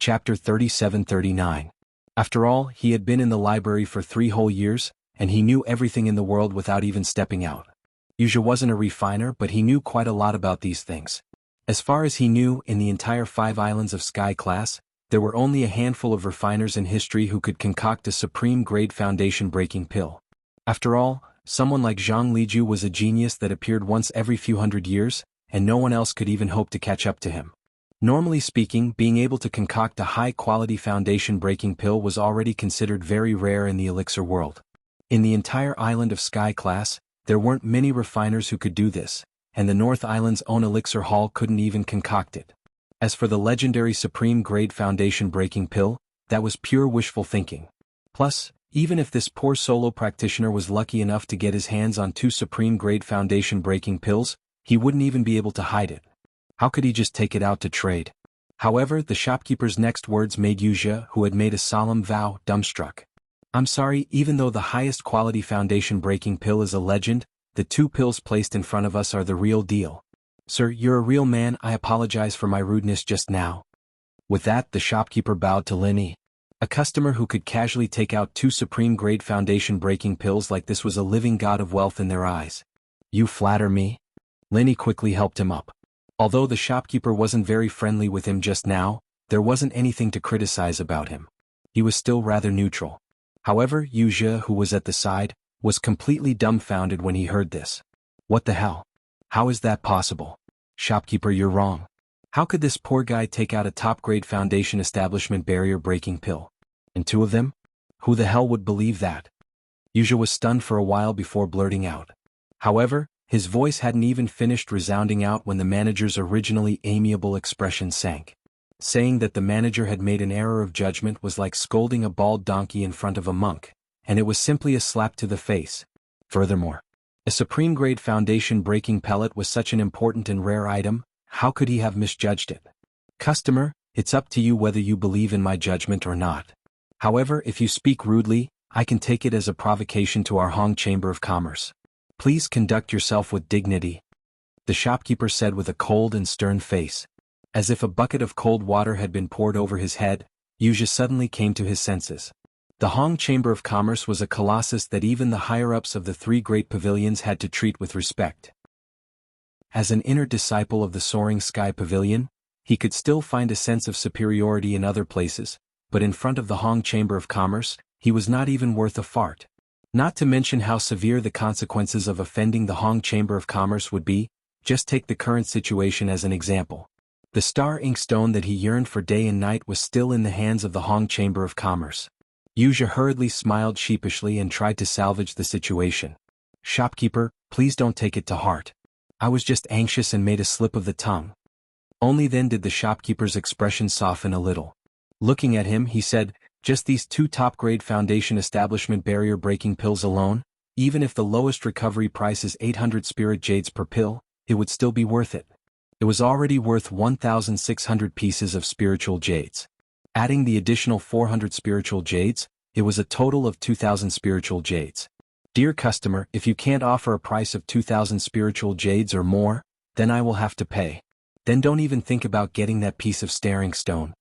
Chapter 37-39. After all, he had been in the library for 3 whole years, and he knew everything in the world without even stepping out. Wuxia wasn't a refiner, but he knew quite a lot about these things. As far as he knew, in the entire 5 islands of Sky class, there were only a handful of refiners in history who could concoct a supreme-grade foundation-breaking pill. After all, someone like Zhang Liju was a genius that appeared once every few hundred years, and no one else could even hope to catch up to him. Normally speaking, being able to concoct a high-quality foundation-breaking pill was already considered very rare in the elixir world. In the entire island of Sky class, there weren't many refiners who could do this, and the North Island's own elixir hall couldn't even concoct it. As for the legendary supreme-grade foundation-breaking pill, that was pure wishful thinking. Plus, even if this poor solo practitioner was lucky enough to get his hands on 2 supreme-grade foundation-breaking pills, he wouldn't even be able to hide it. How could he just take it out to trade? However, the shopkeeper's next words made Wuxia, who had made a solemn vow, dumbstruck. I'm sorry, even though the highest quality foundation-breaking pill is a legend, the 2 pills placed in front of us are the real deal. Sir, you're a real man, I apologize for my rudeness just now. With that, the shopkeeper bowed to Lin Yi. A customer who could casually take out 2 supreme-grade foundation-breaking pills like this was a living god of wealth in their eyes. You flatter me? Lin Yi quickly helped him up. Although the shopkeeper wasn't very friendly with him just now, there wasn't anything to criticize about him. He was still rather neutral. However, Wuxia, who was at the side, was completely dumbfounded when he heard this. What the hell? How is that possible? Shopkeeper, you're wrong. How could this poor guy take out a top-grade foundation establishment barrier-breaking pill? And 2 of them? Who the hell would believe that? Wuxia was stunned for a while before blurting out. However, his voice hadn't even finished resounding out when the manager's originally amiable expression sank. Saying that the manager had made an error of judgment was like scolding a bald donkey in front of a monk, and it was simply a slap to the face. Furthermore, a supreme-grade foundation-breaking pellet was such an important and rare item, how could he have misjudged it? Customer, it's up to you whether you believe in my judgment or not. However, if you speak rudely, I can take it as a provocation to our Hong Chamber of Commerce. Please conduct yourself with dignity, the shopkeeper said with a cold and stern face. As if a bucket of cold water had been poured over his head, Wuxia suddenly came to his senses. The Hong Chamber of Commerce was a colossus that even the higher-ups of the 3 great pavilions had to treat with respect. As an inner disciple of the Soaring Sky Pavilion, he could still find a sense of superiority in other places, but in front of the Hong Chamber of Commerce, he was not even worth a fart. Not to mention how severe the consequences of offending the Hong Chamber of Commerce would be. Just take the current situation as an example. The star inkstone that he yearned for day and night was still in the hands of the Hong Chamber of Commerce. Wuxia hurriedly smiled sheepishly and tried to salvage the situation. Shopkeeper, please don't take it to heart. I was just anxious and made a slip of the tongue. Only then did the shopkeeper's expression soften a little. Looking at him, he said, just these 2 top-grade foundation establishment barrier-breaking pills alone, even if the lowest recovery price is 800 spirit jades per pill, it would still be worth it. It was already worth 1,600 pieces of spiritual jades. Adding the additional 400 spiritual jades, it was a total of 2,000 spiritual jades. Dear customer, if you can't offer a price of 2,000 spiritual jades or more, then I will have to pay. Then don't even think about getting that piece of staring stone.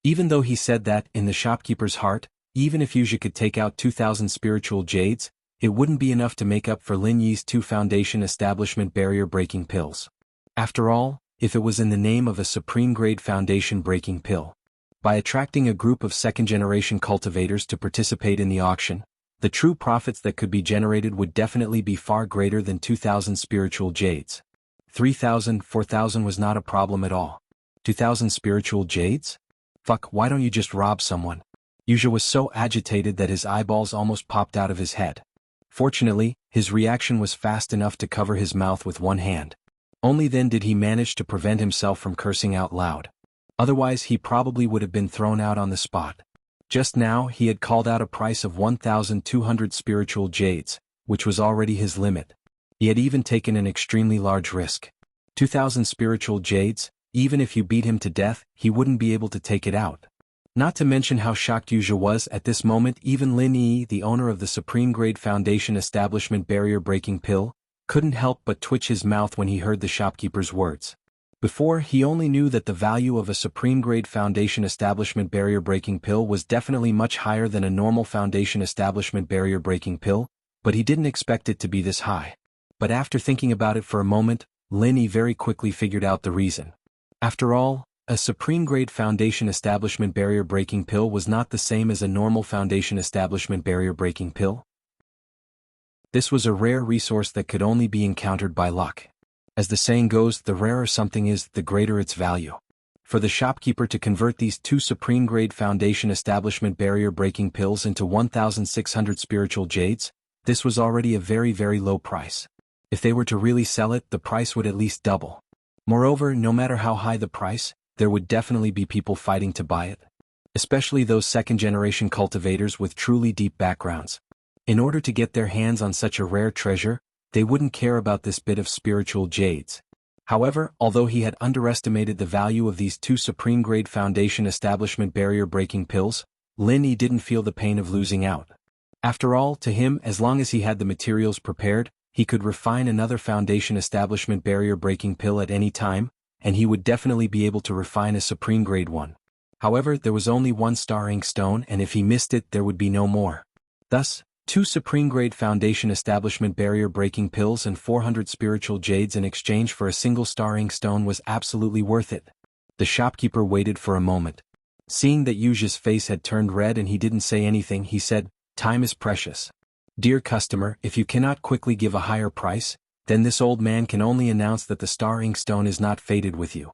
Even though he said that, in the shopkeeper's heart, even if Wuxia could take out 2,000 spiritual jades, it wouldn't be enough to make up for Lin Yi's 2 foundation establishment barrier-breaking pills. After all, if it was in the name of a supreme-grade foundation-breaking pill. By attracting a group of second-generation cultivators to participate in the auction, the true profits that could be generated would definitely be far greater than 2,000 spiritual jades. 3,000, 4,000 was not a problem at all. 2,000 spiritual jades? Fuck, why don't you just rob someone? Wuxia was so agitated that his eyeballs almost popped out of his head. Fortunately, his reaction was fast enough to cover his mouth with one hand. Only then did he manage to prevent himself from cursing out loud. Otherwise he probably would have been thrown out on the spot. Just now he had called out a price of 1,200 spiritual jades, which was already his limit. He had even taken an extremely large risk. 2,000 spiritual jades, even if you beat him to death, he wouldn't be able to take it out. Not to mention how shocked Wuxia was at this moment. Even Lin Yi, the owner of the supreme-grade foundation establishment barrier-breaking pill, couldn't help but twitch his mouth when he heard the shopkeeper's words. Before, he only knew that the value of a supreme-grade Foundation Establishment barrier-breaking pill was definitely much higher than a normal Foundation Establishment barrier-breaking pill, but he didn't expect it to be this high. But after thinking about it for a moment, Lin Yi very quickly figured out the reason. After all, a supreme-grade Foundation Establishment barrier-breaking pill was not the same as a normal Foundation Establishment barrier-breaking pill. This was a rare resource that could only be encountered by luck. As the saying goes, the rarer something is, the greater its value. For the shopkeeper to convert these 2 supreme-grade Foundation Establishment barrier-breaking pills into 1,600 spiritual jades, this was already a very, very low price. If they were to really sell it, the price would at least double. Moreover, no matter how high the price, there would definitely be people fighting to buy it. Especially those second-generation cultivators with truly deep backgrounds. In order to get their hands on such a rare treasure, they wouldn't care about this bit of spiritual jades. However, although he had underestimated the value of these 2 supreme-grade Foundation Establishment barrier-breaking pills, Lin Yi didn't feel the pain of losing out. After all, to him, as long as he had the materials prepared, he could refine another Foundation Establishment barrier-breaking pill at any time, and he would definitely be able to refine a supreme-grade one. However, there was only 1 star ink stone, and if he missed it, there would be no more. Thus, 2 supreme-grade Foundation Establishment barrier-breaking pills and 400 spiritual jades in exchange for a single star ink stone was absolutely worth it. The shopkeeper waited for a moment. Seeing that Yuji's face had turned red and he didn't say anything, he said, "Time is precious. Dear customer, if you cannot quickly give a higher price, then this old man can only announce that the star ink stone is not fated with you."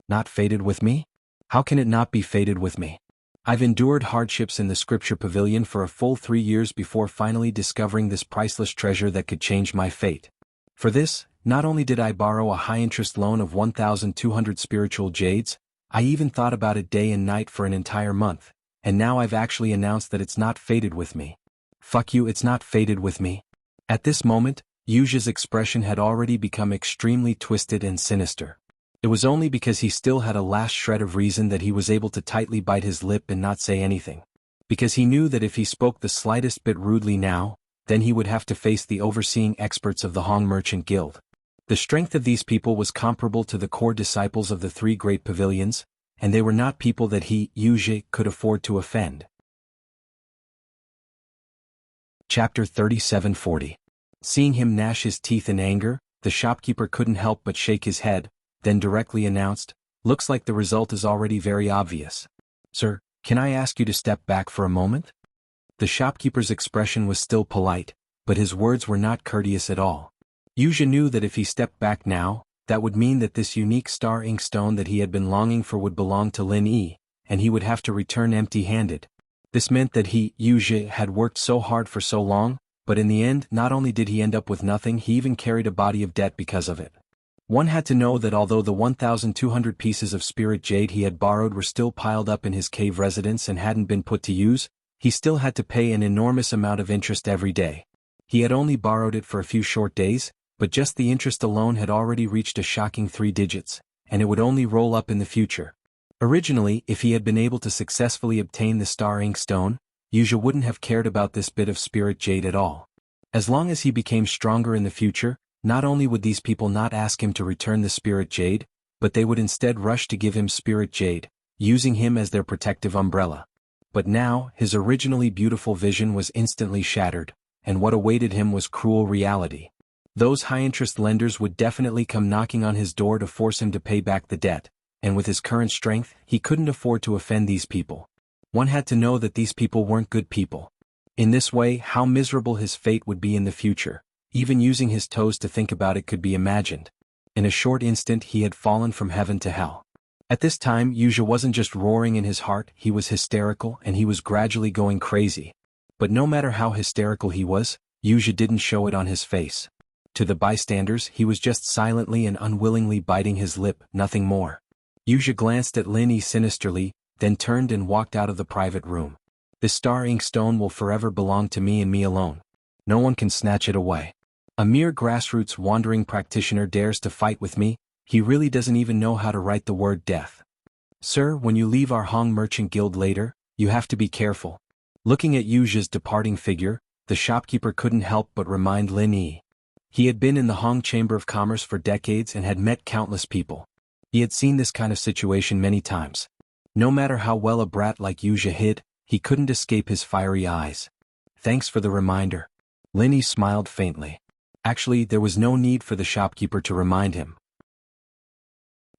Not fated with me? How can it not be fated with me? I've endured hardships in the scripture pavilion for a full 3 years before finally discovering this priceless treasure that could change my fate. For this, not only did I borrow a high-interest loan of 1,200 spiritual jades, I even thought about it day and night for an entire month, and now I've actually announced that it's not fated with me. Fuck you, it's not fated with me. At this moment, Yuji's expression had already become extremely twisted and sinister. It was only because he still had a last shred of reason that he was able to tightly bite his lip and not say anything. Because he knew that if he spoke the slightest bit rudely now, then he would have to face the overseeing experts of the Hong Merchant Guild. The strength of these people was comparable to the core disciples of the 3 great pavilions, and they were not people that he, Yuji, could afford to offend. Chapter 3740. Seeing him gnash his teeth in anger, the shopkeeper couldn't help but shake his head, then directly announced, "Looks like the result is already very obvious. Sir, can I ask you to step back for a moment?" The shopkeeper's expression was still polite, but his words were not courteous at all. Yuji knew that if he stepped back now, that would mean that this unique star ink stone that he had been longing for would belong to Lin Yi, and he would have to return empty-handed. This meant that he, Yuji, had worked so hard for so long, but in the end, not only did he end up with nothing, he even carried a body of debt because of it. One had to know that although the 1,200 pieces of spirit jade he had borrowed were still piled up in his cave residence and hadn't been put to use, he still had to pay an enormous amount of interest every day. He had only borrowed it for a few short days, but just the interest alone had already reached a shocking 3 digits, and it would only roll up in the future. Originally, if he had been able to successfully obtain the star ink stone, Yuji wouldn't have cared about this bit of spirit jade at all. As long as he became stronger in the future, not only would these people not ask him to return the spirit jade, but they would instead rush to give him spirit jade, using him as their protective umbrella. But now, his originally beautiful vision was instantly shattered, and what awaited him was cruel reality. Those high-interest lenders would definitely come knocking on his door to force him to pay back the debt, and with his current strength, he couldn't afford to offend these people. One had to know that these people weren't good people. In this way, how miserable his fate would be in the future. Even using his toes to think about it could be imagined. In a short instant he had fallen from heaven to hell. At this time Yuji wasn't just roaring in his heart, he was hysterical and he was gradually going crazy. But no matter how hysterical he was, Yuji didn't show it on his face. To the bystanders he was just silently and unwillingly biting his lip, nothing more. Yuji glanced at Lin Yi sinisterly, then turned and walked out of the private room. This star ink stone will forever belong to me and me alone. No one can snatch it away. A mere grassroots wandering practitioner dares to fight with me, he really doesn't even know how to write the word death. Sir, when you leave our Hong Merchant Guild later, you have to be careful. Looking at Yuji's departing figure, the shopkeeper couldn't help but remind Lin Yi. He had been in the Hong Chamber of Commerce for decades and had met countless people. He had seen this kind of situation many times. No matter how well a brat like Wuxia hid, he couldn't escape his fiery eyes. Thanks for the reminder. Linny smiled faintly. Actually, there was no need for the shopkeeper to remind him.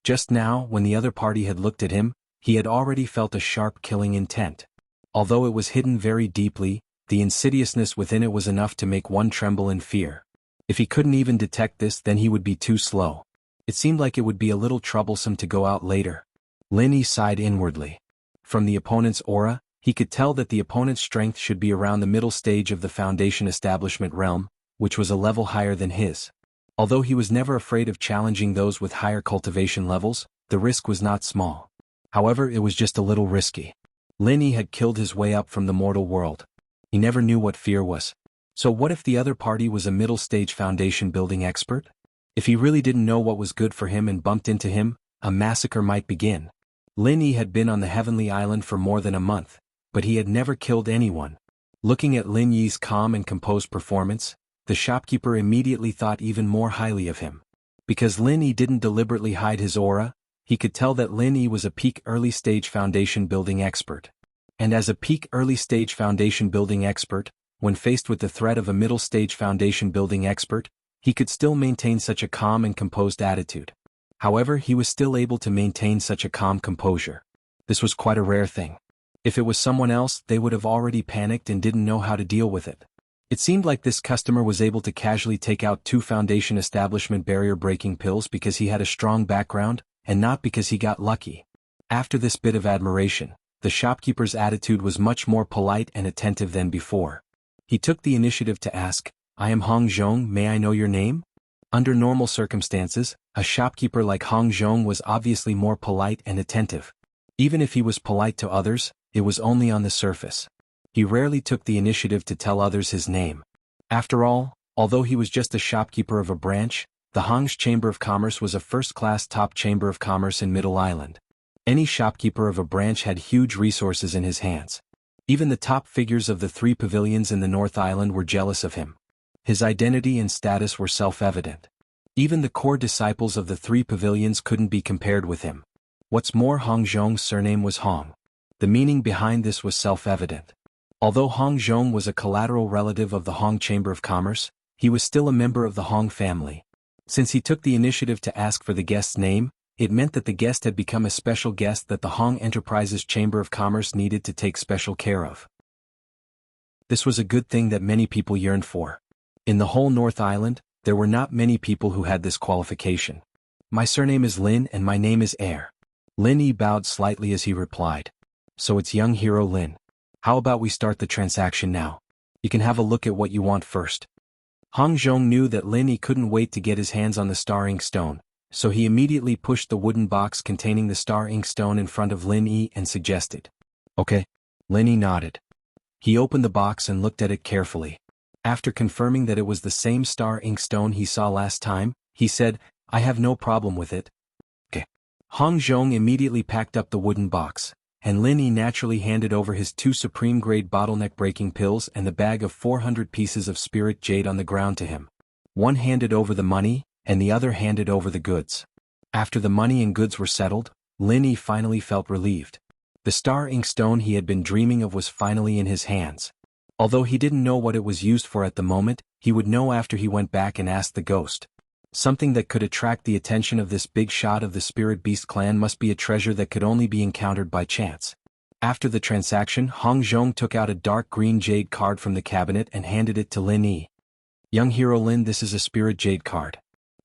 Just now, when the other party had looked at him, he had already felt a sharp killing intent. Although it was hidden very deeply, the insidiousness within it was enough to make one tremble in fear. If he couldn't even detect this, then he would be too slow. It seemed like it would be a little troublesome to go out later. Linny sighed inwardly. From the opponent's aura, he could tell that the opponent's strength should be around the middle stage of the Foundation establishment realm, which was a level higher than his. Although he was never afraid of challenging those with higher cultivation levels, the risk was not small. However, it was just a little risky. Linny had killed his way up from the mortal world. He never knew what fear was. So what if the other party was a middle-stage foundation building expert? If he really didn't know what was good for him and bumped into him, a massacre might begin. Linny had been on the Heavenly Island for more than a month, but he had never killed anyone. Looking at Lin Yi's calm and composed performance, the shopkeeper immediately thought even more highly of him. Because Lin Yi didn't deliberately hide his aura, he could tell that Lin Yi was a peak early-stage foundation building expert. And as a peak early-stage foundation building expert, when faced with the threat of a middle-stage foundation building expert, he could still maintain such a calm and composed attitude. However, he was still able to maintain such a calm composure. This was quite a rare thing. If it was someone else, they would have already panicked and didn't know how to deal with it. It seemed like this customer was able to casually take out 2 foundation establishment barrier-breaking pills because he had a strong background, and not because he got lucky. After this bit of admiration, the shopkeeper's attitude was much more polite and attentive than before. He took the initiative to ask, "I am Hong Zhong, may I know your name?" Under normal circumstances, a shopkeeper like Hong Zhong was obviously more polite and attentive. Even if he was polite to others, it was only on the surface. He rarely took the initiative to tell others his name. After all, although he was just a shopkeeper of a branch, the Hong's Chamber of Commerce was a first-class top chamber of commerce in Middle Island. Any shopkeeper of a branch had huge resources in his hands. Even the top figures of the 3 pavilions in the North Island were jealous of him. His identity and status were self-evident. Even the core disciples of the 3 pavilions couldn't be compared with him. What's more, Hong Zhong's surname was Hong. The meaning behind this was self-evident. Although Hong Zhong was a collateral relative of the Hong Chamber of Commerce, he was still a member of the Hong family. Since he took the initiative to ask for the guest's name, it meant that the guest had become a special guest that the Hong Enterprises Chamber of Commerce needed to take special care of. This was a good thing that many people yearned for. In the whole North Island, there were not many people who had this qualification. "My surname is Lin and my name is Air." Lin Yi bowed slightly as he replied. "So it's young hero Lin. How about we start the transaction now? You can have a look at what you want first." Hong Zhong knew that Lin Yi couldn't wait to get his hands on the star ink stone, so he immediately pushed the wooden box containing the star ink stone in front of Lin Yi and suggested. "Okay." Lin Yi nodded. He opened the box and looked at it carefully. After confirming that it was the same star ink stone he saw last time, he said, "I have no problem with it." "Okay." Hong Zhong immediately packed up the wooden box, and Lin Yi naturally handed over his 2 supreme-grade bottleneck-breaking pills and the bag of 400 pieces of spirit jade on the ground to him. One handed over the money, and the other handed over the goods. After the money and goods were settled, Lin Yi finally felt relieved. The star ink stone he had been dreaming of was finally in his hands. Although he didn't know what it was used for at the moment, he would know after he went back and asked the ghost. Something that could attract the attention of this big shot of the Spirit Beast clan must be a treasure that could only be encountered by chance. After the transaction, Hong Zhong took out a dark green jade card from the cabinet and handed it to Lin Yi. "Young hero Lin, this is a Spirit Jade card.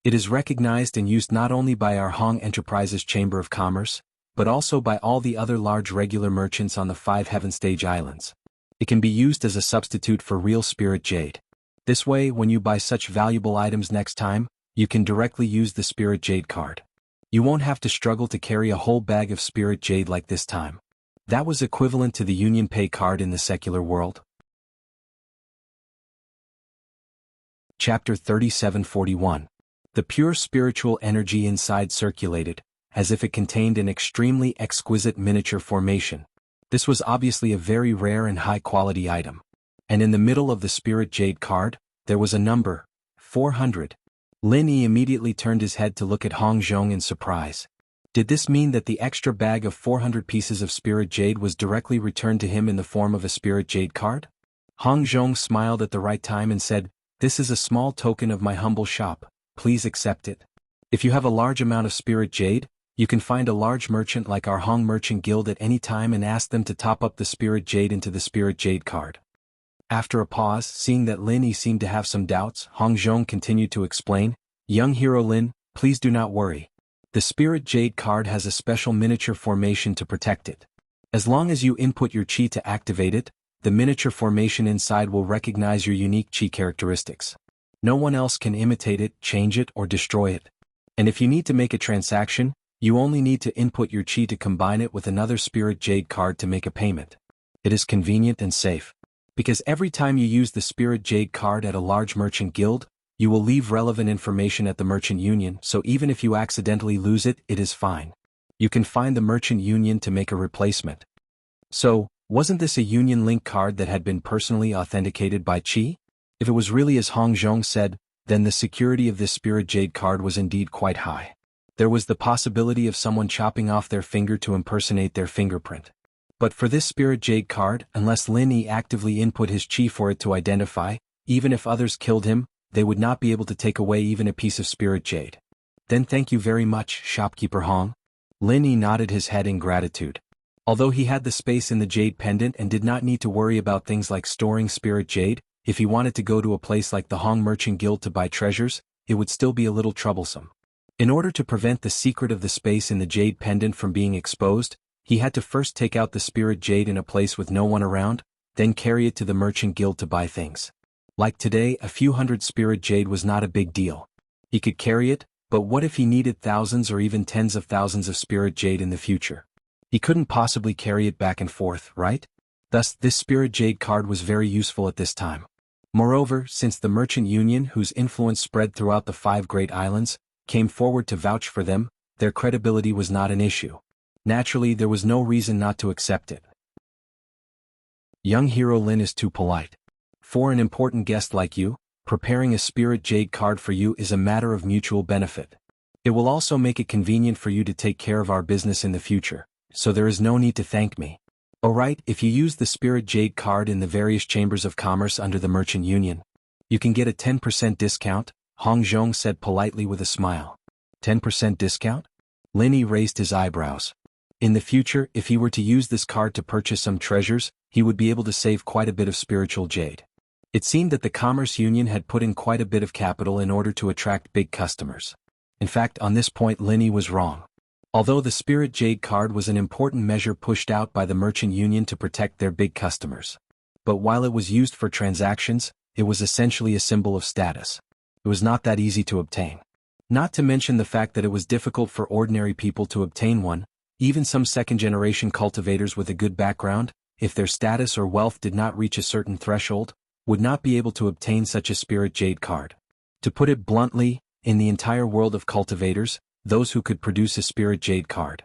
It is recognized and used not only by our Hong Enterprises Chamber of Commerce, but also by all the other large regular merchants on the 5 Heaven Stage Islands. It can be used as a substitute for real Spirit Jade. This way, when you buy such valuable items next time, you can directly use the Spirit Jade card. You won't have to struggle to carry a whole bag of Spirit Jade like this time." That was equivalent to the Union Pay card in the secular world. Chapter 3741. The pure spiritual energy inside circulated, as if it contained an extremely exquisite miniature formation. This was obviously a very rare and high-quality item. And in the middle of the Spirit Jade card, there was a number, 400. Lin Yi immediately turned his head to look at Hong Zhong in surprise. Did this mean that the extra bag of 400 pieces of spirit jade was directly returned to him in the form of a spirit jade card? Hong Zhong smiled at the right time and said, "This is a small token of my humble shop, please accept it. If you have a large amount of spirit jade, you can find a large merchant like our Hong Merchant Guild at any time and ask them to top up the spirit jade into the spirit jade card." After a pause, seeing that Lin Yi seemed to have some doubts, Hong Zhong continued to explain, "Young hero Lin, please do not worry. The spirit jade card has a special miniature formation to protect it. As long as you input your chi to activate it, the miniature formation inside will recognize your unique chi characteristics. No one else can imitate it, change it, or destroy it. And if you need to make a transaction, you only need to input your chi to combine it with another spirit jade card to make a payment. It is convenient and safe. Because every time you use the spirit jade card at a large merchant guild, you will leave relevant information at the merchant union, so even if you accidentally lose it, it is fine. You can find the merchant union to make a replacement." So, wasn't this a union link card that had been personally authenticated by Qi? If it was really as Hong Zhong said, then the security of this spirit jade card was indeed quite high. There was the possibility of someone chopping off their finger to impersonate their fingerprint. But for this spirit jade card, unless Lin Yi actively input his Qi for it to identify, even if others killed him, they would not be able to take away even a piece of spirit jade. "Then thank you very much, shopkeeper Hong." Lin Yi nodded his head in gratitude. Although he had the space in the jade pendant and did not need to worry about things like storing spirit jade, if he wanted to go to a place like the Hong Merchant Guild to buy treasures, it would still be a little troublesome. In order to prevent the secret of the space in the jade pendant from being exposed, he had to first take out the spirit jade in a place with no one around, then carry it to the Merchant Guild to buy things. Like today, a few hundred spirit jade was not a big deal. He could carry it, but what if he needed thousands or even tens of thousands of spirit jade in the future? He couldn't possibly carry it back and forth, right? Thus, this spirit jade card was very useful at this time. Moreover, since the merchant union, whose influence spread throughout the 5 great islands, came forward to vouch for them, their credibility was not an issue. Naturally, there was no reason not to accept it. Young hero Lin is too polite. For an important guest like you, preparing a spirit jade card for you is a matter of mutual benefit. It will also make it convenient for you to take care of our business in the future, so there is no need to thank me. Alright, if you use the spirit jade card in the various chambers of commerce under the merchant union, you can get a 10% discount, Hong Zhong said politely with a smile. 10% discount? Lin Yi raised his eyebrows. In the future, if he were to use this card to purchase some treasures, he would be able to save quite a bit of spiritual jade. It seemed that the Commerce Union had put in quite a bit of capital in order to attract big customers. In fact, on this point Lin Yi was wrong. Although the Spirit Jade card was an important measure pushed out by the Merchant Union to protect their big customers. But while it was used for transactions, it was essentially a symbol of status. It was not that easy to obtain. Not to mention the fact that it was difficult for ordinary people to obtain one, even some second-generation cultivators with a good background, if their status or wealth did not reach a certain threshold, would not be able to obtain such a Spirit Jade card. To put it bluntly, in the entire world of cultivators, those who could produce a Spirit Jade card,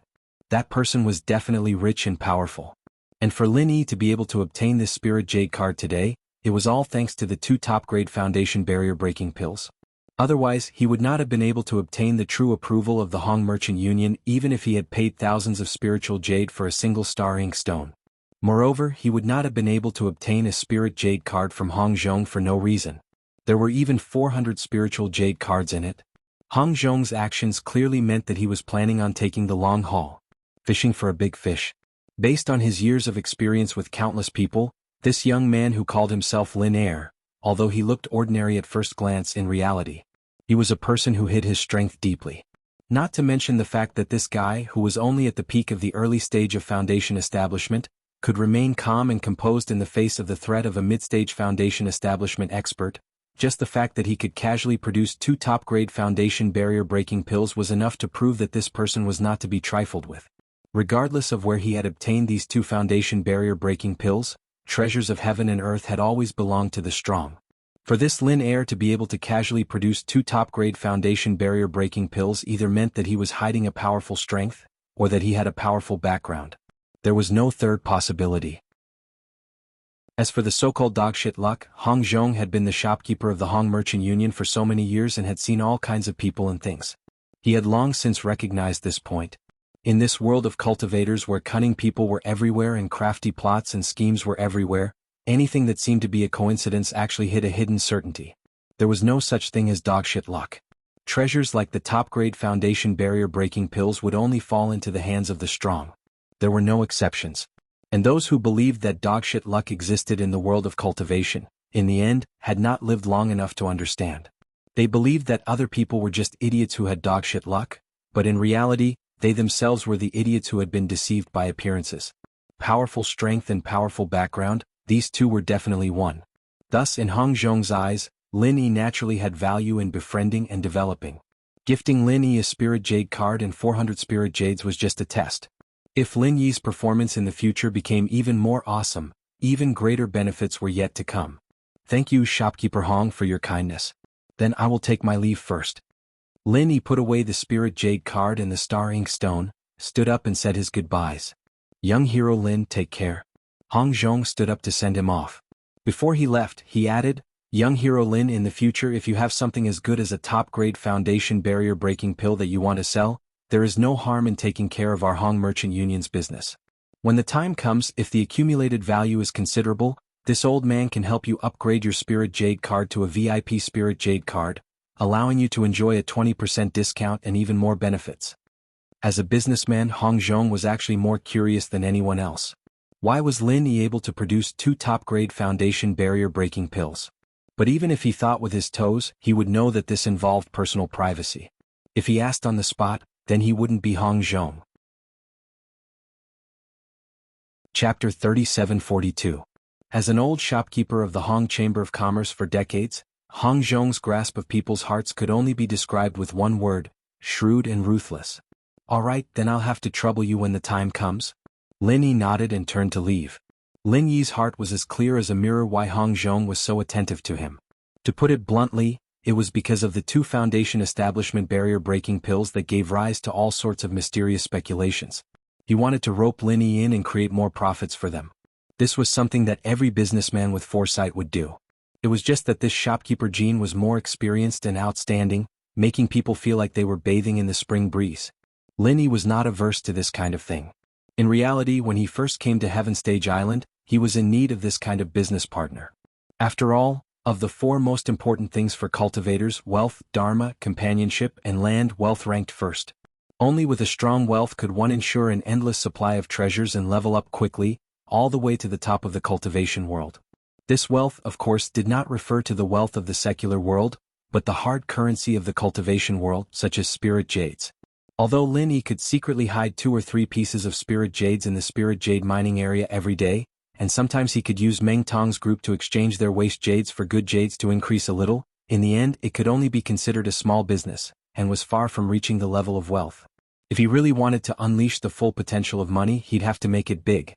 that person was definitely rich and powerful. And for Lin Yi to be able to obtain this Spirit Jade card today, it was all thanks to the 2 top-grade foundation barrier-breaking pills. Otherwise, he would not have been able to obtain the true approval of the Hong Merchant Union even if he had paid thousands of spiritual jade for a single star ink stone. Moreover, he would not have been able to obtain a Spirit Jade card from Hong Zhong for no reason. There were even 400 spiritual jade cards in it. Hong Zhong's actions clearly meant that he was planning on taking the long haul, fishing for a big fish. Based on his years of experience with countless people, this young man who called himself Lin Air, although he looked ordinary at first glance in reality, he was a person who hid his strength deeply. Not to mention the fact that this guy, who was only at the peak of the early stage of foundation establishment, could remain calm and composed in the face of the threat of a mid-stage foundation establishment expert. Just the fact that he could casually produce 2 top-grade foundation barrier-breaking pills was enough to prove that this person was not to be trifled with. Regardless of where he had obtained these 2 foundation barrier-breaking pills, treasures of heaven and earth had always belonged to the strong. For this Lin Air to be able to casually produce 2 top-grade foundation barrier-breaking pills either meant that he was hiding a powerful strength, or that he had a powerful background. There was no third possibility. As for the so-called dogshit luck, Hong Zhong had been the shopkeeper of the Hong Merchant Union for so many years and had seen all kinds of people and things. He had long since recognized this point. In this world of cultivators where cunning people were everywhere and crafty plots and schemes were everywhere, anything that seemed to be a coincidence actually hid a hidden certainty. There was no such thing as dogshit luck. Treasures like the top-grade foundation barrier-breaking pills would only fall into the hands of the strong. There were no exceptions. And those who believed that dogshit luck existed in the world of cultivation, in the end, had not lived long enough to understand. They believed that other people were just idiots who had dogshit luck, but in reality, they themselves were the idiots who had been deceived by appearances. Powerful strength and powerful background, these two were definitely one. Thus in Hong Zhong's eyes, Lin Yi naturally had value in befriending and developing. Gifting Lin Yi a Spirit Jade card and 400 Spirit Jades was just a test. If Lin Yi's performance in the future became even more awesome, even greater benefits were yet to come. Thank you, shopkeeper Hong, for your kindness. Then I will take my leave first. Lin Yi put away the Spirit Jade card and the Star Ink Stone, stood up and said his goodbyes. Young hero Lin, take care. Hong Zhong stood up to send him off. Before he left, he added, Young hero Lin, in the future if you have something as good as a top-grade foundation barrier-breaking pill that you want to sell, there is no harm in taking care of our Hong Merchant Union's business. When the time comes, if the accumulated value is considerable, this old man can help you upgrade your Spirit Jade card to a VIP Spirit Jade card, allowing you to enjoy a 20% discount and even more benefits. As a businessman, Hong Zhong was actually more curious than anyone else. Why was Lin Yi able to produce 2 top-grade foundation barrier-breaking pills? But even if he thought with his toes, he would know that this involved personal privacy. If he asked on the spot, then he wouldn't be Hong Zhong. Chapter 3742. As an old shopkeeper of the Hong Chamber of Commerce for decades, Hong Zhong's grasp of people's hearts could only be described with one word: shrewd and ruthless. All right, then I'll have to trouble you when the time comes. Lin Yi nodded and turned to leave. Lin Yi's heart was as clear as a mirror why Hong Zhong was so attentive to him. To put it bluntly, it was because of the 2 foundation establishment barrier-breaking pills that gave rise to all sorts of mysterious speculations. He wanted to rope Lin Yi in and create more profits for them. This was something that every businessman with foresight would do. It was just that this shopkeeper Jean was more experienced and outstanding, making people feel like they were bathing in the spring breeze. Lin Yi was not averse to this kind of thing. In reality, when he first came to Heaven Stage Island, he was in need of this kind of business partner. After all, of the 4 most important things for cultivators, wealth, dharma, companionship, and land, wealth ranked first. Only with a strong wealth could one ensure an endless supply of treasures and level up quickly, all the way to the top of the cultivation world. This wealth, of course, did not refer to the wealth of the secular world, but the hard currency of the cultivation world, such as Spirit Jades. Although Lin Yi could secretly hide 2 or 3 pieces of Spirit Jades in the Spirit Jade mining area every day, and sometimes he could use Meng Tong's group to exchange their waste jades for good jades to increase a little, in the end it could only be considered a small business, and was far from reaching the level of wealth. If he really wanted to unleash the full potential of money, he'd have to make it big.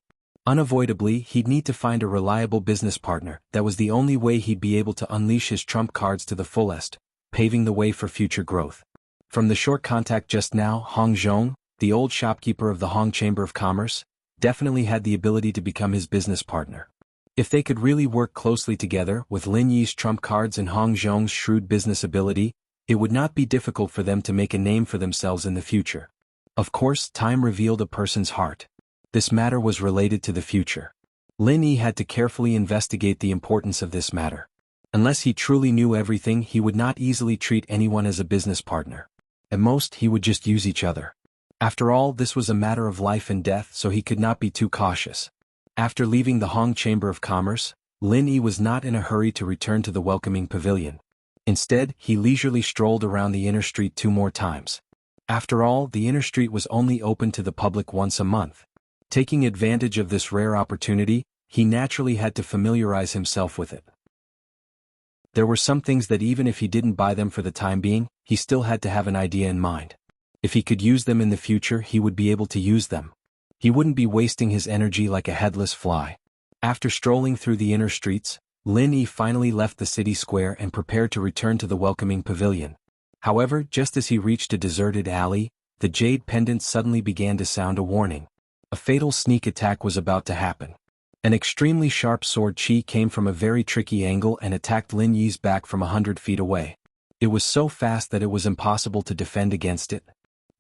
Unavoidably, he'd need to find a reliable business partner. That was the only way he'd be able to unleash his trump cards to the fullest, paving the way for future growth. From the short contact just now, Hong Zhong, the old shopkeeper of the Hong Chamber of Commerce, definitely had the ability to become his business partner. If they could really work closely together, with Lin Yi's trump cards and Hong Zhong's shrewd business ability, it would not be difficult for them to make a name for themselves in the future. Of course, time revealed a person's heart. This matter was related to the future. Lin Yi had to carefully investigate the importance of this matter. Unless he truly knew everything, he would not easily treat anyone as a business partner. At most, he would just use each other. After all, this was a matter of life and death, so he could not be too cautious. After leaving the Hong Chamber of Commerce, Lin Yi was not in a hurry to return to the welcoming pavilion. Instead, he leisurely strolled around the inner street 2 more times. After all, the inner street was only open to the public once a month. Taking advantage of this rare opportunity, he naturally had to familiarize himself with it. There were some things that even if he didn't buy them for the time being, he still had to have an idea in mind. If he could use them in the future, he would be able to use them. He wouldn't be wasting his energy like a headless fly. After strolling through the inner streets, Lin Yi finally left the city square and prepared to return to the welcoming pavilion. However, just as he reached a deserted alley, the jade pendant suddenly began to sound a warning. A fatal sneak attack was about to happen. An extremely sharp sword chi came from a very tricky angle and attacked Lin Yi's back from 100 feet away. It was so fast that it was impossible to defend against it.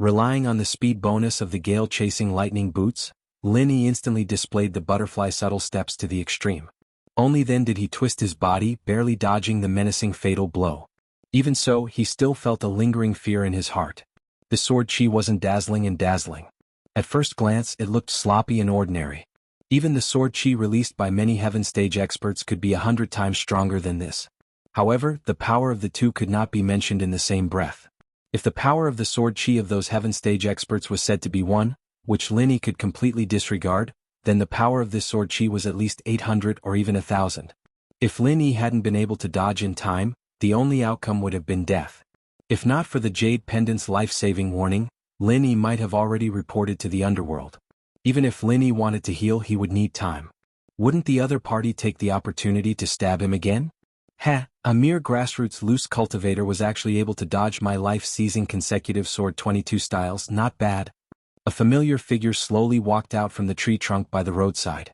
Relying on the speed bonus of the gale-chasing lightning boots, Lin Yi instantly displayed the butterfly subtle steps to the extreme. Only then did he twist his body, barely dodging the menacing fatal blow. Even so, he still felt a lingering fear in his heart. The sword chi wasn't dazzling. At first glance, it looked sloppy and ordinary. Even the sword chi released by many heaven stage experts could be 100 times stronger than this. However, the power of the two could not be mentioned in the same breath. If the power of the sword chi of those heaven stage experts was said to be 1, which Lin Yi could completely disregard, then the power of this sword chi was at least 800 or even 1,000. If Lin Yi hadn't been able to dodge in time, the only outcome would have been death. If not for the Jade Pendant's life-saving warning, Lin Yi might have already reported to the underworld. Even if Lin Yi wanted to heal, he would need time. Wouldn't the other party take the opportunity to stab him again? A mere grassroots loose cultivator was actually able to dodge my life-seizing consecutive sword 22 styles, not bad. A familiar figure slowly walked out from the tree trunk by the roadside.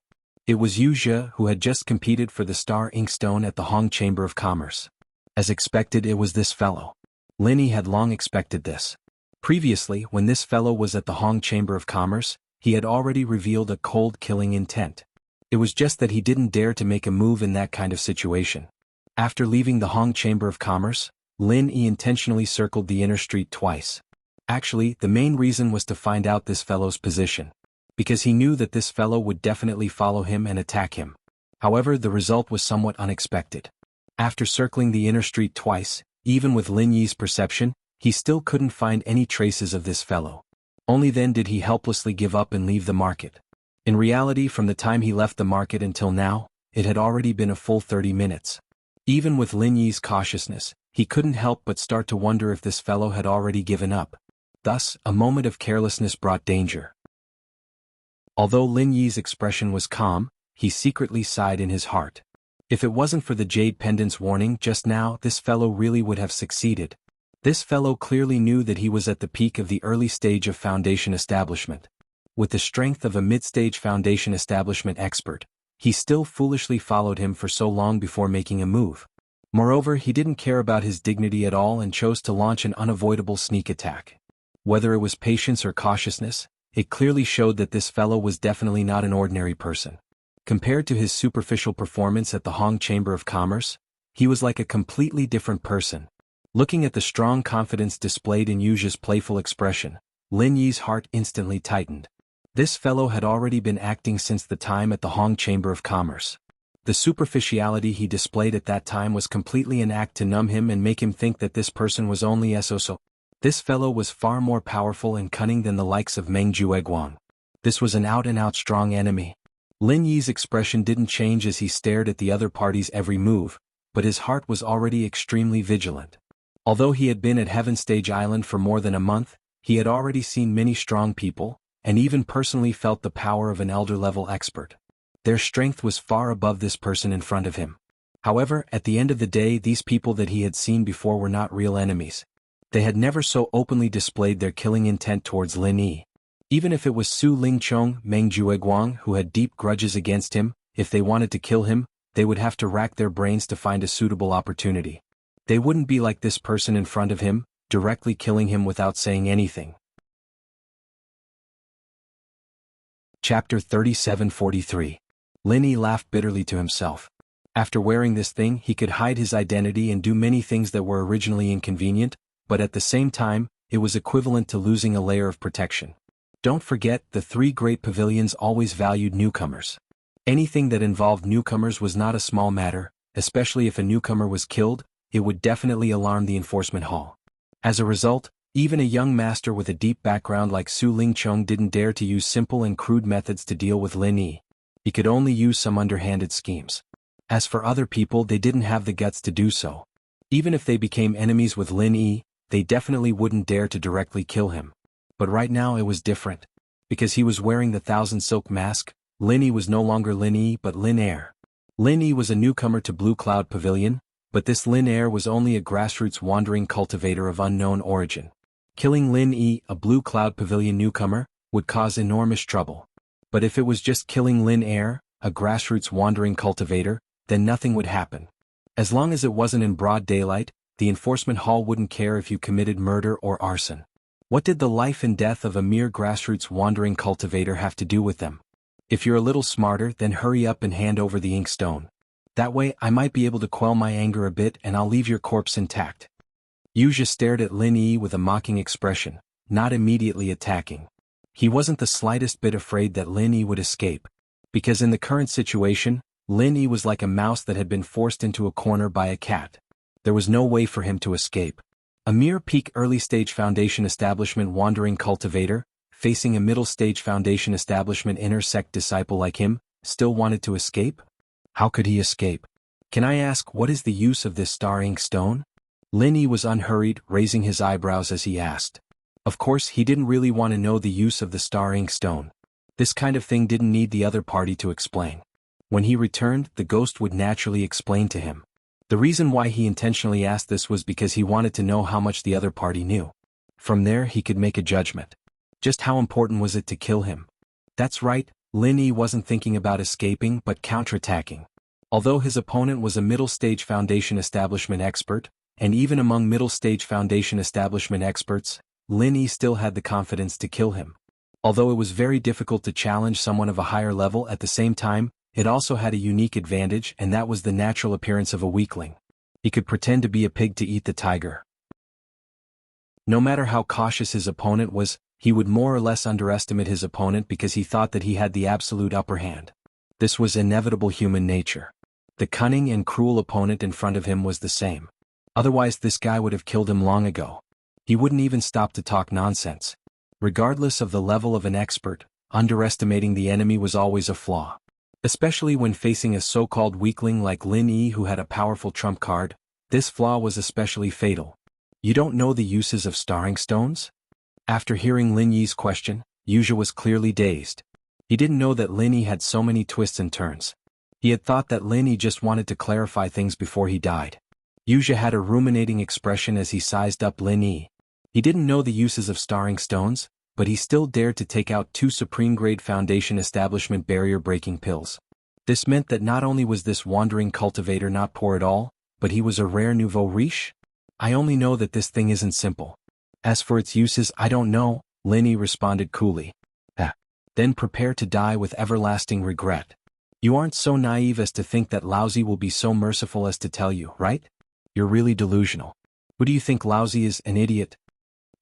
It was Yu Zhe, who had just competed for the Star Inkstone at the Hong Chamber of Commerce. As expected, it was this fellow. Lin Yi had long expected this. Previously, when this fellow was at the Hong Chamber of Commerce, he had already revealed a cold-killing intent. It was just that he didn't dare to make a move in that kind of situation. After leaving the Hong Chamber of Commerce, Lin Yi intentionally circled the inner street twice. Actually, the main reason was to find out this fellow's position. Because he knew that this fellow would definitely follow him and attack him. However, the result was somewhat unexpected. After circling the inner street twice, even with Lin Yi's perception, he still couldn't find any traces of this fellow. Only then did he helplessly give up and leave the market. In reality, from the time he left the market until now, it had already been a full 30 minutes. Even with Lin Yi's cautiousness, he couldn't help but start to wonder if this fellow had already given up. Thus, a moment of carelessness brought danger. Although Lin Yi's expression was calm, he secretly sighed in his heart. If it wasn't for the Jade Pendant's warning just now, this fellow really would have succeeded. This fellow clearly knew that he was at the peak of the early stage of foundation establishment. With the strength of a mid-stage foundation establishment expert, he still foolishly followed him for so long before making a move. Moreover, he didn't care about his dignity at all and chose to launch an unavoidable sneak attack. Whether it was patience or cautiousness, it clearly showed that this fellow was definitely not an ordinary person. Compared to his superficial performance at the Hong Chamber of Commerce, he was like a completely different person. Looking at the strong confidence displayed in Yu Zhe's playful expression, Lin Yi's heart instantly tightened. This fellow had already been acting since the time at the Hong Chamber of Commerce. The superficiality he displayed at that time was completely an act to numb him and make him think that this person was only so. This fellow was far more powerful and cunning than the likes of Meng Jueguang. This was an out-and-out strong enemy. Lin Yi's expression didn't change as he stared at the other party's every move, but his heart was already extremely vigilant. Although he had been at Heaven Stage Island for more than a month, he had already seen many strong people, and even personally felt the power of an elder-level expert. Their strength was far above this person in front of him. However, at the end of the day, these people that he had seen before were not real enemies. They had never so openly displayed their killing intent towards Lin Yi. Even if it was Su Lingchong, Meng Jueguang who had deep grudges against him, if they wanted to kill him, they would have to rack their brains to find a suitable opportunity. They wouldn't be like this person in front of him, directly killing him without saying anything. Chapter 3743. Lin Yi laughed bitterly to himself. After wearing this thing, he could hide his identity and do many things that were originally inconvenient, but at the same time, it was equivalent to losing a layer of protection. Don't forget, the three great pavilions always valued newcomers. Anything that involved newcomers was not a small matter, especially if a newcomer was killed, it would definitely alarm the enforcement hall. As a result, even a young master with a deep background like Su Lingchong didn't dare to use simple and crude methods to deal with Lin Yi. He could only use some underhanded schemes. As for other people, they didn't have the guts to do so. Even if they became enemies with Lin Yi, they definitely wouldn't dare to directly kill him. But right now it was different. Because he was wearing the Thousand Silk Mask, Lin Yi was no longer Lin Yi but Lin Air. Lin Yi was a newcomer to Blue Cloud Pavilion, but this Lin Air was only a grassroots wandering cultivator of unknown origin. Killing Lin Yi, a Blue Cloud Pavilion newcomer, would cause enormous trouble. But if it was just killing Lin Air, a grassroots wandering cultivator, then nothing would happen. As long as it wasn't in broad daylight, the enforcement hall wouldn't care if you committed murder or arson. What did the life and death of a mere grassroots wandering cultivator have to do with them? If you're a little smarter, then hurry up and hand over the inkstone. That way I might be able to quell my anger a bit and I'll leave your corpse intact. Wuxia stared at Lin Yi with a mocking expression, not immediately attacking. He wasn't the slightest bit afraid that Lin Yi would escape, because in the current situation, Lin Yi was like a mouse that had been forced into a corner by a cat. There was no way for him to escape. A mere peak early-stage foundation establishment wandering cultivator, facing a middle-stage foundation establishment inner sect disciple like him, still wanted to escape? How could he escape? Can I ask, what is the use of this star ink stone? Lin Yi was unhurried, raising his eyebrows as he asked. Of course, he didn't really want to know the use of the star ink stone. This kind of thing didn't need the other party to explain. When he returned, the ghost would naturally explain to him. The reason why he intentionally asked this was because he wanted to know how much the other party knew. From there he could make a judgment. Just how important was it to kill him? That's right, Lin Yi wasn't thinking about escaping but counterattacking. Although his opponent was a middle-stage foundation establishment expert, and even among middle-stage foundation establishment experts, Lin Yi still had the confidence to kill him. Although it was very difficult to challenge someone of a higher level at the same time, it also had a unique advantage, and that was the natural appearance of a weakling. He could pretend to be a pig to eat the tiger. No matter how cautious his opponent was, he would more or less underestimate his opponent because he thought that he had the absolute upper hand. This was inevitable human nature. The cunning and cruel opponent in front of him was the same. Otherwise this guy would have killed him long ago. He wouldn't even stop to talk nonsense. Regardless of the level of an expert, underestimating the enemy was always a flaw. Especially when facing a so-called weakling like Lin Yi who had a powerful trump card, this flaw was especially fatal. You don't know the uses of starring stones? After hearing Lin Yi's question, Wuxia was clearly dazed. He didn't know that Lin Yi had so many twists and turns. He had thought that Lin Yi just wanted to clarify things before he died. Wuxia had a ruminating expression as he sized up Lin Yi. He didn't know the uses of starring stones, but he still dared to take out 2 supreme-grade foundation establishment barrier-breaking pills. This meant that not only was this wandering cultivator not poor at all, but he was a rare nouveau riche? I only know that this thing isn't simple. As for its uses, I don't know, Lin Yi responded coolly. Then prepare to die with everlasting regret. You aren't so naive as to think that Laozi will be so merciful as to tell you, right? You're really delusional. Who do you think Laozi is, an idiot?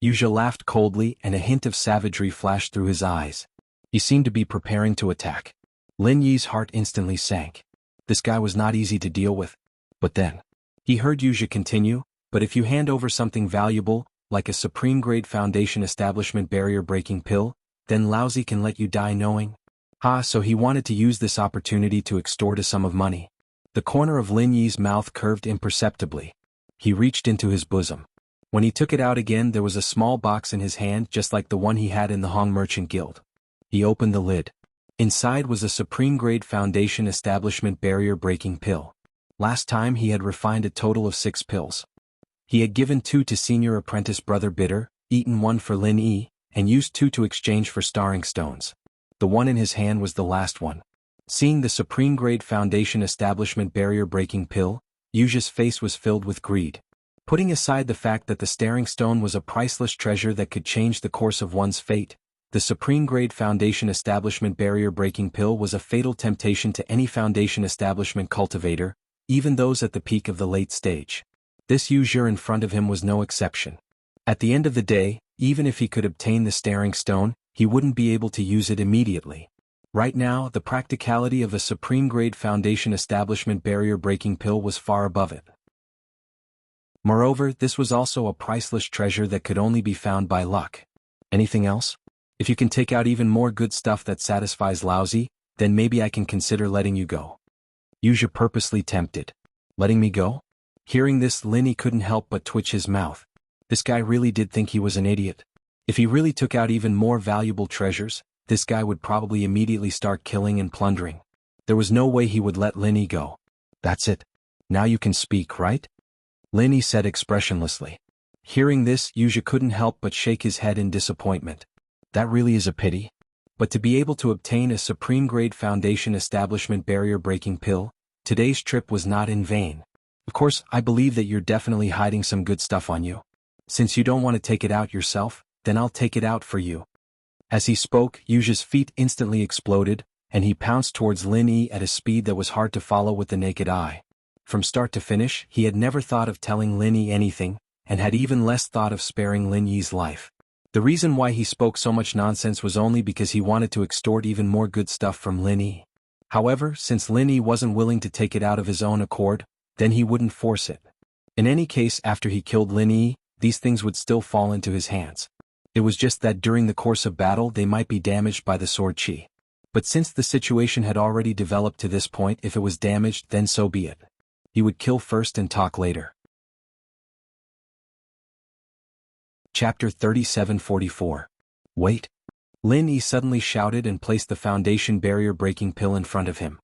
Wuxia laughed coldly and a hint of savagery flashed through his eyes. He seemed to be preparing to attack. Lin Yi's heart instantly sank. This guy was not easy to deal with. But then, he heard Wuxia continue, but if you hand over something valuable, like a supreme-grade foundation establishment barrier-breaking pill, then Laozi can let you die knowing. So he wanted to use this opportunity to extort a sum of money. The corner of Lin Yi's mouth curved imperceptibly. He reached into his bosom. When he took it out again, there was a small box in his hand just like the one he had in the Hong Merchant Guild. He opened the lid. Inside was a supreme-grade foundation establishment barrier-breaking pill. Last time he had refined a total of 6 pills. He had given 2 to senior apprentice Brother Bitter, eaten 1 for Lin Yi, and used 2 to exchange for starring stones. The one in his hand was the last one. Seeing the supreme-grade foundation establishment barrier-breaking pill, Wuxia's face was filled with greed. Putting aside the fact that the staring stone was a priceless treasure that could change the course of one's fate, the supreme-grade foundation establishment barrier-breaking pill was a fatal temptation to any foundation establishment cultivator, even those at the peak of the late stage. This Wuxia in front of him was no exception. At the end of the day, even if he could obtain the staring stone, he wouldn't be able to use it immediately. Right now, the practicality of a supreme-grade foundation establishment barrier-breaking pill was far above it. Moreover, this was also a priceless treasure that could only be found by luck. Anything else? If you can take out even more good stuff that satisfies Laozi, then maybe I can consider letting you go. Wuxia purposely tempted. Letting me go? Hearing this, Lin Yi couldn't help but twitch his mouth. This guy really did think he was an idiot. If he really took out even more valuable treasures, this guy would probably immediately start killing and plundering. There was no way he would let Lin Yi go. That's it. Now you can speak, right? Lin Yi said expressionlessly. Hearing this, Wuxia couldn't help but shake his head in disappointment. That really is a pity. But to be able to obtain a supreme-grade foundation establishment barrier-breaking pill, today's trip was not in vain. Of course, I believe that you're definitely hiding some good stuff on you. Since you don't want to take it out yourself, then I'll take it out for you." As he spoke, Yuji's feet instantly exploded, and he pounced towards Lin Yi at a speed that was hard to follow with the naked eye. From start to finish, he had never thought of telling Lin Yi anything, and had even less thought of sparing Lin Yi's life. The reason why he spoke so much nonsense was only because he wanted to extort even more good stuff from Lin Yi. However, since Lin Yi wasn't willing to take it out of his own accord, then he wouldn't force it. In any case, after he killed Lin Yi, these things would still fall into his hands. It was just that during the course of battle they might be damaged by the sword chi. But since the situation had already developed to this point, if it was damaged, then so be it. He would kill first and talk later. Chapter 3744. Wait. Lin Yi suddenly shouted and placed the foundation barrier-breaking pill in front of him.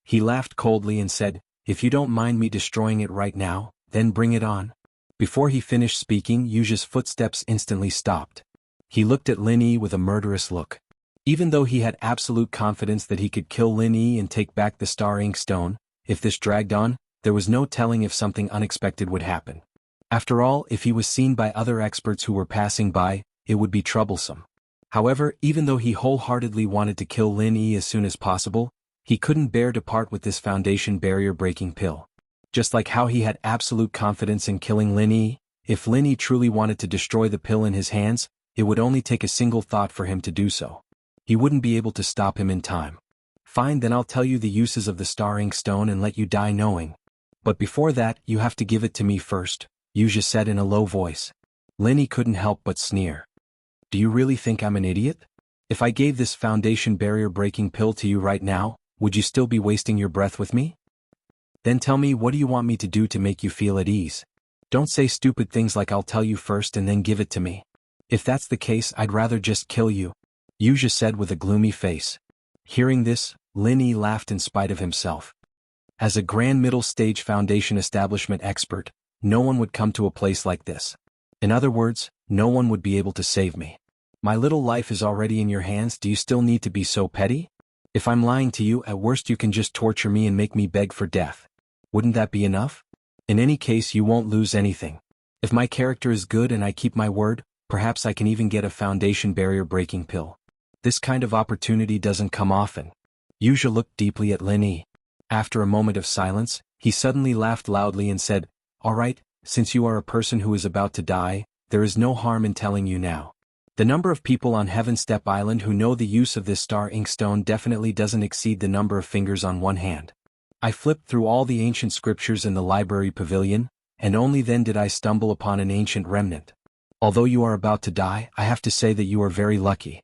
He laughed coldly and said, "If you don't mind me destroying it right now, then bring it on." Before he finished speaking, Yuji's footsteps instantly stopped. He looked at Lin Yi with a murderous look. Even though he had absolute confidence that he could kill Lin Yi and take back the Star Ink Stone, if this dragged on, there was no telling if something unexpected would happen. After all, if he was seen by other experts who were passing by, it would be troublesome. However, even though he wholeheartedly wanted to kill Lin Yi as soon as possible, he couldn't bear to part with this foundation barrier-breaking pill. Just like how he had absolute confidence in killing Lin Yi, if Lin Yi truly wanted to destroy the pill in his hands, it would only take a single thought for him to do so. He wouldn't be able to stop him in time. "Fine, then I'll tell you the uses of the Star Ink Stone and let you die knowing. But before that, you have to give it to me first," Wuxia said in a low voice. Lin Yi couldn't help but sneer. "Do you really think I'm an idiot? If I gave this foundation barrier-breaking pill to you right now, would you still be wasting your breath with me? Then tell me, what do you want me to do to make you feel at ease? Don't say stupid things like 'I'll tell you first and then give it to me.' If that's the case, I'd rather just kill you," Wuxia said with a gloomy face. Hearing this, Lin Yi laughed in spite of himself. As a grand middle stage foundation establishment expert, no one would come to a place like this. In other words, no one would be able to save me. My little life is already in your hands. Do you still need to be so petty? If I'm lying to you, at worst you can just torture me and make me beg for death. Wouldn't that be enough? In any case, you won't lose anything. If my character is good and I keep my word, perhaps I can even get a foundation barrier-breaking pill. This kind of opportunity doesn't come often." Wuxia looked deeply at Lin Yi. After a moment of silence, he suddenly laughed loudly and said, "All right, since you are a person who is about to die, there is no harm in telling you now. The number of people on Heaven Step Island who know the use of this Star Ink Stone definitely doesn't exceed the number of fingers on one hand. I flipped through all the ancient scriptures in the library pavilion, and only then did I stumble upon an ancient remnant. Although you are about to die, I have to say that you are very lucky."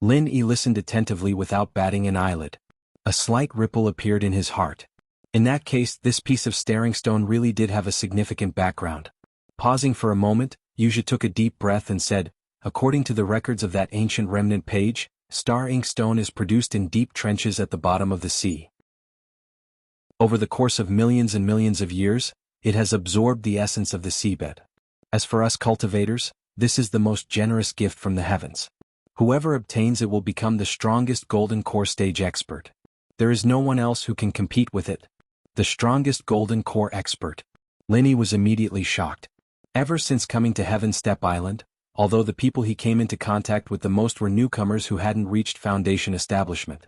Lin Yi listened attentively without batting an eyelid. A slight ripple appeared in his heart. In that case, this piece of staring stone really did have a significant background. Pausing for a moment, Wuxia took a deep breath and said, "According to the records of that ancient remnant page, Star Ink Stone is produced in deep trenches at the bottom of the sea. Over the course of millions and millions of years, it has absorbed the essence of the seabed. As for us cultivators, this is the most generous gift from the heavens. Whoever obtains it will become the strongest golden core stage expert. There is no one else who can compete with it. The strongest golden core expert." Lin Yi was immediately shocked. Ever since coming to Heaven Step Island, although the people he came into contact with the most were newcomers who hadn't reached foundation establishment.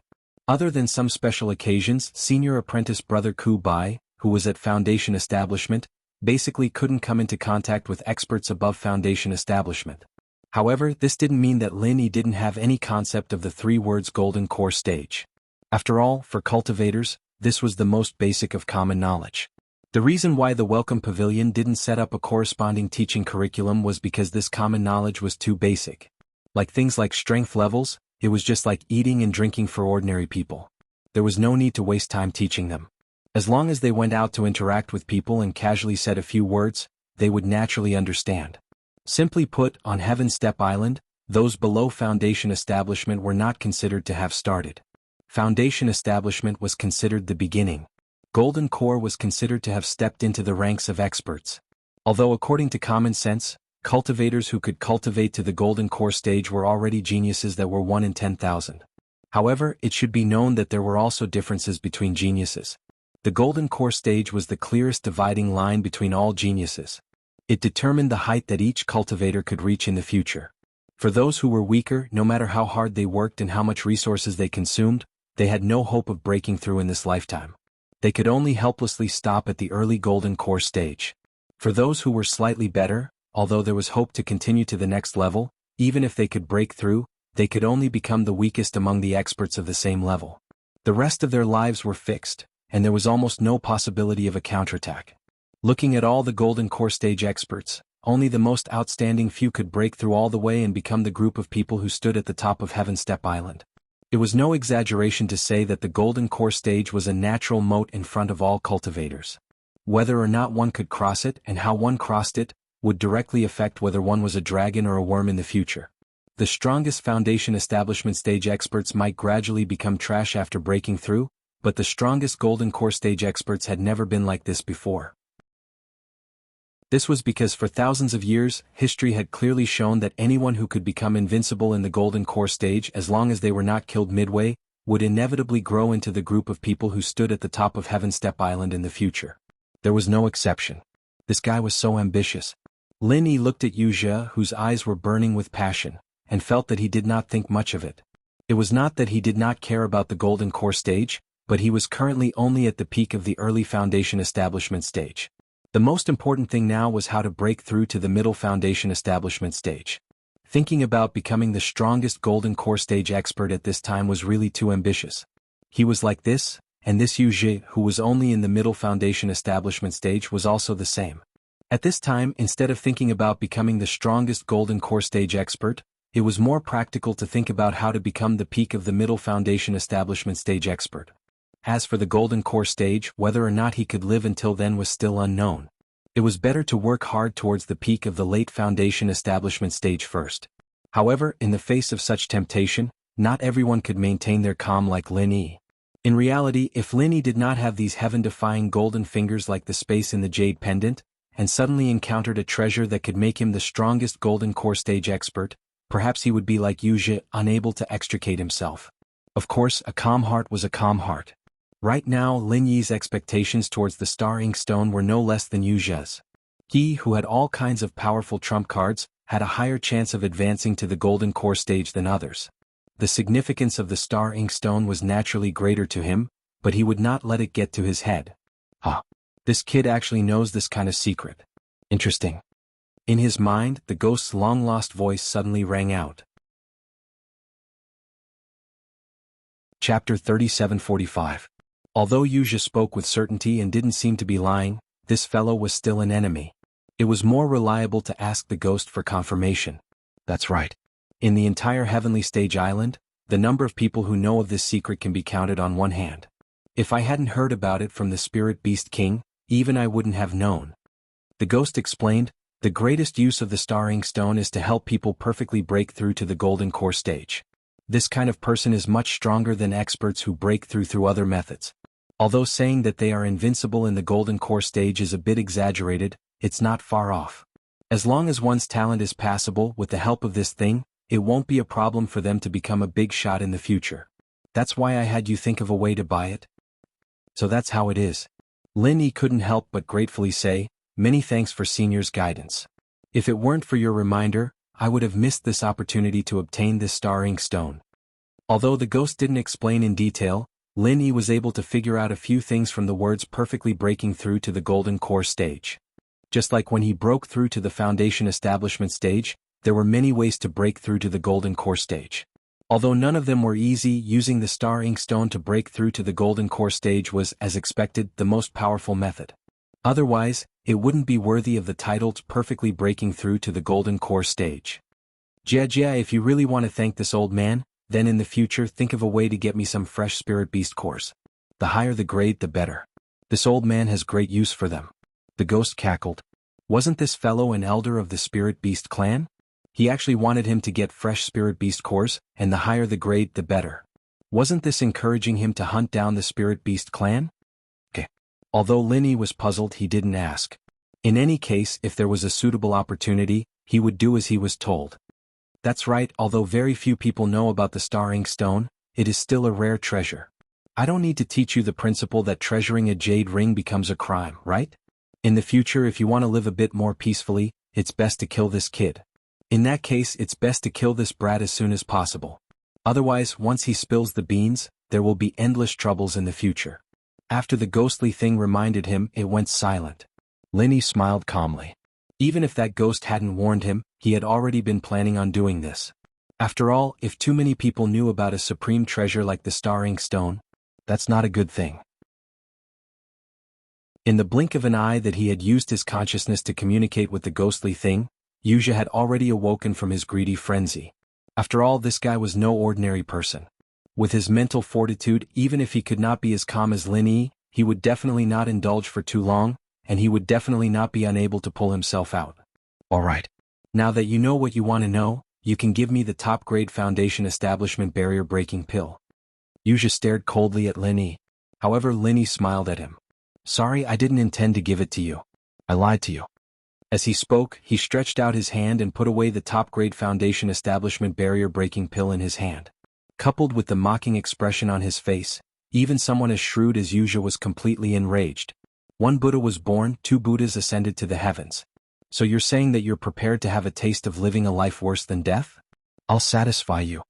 Other than some special occasions, senior apprentice brother Ku Bai, who was at foundation establishment, basically couldn't come into contact with experts above foundation establishment. However, this didn't mean that Lin Yi didn't have any concept of the 3 words golden core stage. After all, for cultivators, this was the most basic of common knowledge. The reason why the Welcome Pavilion didn't set up a corresponding teaching curriculum was because this common knowledge was too basic. Like things like strength levels, it was just like eating and drinking for ordinary people. There was no need to waste time teaching them. As long as they went out to interact with people and casually said a few words, they would naturally understand. Simply put, on Heaven Step Island, those below foundation establishment were not considered to have started. Foundation establishment was considered the beginning. Golden Core was considered to have stepped into the ranks of experts. Although according to common sense, cultivators who could cultivate to the Golden Core stage were already geniuses that were 1 in 10,000. However, it should be known that there were also differences between geniuses. The Golden Core stage was the clearest dividing line between all geniuses. It determined the height that each cultivator could reach in the future. For those who were weaker, no matter how hard they worked and how much resources they consumed, they had no hope of breaking through in this lifetime. They could only helplessly stop at the early golden core stage. For those who were slightly better, although there was hope to continue to the next level, even if they could break through, they could only become the weakest among the experts of the same level. The rest of their lives were fixed, and there was almost no possibility of a counterattack. Looking at all the golden core stage experts, only the most outstanding few could break through all the way and become the group of people who stood at the top of Heaven Step Island. It was no exaggeration to say that the golden core stage was a natural moat in front of all cultivators. Whether or not one could cross it and how one crossed it would directly affect whether one was a dragon or a worm in the future. The strongest foundation establishment stage experts might gradually become trash after breaking through, but the strongest golden core stage experts had never been like this before. This was because for thousands of years, history had clearly shown that anyone who could become invincible in the golden core stage as long as they were not killed midway, would inevitably grow into the group of people who stood at the top of Heaven Step Island in the future. There was no exception. This guy was so ambitious. Lin Yi looked at Wuxia, whose eyes were burning with passion, and felt that he did not think much of it. It was not that he did not care about the golden core stage, but he was currently only at the peak of the early foundation establishment stage. The most important thing now was how to break through to the middle foundation establishment stage. Thinking about becoming the strongest golden core stage expert at this time was really too ambitious. He was like this, and this Wuxia, who was only in the middle foundation establishment stage, was also the same. At this time, instead of thinking about becoming the strongest golden core stage expert, it was more practical to think about how to become the peak of the middle foundation establishment stage expert. As for the golden core stage, whether or not he could live until then was still unknown. It was better to work hard towards the peak of the late foundation establishment stage first. However, in the face of such temptation, not everyone could maintain their calm like Lin Yi. In reality, if Lin Yi did not have these heaven-defying golden fingers like the space in the jade pendant, and suddenly encountered a treasure that could make him the strongest golden core stage expert, perhaps he would be like Wuxia, unable to extricate himself. Of course, a calm heart was a calm heart. Right now, Lin Yi's expectations towards the Star Ink Stone were no less than Wuxia's. He, who had all kinds of powerful trump cards, had a higher chance of advancing to the golden core stage than others. The significance of the Star Ink Stone was naturally greater to him, but he would not let it get to his head. This kid actually knows this kind of secret. Interesting. In his mind, the ghost's long-lost voice suddenly rang out. Chapter 3745. Although Wuxia spoke with certainty and didn't seem to be lying, this fellow was still an enemy. It was more reliable to ask the ghost for confirmation. That's right. In the entire Heavenly Stage Island, the number of people who know of this secret can be counted on one hand. If I hadn't heard about it from the Spirit Beast King, even I wouldn't have known. The ghost explained, the greatest use of the Star Ink Stone is to help people perfectly break through to the golden core stage. This kind of person is much stronger than experts who break through other methods. Although saying that they are invincible in the golden core stage is a bit exaggerated, it's not far off. As long as one's talent is passable with the help of this thing, it won't be a problem for them to become a big shot in the future. That's why I had you think of a way to buy it. So that's how it is. Lin Yi couldn't help but gratefully say, many thanks for Senior's guidance. If it weren't for your reminder, I would have missed this opportunity to obtain this Star Ink Stone. Although the ghost didn't explain in detail, Lin Yi was able to figure out a few things from the words perfectly breaking through to the golden core stage. Just like when he broke through to the foundation establishment stage, there were many ways to break through to the golden core stage. Although none of them were easy, using the Star Ink Stone to break through to the golden core stage was, as expected, the most powerful method. Otherwise, it wouldn't be worthy of the title perfectly breaking through to the golden core stage. Jia, if you really want to thank this old man, then in the future think of a way to get me some fresh Spirit Beast cores. The higher the grade, the better. This old man has great use for them. The ghost cackled. Wasn't this fellow an elder of the Spirit Beast clan? He actually wanted him to get fresh Spirit Beast cores, and the higher the grade, the better. Wasn't this encouraging him to hunt down the Spirit Beast clan? Although Lin Yi was puzzled, he didn't ask. In any case, if there was a suitable opportunity, he would do as he was told. That's right, although very few people know about the Star Ink Stone, it is still a rare treasure. I don't need to teach you the principle that treasuring a jade ring becomes a crime, right? In the future, if you want to live a bit more peacefully, it's best to kill this kid. In that case, it's best to kill this brat as soon as possible. Otherwise, once he spills the beans, there will be endless troubles in the future. After the ghostly thing reminded him, it went silent. Linny smiled calmly. Even if that ghost hadn't warned him, he had already been planning on doing this. After all, if too many people knew about a supreme treasure like the star ink stone, that's not a good thing. In the blink of an eye that he had used his consciousness to communicate with the ghostly thing, Wuxia had already awoken from his greedy frenzy. After all, this guy was no ordinary person. With his mental fortitude, even if he could not be as calm as Lin Yi, he would definitely not indulge for too long, and he would definitely not be unable to pull himself out. Alright. Now that you know what you want to know, you can give me the top-grade Foundation Establishment barrier-breaking pill. Wuxia stared coldly at Lin Yi. However, Lin Yi smiled at him. Sorry, I didn't intend to give it to you. I lied to you. As he spoke, he stretched out his hand and put away the top-grade Foundation Establishment barrier-breaking pill in his hand. Coupled with the mocking expression on his face, even someone as shrewd as Wuxia was completely enraged. One Buddha was born, 2 Buddhas ascended to the heavens. So you're saying that you're prepared to have a taste of living a life worse than death? I'll satisfy you.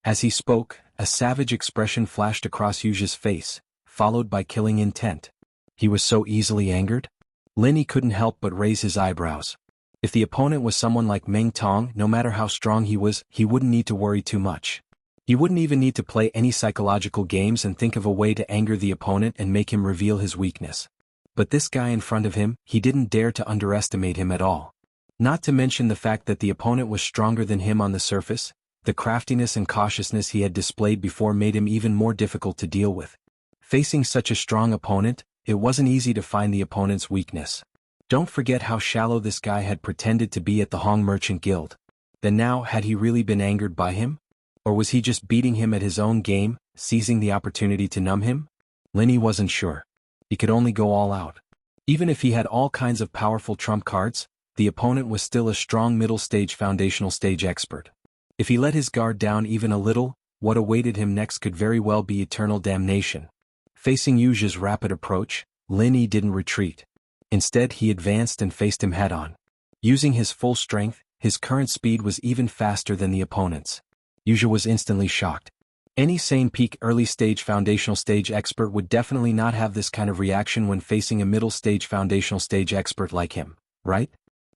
As he spoke, a savage expression flashed across Wuxia's face, followed by killing intent. He was so easily angered? Lin Yi couldn't help but raise his eyebrows. If the opponent was someone like Meng Tong, no matter how strong he was, he wouldn't need to worry too much. He wouldn't even need to play any psychological games and think of a way to anger the opponent and make him reveal his weakness. But this guy in front of him, he didn't dare to underestimate him at all. Not to mention the fact that the opponent was stronger than him on the surface, the craftiness and cautiousness he had displayed before made him even more difficult to deal with. Facing such a strong opponent, it wasn't easy to find the opponent's weakness. Don't forget how shallow this guy had pretended to be at the Hong Merchant Guild. Then now, had he really been angered by him? Or was he just beating him at his own game, seizing the opportunity to numb him? Lin Yi wasn't sure. He could only go all out. Even if he had all kinds of powerful trump cards, the opponent was still a strong middle-stage foundational stage expert. If he let his guard down even a little, what awaited him next could very well be eternal damnation. Facing Wuxia's rapid approach, Lin Yi didn't retreat. Instead, he advanced and faced him head-on. Using his full strength, his current speed was even faster than the opponent's. Wuxia was instantly shocked. Any sane peak early-stage foundational stage expert would definitely not have this kind of reaction when facing a middle-stage foundational stage expert like him, right?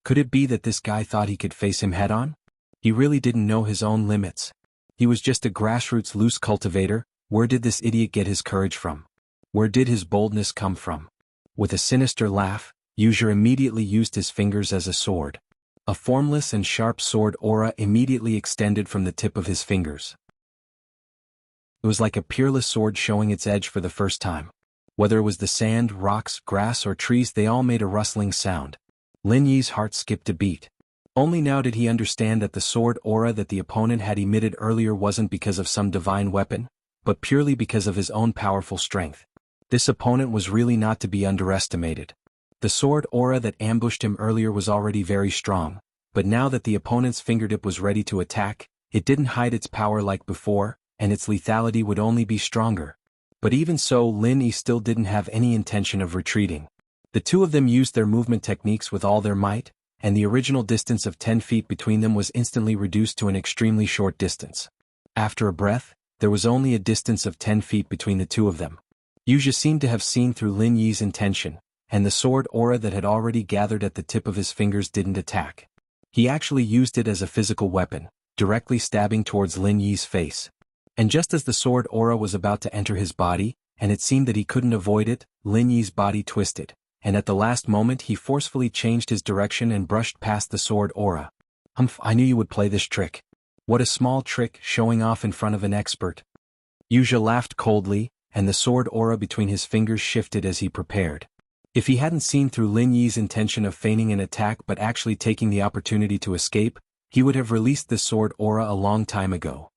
Could it be that this guy thought he could face him head-on? He really didn't know his own limits. He was just a grassroots loose cultivator. Where did this idiot get his courage from? Where did his boldness come from? With a sinister laugh, Wuxia immediately used his fingers as a sword. A formless and sharp sword aura immediately extended from the tip of his fingers. It was like a peerless sword showing its edge for the first time. Whether it was the sand, rocks, grass, or trees, they all made a rustling sound. Lin Yi's heart skipped a beat. Only now did he understand that the sword aura that the opponent had emitted earlier wasn't because of some divine weapon, but purely because of his own powerful strength. This opponent was really not to be underestimated. The sword aura that ambushed him earlier was already very strong, but now that the opponent's fingertip was ready to attack, it didn't hide its power like before, and its lethality would only be stronger. But even so, Lin Yi still didn't have any intention of retreating. The two of them used their movement techniques with all their might, and the original distance of 10 feet between them was instantly reduced to an extremely short distance. After a breath, there was only a distance of 10 feet between the two of them. Wuxia seemed to have seen through Lin Yi's intention, and the sword aura that had already gathered at the tip of his fingers didn't attack. He actually used it as a physical weapon, directly stabbing towards Lin Yi's face. And just as the sword aura was about to enter his body, and it seemed that he couldn't avoid it, Lin Yi's body twisted, and at the last moment he forcefully changed his direction and brushed past the sword aura. Humph, I knew you would play this trick. What a small trick, showing off in front of an expert. Wuxia laughed coldly, and the sword aura between his fingers shifted as he prepared. If he hadn't seen through Lin Yi's intention of feigning an attack but actually taking the opportunity to escape, he would have released the sword aura a long time ago.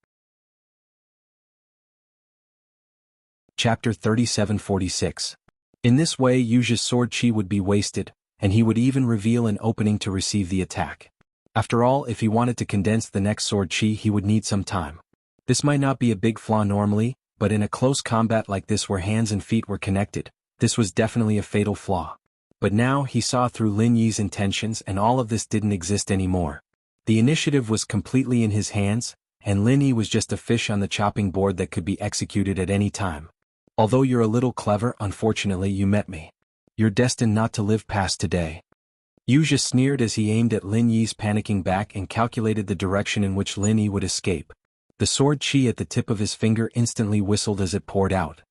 Chapter 3746. In this way, Wuxia's sword chi would be wasted, and he would even reveal an opening to receive the attack. After all, if he wanted to condense the next sword chi, he would need some time. This might not be a big flaw normally, but in a close combat like this where hands and feet were connected, this was definitely a fatal flaw. But now he saw through Lin Yi's intentions, and all of this didn't exist anymore. The initiative was completely in his hands, and Lin Yi was just a fish on the chopping board that could be executed at any time. Although you're a little clever, unfortunately you met me. You're destined not to live past today. Wuxia sneered as he aimed at Lin Yi's panicking back and calculated the direction in which Lin Yi would escape. The sword chi at the tip of his finger instantly whistled as it poured out.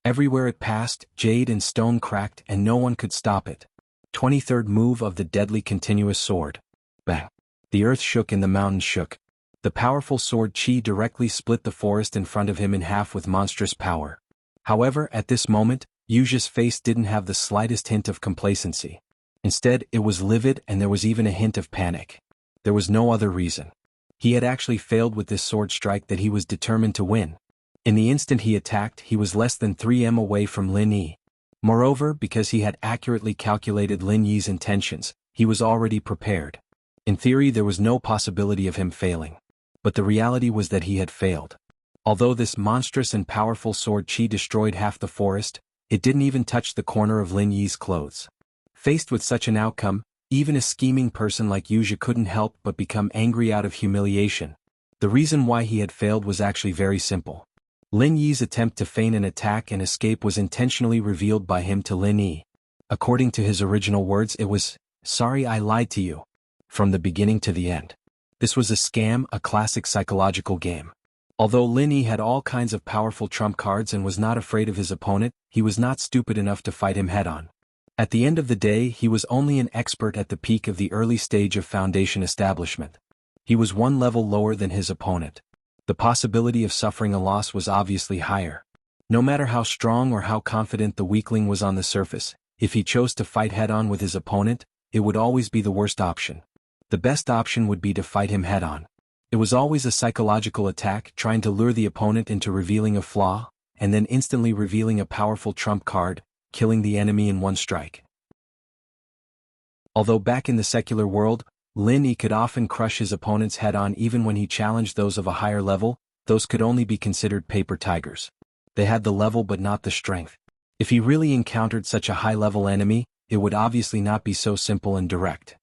Everywhere it passed, jade and stone cracked and no one could stop it. 23rd move of the deadly continuous sword. Bang! The earth shook and the mountains shook. The powerful sword chi directly split the forest in front of him in half with monstrous power. However, at this moment, Wuxia's face didn't have the slightest hint of complacency. Instead, it was livid and there was even a hint of panic. There was no other reason. He had actually failed with this sword strike that he was determined to win. In the instant he attacked, he was less than 3 m away from Lin Yi. Moreover, because he had accurately calculated Lin Yi's intentions, he was already prepared. In theory, there was no possibility of him failing. But the reality was that he had failed. Although this monstrous and powerful sword chi destroyed half the forest, it didn't even touch the corner of Lin Yi's clothes. Faced with such an outcome, even a scheming person like Wuxia couldn't help but become angry out of humiliation. The reason why he had failed was actually very simple. Lin Yi's attempt to feign an attack and escape was intentionally revealed by him to Lin Yi. According to his original words, it was, "Sorry I lied to you." From the beginning to the end. This was a scam, a classic psychological game. Although Lin Yi had all kinds of powerful trump cards and was not afraid of his opponent, he was not stupid enough to fight him head-on. At the end of the day, he was only an expert at the peak of the early stage of foundation establishment. He was one level lower than his opponent. The possibility of suffering a loss was obviously higher. No matter how strong or how confident the weakling was on the surface, if he chose to fight head-on with his opponent, it would always be the worst option. The best option would be to fight him head-on. It was always a psychological attack, trying to lure the opponent into revealing a flaw, and then instantly revealing a powerful trump card, killing the enemy in one strike. Although back in the secular world, Lin Yi could often crush his opponent's head-on even when he challenged those of a higher level, those could only be considered paper tigers. They had the level but not the strength. If he really encountered such a high-level enemy, it would obviously not be so simple and direct.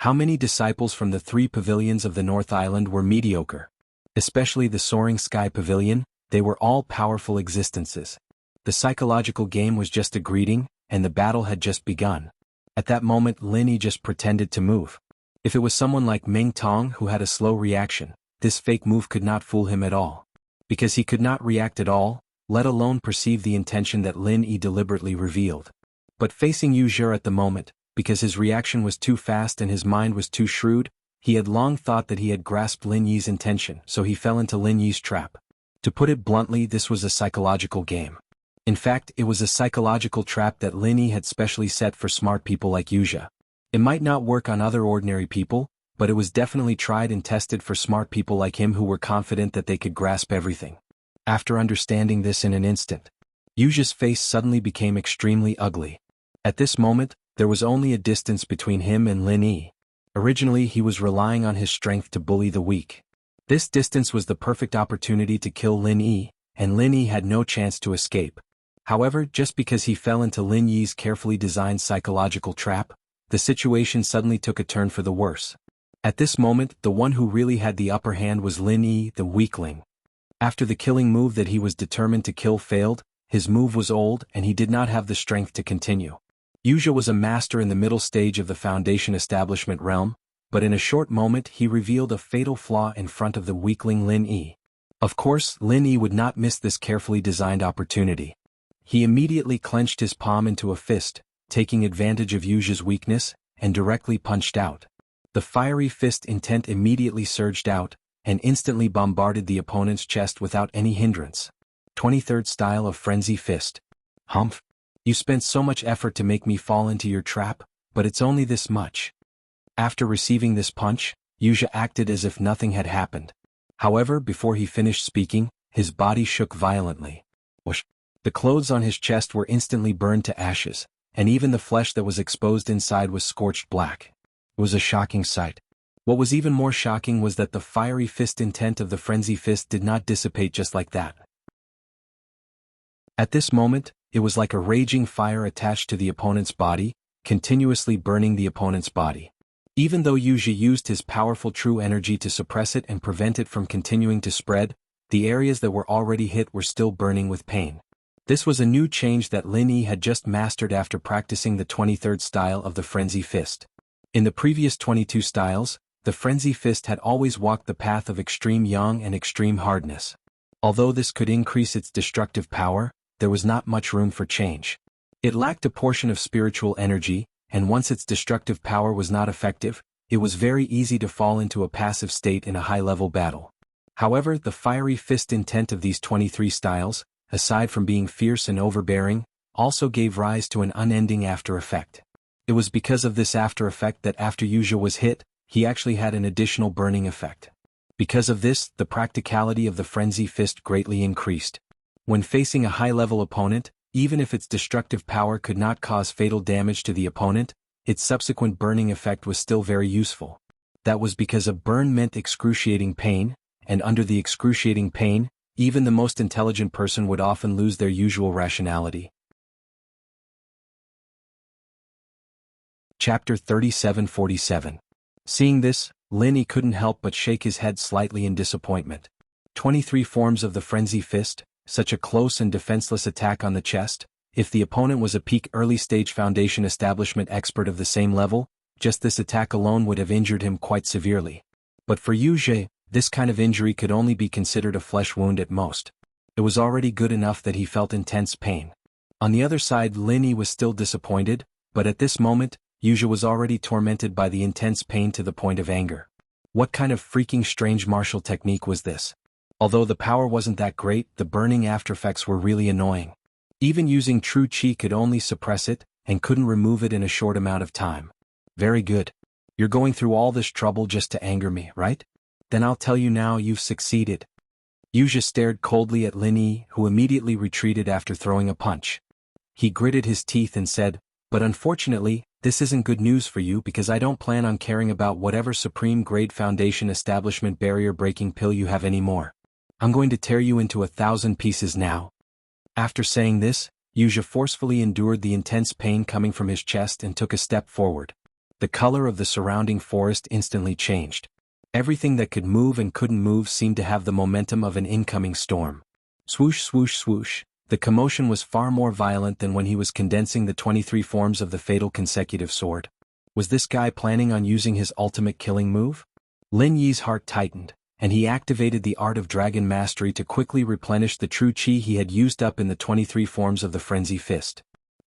How many disciples from the 3 pavilions of the North Island were mediocre? Especially the Soaring Sky Pavilion, they were all powerful existences. The psychological game was just a greeting, and the battle had just begun. At that moment Lin Yi just pretended to move. If it was someone like Ming Tong who had a slow reaction, this fake move could not fool him at all. Because he could not react at all, let alone perceive the intention that Lin Yi deliberately revealed. But facing Wuxia at the moment, because his reaction was too fast and his mind was too shrewd, he had long thought that he had grasped Lin Yi's intention, so he fell into Lin Yi's trap. To put it bluntly, this was a psychological game. In fact, it was a psychological trap that Lin Yi had specially set for smart people like Wuxia. It might not work on other ordinary people, but it was definitely tried and tested for smart people like him who were confident that they could grasp everything. After understanding this in an instant, Wuxia's face suddenly became extremely ugly. At this moment, there was only a distance between him and Lin Yi. Originally he was relying on his strength to bully the weak. This distance was the perfect opportunity to kill Lin Yi, and Lin Yi had no chance to escape. However, just because he fell into Lin Yi's carefully designed psychological trap, the situation suddenly took a turn for the worse. At this moment, the one who really had the upper hand was Lin Yi, the weakling. After the killing move that he was determined to kill failed, his move was old and he did not have the strength to continue. Wuxia was a master in the middle stage of the foundation establishment realm, but in a short moment he revealed a fatal flaw in front of the weakling Lin Yi. Of course, Lin Yi would not miss this carefully designed opportunity. He immediately clenched his palm into a fist, taking advantage of Wuxia's weakness, and directly punched out. The fiery fist intent immediately surged out, and instantly bombarded the opponent's chest without any hindrance. 23rd style of frenzy fist. Humph. You spent so much effort to make me fall into your trap, but it's only this much. After receiving this punch, Wuxia acted as if nothing had happened. However, before he finished speaking, his body shook violently. Whoosh. The clothes on his chest were instantly burned to ashes, and even the flesh that was exposed inside was scorched black. It was a shocking sight. What was even more shocking was that the fiery fist intent of the frenzy fist did not dissipate just like that. At this moment, it was like a raging fire attached to the opponent's body, continuously burning the opponent's body. Even though Yuji used his powerful true energy to suppress it and prevent it from continuing to spread, the areas that were already hit were still burning with pain. This was a new change that Lin Yi had just mastered after practicing the 23rd style of the Frenzy Fist. In the previous 22 styles, the Frenzy Fist had always walked the path of extreme yang and extreme hardness. Although this could increase its destructive power, there was not much room for change. It lacked a portion of spiritual energy, and once its destructive power was not effective, it was very easy to fall into a passive state in a high-level battle. However, the fiery fist intent of these 23 styles, aside from being fierce and overbearing, also gave rise to an unending after effect. It was because of this after effect that after Yuja was hit, he actually had an additional burning effect. Because of this, the practicality of the Frenzy Fist greatly increased. When facing a high-level opponent, even if its destructive power could not cause fatal damage to the opponent, its subsequent burning effect was still very useful. That was because a burn meant excruciating pain, and under the excruciating pain, even the most intelligent person would often lose their usual rationality. Chapter 37-47. Seeing this, Lin Yi couldn't help but shake his head slightly in disappointment. 23 forms of the Frenzy Fist, such a close and defenseless attack on the chest. If the opponent was a peak early-stage foundation establishment expert of the same level, just this attack alone would have injured him quite severely. But for Yuji, this kind of injury could only be considered a flesh wound at most. It was already good enough that he felt intense pain. On the other side, Lin Yi was still disappointed, but at this moment, Yuji was already tormented by the intense pain to the point of anger. What kind of freaking strange martial technique was this? Although the power wasn't that great, the burning aftereffects were really annoying. Even using true chi could only suppress it, and couldn't remove it in a short amount of time. Very good. You're going through all this trouble just to anger me, right? Then I'll tell you now you've succeeded. Yuji stared coldly at Lin Yi, who immediately retreated after throwing a punch. He gritted his teeth and said, "But unfortunately, this isn't good news for you because I don't plan on caring about whatever supreme grade foundation establishment barrier-breaking pill you have anymore. I'm going to tear you into 1,000 pieces now." After saying this, Yuji forcefully endured the intense pain coming from his chest and took a step forward. The color of the surrounding forest instantly changed. Everything that could move and couldn't move seemed to have the momentum of an incoming storm. Swoosh, swoosh, swoosh. The commotion was far more violent than when he was condensing the 23 forms of the fatal consecutive sword. Was this guy planning on using his ultimate killing move? Lin Yi's heart tightened, and he activated the art of dragon mastery to quickly replenish the true chi he had used up in the 23 forms of the Frenzy Fist.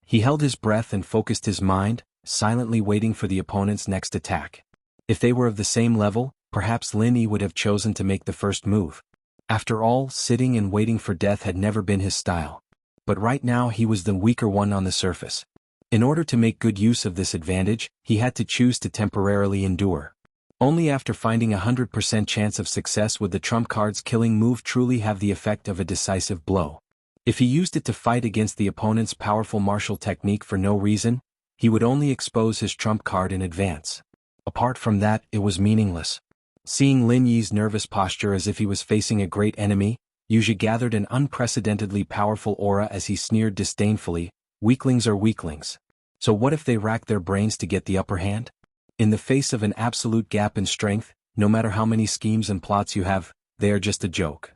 He held his breath and focused his mind, silently waiting for the opponent's next attack. If they were of the same level, perhaps Lin Yi would have chosen to make the first move. After all, sitting and waiting for death had never been his style. But right now he was the weaker one on the surface. In order to make good use of this advantage, he had to choose to temporarily endure. Only after finding 100% chance of success would the trump card's killing move truly have the effect of a decisive blow. If he used it to fight against the opponent's powerful martial technique for no reason, he would only expose his trump card in advance. Apart from that, it was meaningless. Seeing Lin Yi's nervous posture as if he was facing a great enemy, Yuji gathered an unprecedentedly powerful aura as he sneered disdainfully, "Weaklings are weaklings. So what if they rack their brains to get the upper hand? In the face of an absolute gap in strength, no matter how many schemes and plots you have, they are just a joke.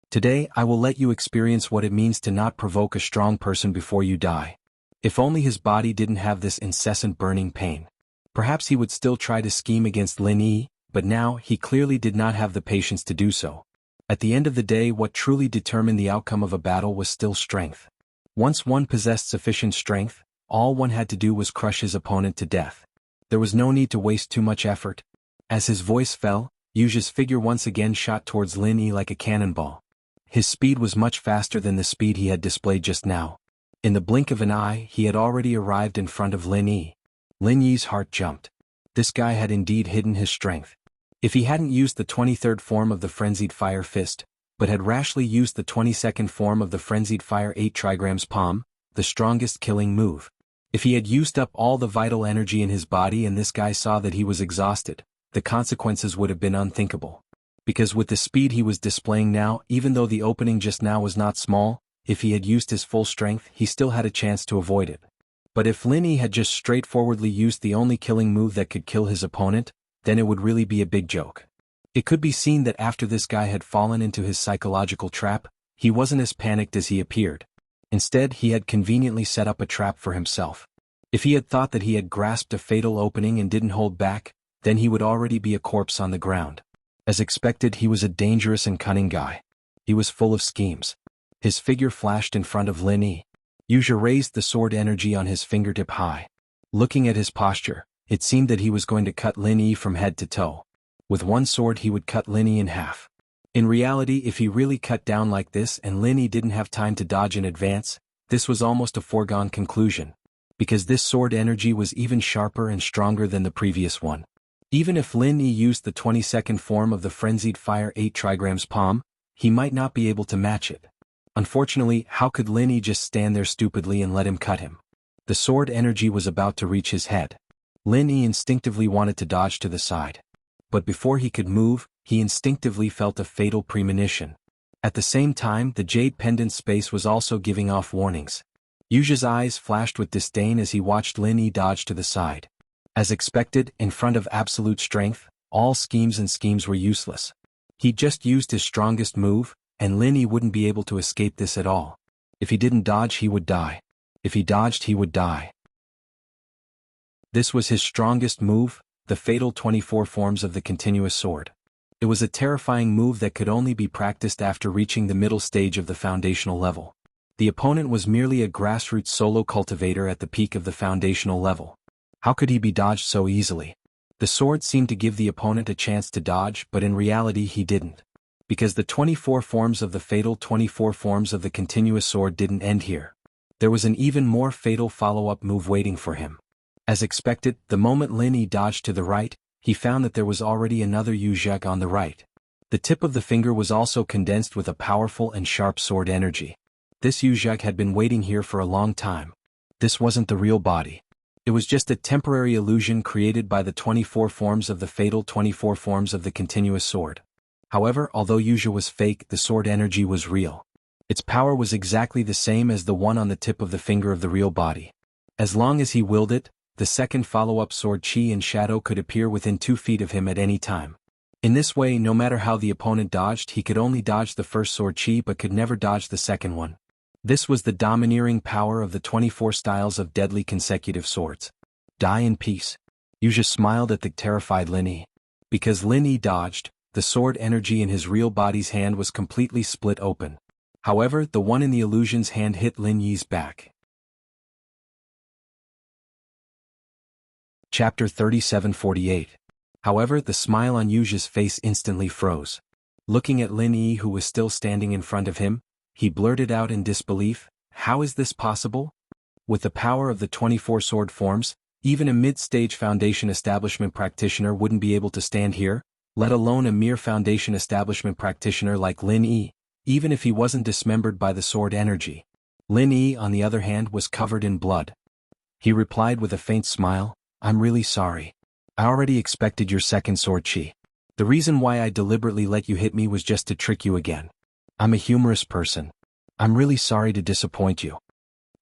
Today I will let you experience what it means to not provoke a strong person before you die." If only his body didn't have this incessant burning pain. Perhaps he would still try to scheme against Lin Yi, but now he clearly did not have the patience to do so. At the end of the day, what truly determined the outcome of a battle was still strength. Once one possessed sufficient strength, all one had to do was crush his opponent to death. There was no need to waste too much effort. As his voice fell, Yuji's figure once again shot towards Lin Yi like a cannonball. His speed was much faster than the speed he had displayed just now. In the blink of an eye, he had already arrived in front of Lin Yi. Lin Yi's heart jumped. This guy had indeed hidden his strength. If he hadn't used the 23rd form of the Frenzied Fire Fist, but had rashly used the 22nd form of the Frenzied Fire 8 Trigrams Palm, the strongest killing move. If he had used up all the vital energy in his body and this guy saw that he was exhausted, the consequences would have been unthinkable. Because with the speed he was displaying now, even though the opening just now was not small, if he had used his full strength, he still had a chance to avoid it. But if Lin Yi had just straightforwardly used the only killing move that could kill his opponent, then it would really be a big joke. It could be seen that after this guy had fallen into his psychological trap, he wasn't as panicked as he appeared. Instead, he had conveniently set up a trap for himself. If he had thought that he had grasped a fatal opening and didn't hold back, then he would already be a corpse on the ground. As expected, he was a dangerous and cunning guy. He was full of schemes. His figure flashed in front of Lin Yi. Wuxia raised the sword energy on his fingertip high. Looking at his posture, it seemed that he was going to cut Lin Yi from head to toe. With one sword he would cut Lin Yi in half. In reality, if he really cut down like this and Lin Yi didn't have time to dodge in advance, this was almost a foregone conclusion. Because this sword energy was even sharper and stronger than the previous one. Even if Lin Yi used the 22nd form of the Frenzied Fire 8 trigrams palm, he might not be able to match it. Unfortunately, how could Lin Yi just stand there stupidly and let him cut him? The sword energy was about to reach his head. Lin Yi instinctively wanted to dodge to the side. But before he could move, he instinctively felt a fatal premonition. At the same time, the jade pendant space was also giving off warnings. Wuxia's eyes flashed with disdain as he watched Lin Yi dodge to the side. As expected, in front of absolute strength, all schemes were useless. He just used his strongest move, and Lin Yi wouldn't be able to escape this at all. If he didn't dodge, he would die. If he dodged, he would die. This was his strongest move, the fatal 24 forms of the continuous sword. It was a terrifying move that could only be practiced after reaching the middle stage of the foundational level. The opponent was merely a grassroots solo cultivator at the peak of the foundational level. How could he be dodged so easily? The sword seemed to give the opponent a chance to dodge, but in reality he didn't. Because the 24 forms of the fatal 24 forms of the continuous sword didn't end here. There was an even more fatal follow-up move waiting for him. As expected, the moment Lin Yi dodged to the right, he found that there was already another Wuxia on the right. The tip of the finger was also condensed with a powerful and sharp sword energy. This Wuxia had been waiting here for a long time. This wasn't the real body. It was just a temporary illusion created by the 24 forms of the fatal 24 forms of the continuous sword. However, although Wuxia was fake, the sword energy was real. Its power was exactly the same as the one on the tip of the finger of the real body. As long as he willed it, the second follow-up sword Qi and Shadow could appear within 2 feet of him at any time. In this way, no matter how the opponent dodged, he could only dodge the first sword Qi but could never dodge the second one. This was the domineering power of the 24 styles of deadly consecutive swords. Die in peace. Wuxia smiled at the terrified Lin Yi. Because Lin Yi dodged, the sword energy in his real body's hand was completely split open. However, the one in the illusion's hand hit Lin Yi's back. Chapter 3748. However, the smile on Wuxia's face instantly froze. Looking at Lin Yi, who was still standing in front of him, he blurted out in disbelief, "How is this possible? With the power of the 24 sword forms, even a mid-stage foundation establishment practitioner wouldn't be able to stand here, let alone a mere foundation establishment practitioner like Lin Yi, even if he wasn't dismembered by the sword energy." Lin Yi, on the other hand, was covered in blood. He replied with a faint smile, "I'm really sorry. I already expected your second sword Qi. The reason why I deliberately let you hit me was just to trick you again. I'm a humorous person. I'm really sorry to disappoint you."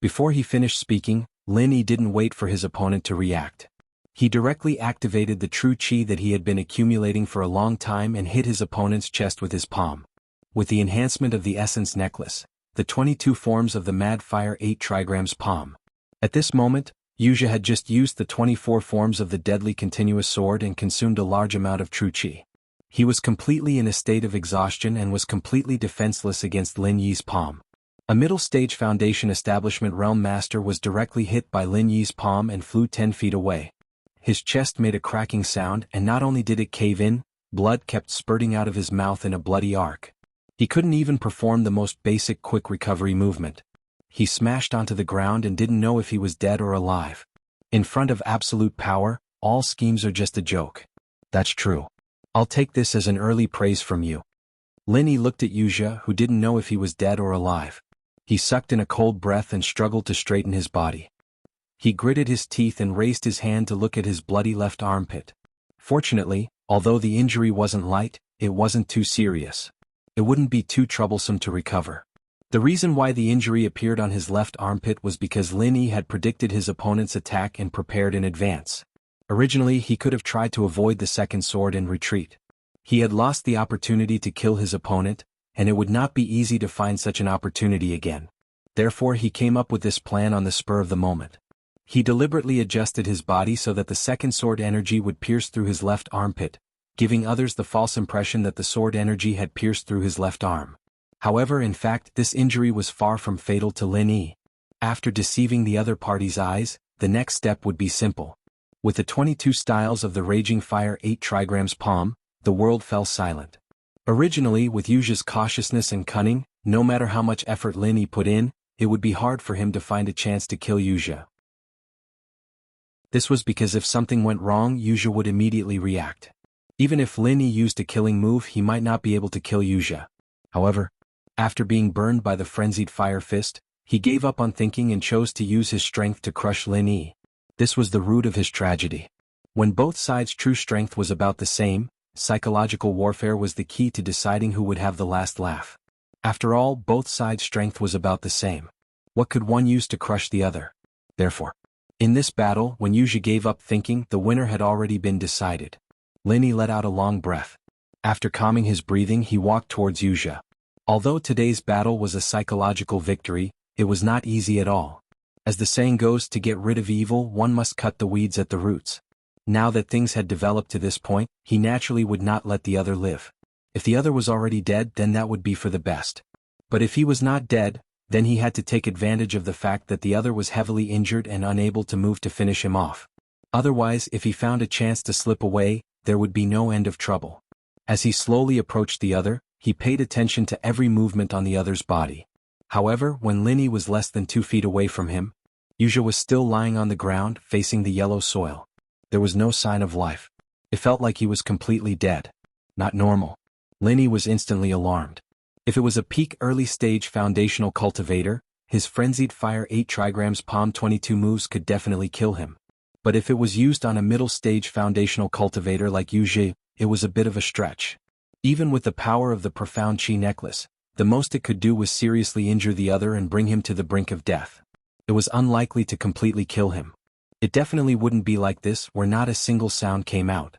Before he finished speaking, Lin Yi didn't wait for his opponent to react. He directly activated the true Qi that he had been accumulating for a long time and hit his opponent's chest with his palm. With the enhancement of the Essence Necklace, the 22 forms of the Mad Fire 8 trigrams palm. At this moment, Wuxia had just used the 24 forms of the deadly continuous sword and consumed a large amount of true Qi. He was completely in a state of exhaustion and was completely defenseless against Lin Yi's palm. A middle-stage foundation establishment realm master was directly hit by Lin Yi's palm and flew 10 feet away. His chest made a cracking sound, and not only did it cave in, blood kept spurting out of his mouth in a bloody arc. He couldn't even perform the most basic quick recovery movement. He smashed onto the ground and didn't know if he was dead or alive. In front of absolute power, all schemes are just a joke. That's true. I'll take this as an early praise from you. Lin Yi looked at Wuxia, who didn't know if he was dead or alive. He sucked in a cold breath and struggled to straighten his body. He gritted his teeth and raised his hand to look at his bloody left armpit. Fortunately, although the injury wasn't light, it wasn't too serious. It wouldn't be too troublesome to recover. The reason why the injury appeared on his left armpit was because Lin Yi had predicted his opponent's attack and prepared in advance. Originally, he could have tried to avoid the second sword and retreat. He had lost the opportunity to kill his opponent, and it would not be easy to find such an opportunity again. Therefore, he came up with this plan on the spur of the moment. He deliberately adjusted his body so that the second sword energy would pierce through his left armpit, giving others the false impression that the sword energy had pierced through his left arm. However, in fact, this injury was far from fatal to Lin Yi. After deceiving the other party's eyes, the next step would be simple. With the 22 styles of the Raging Fire 8 trigrams palm, the world fell silent. Originally, with Wuxia's cautiousness and cunning, no matter how much effort Lin Yi put in, it would be hard for him to find a chance to kill Wuxia. This was because if something went wrong, Wuxia would immediately react. Even if Lin Yi used a killing move, he might not be able to kill Wuxia. However, after being burned by the frenzied fire fist, he gave up on thinking and chose to use his strength to crush Lin Yi. This was the root of his tragedy. When both sides' true strength was about the same, psychological warfare was the key to deciding who would have the last laugh. After all, both sides' strength was about the same. What could one use to crush the other? Therefore, in this battle, when Wuxia gave up thinking, the winner had already been decided. Lin Yi let out a long breath. After calming his breathing, he walked towards Wuxia. Although today's battle was a psychological victory, it was not easy at all. As the saying goes, to get rid of evil, one must cut the weeds at the roots. Now that things had developed to this point, he naturally would not let the other live. If the other was already dead, then that would be for the best. But if he was not dead, then he had to take advantage of the fact that the other was heavily injured and unable to move to finish him off. Otherwise, if he found a chance to slip away, there would be no end of trouble. As he slowly approached the other, he paid attention to every movement on the other's body. However, when Lin Yi was less than 2 feet away from him, Wuxia was still lying on the ground, facing the yellow soil. There was no sign of life. It felt like he was completely dead. Not normal. Lin Yi was instantly alarmed. If it was a peak early-stage foundational cultivator, his frenzied fire 8 trigrams palm 22 moves could definitely kill him. But if it was used on a middle-stage foundational cultivator like Wuxia, it was a bit of a stretch. Even with the power of the profound chi necklace, the most it could do was seriously injure the other and bring him to the brink of death. It was unlikely to completely kill him. It definitely wouldn't be like this where not a single sound came out.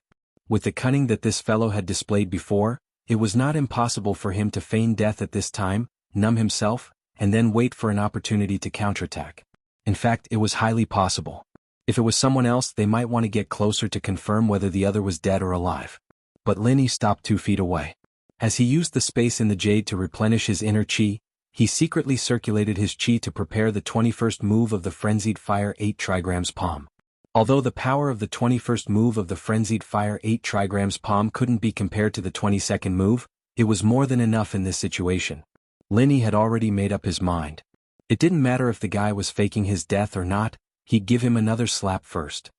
With the cunning that this fellow had displayed before, it was not impossible for him to feign death at this time, numb himself, and then wait for an opportunity to counterattack. In fact, it was highly possible. If it was someone else, they might want to get closer to confirm whether the other was dead or alive. But Lin Yi stopped 2 feet away. As he used the space in the jade to replenish his inner chi, he secretly circulated his chi to prepare the 21st move of the frenzied fire 8 trigrams palm. Although the power of the 21st move of the frenzied fire 8 trigrams palm couldn't be compared to the 22nd move, it was more than enough in this situation. Lin Yi had already made up his mind. It didn't matter if the guy was faking his death or not, he'd give him another slap first.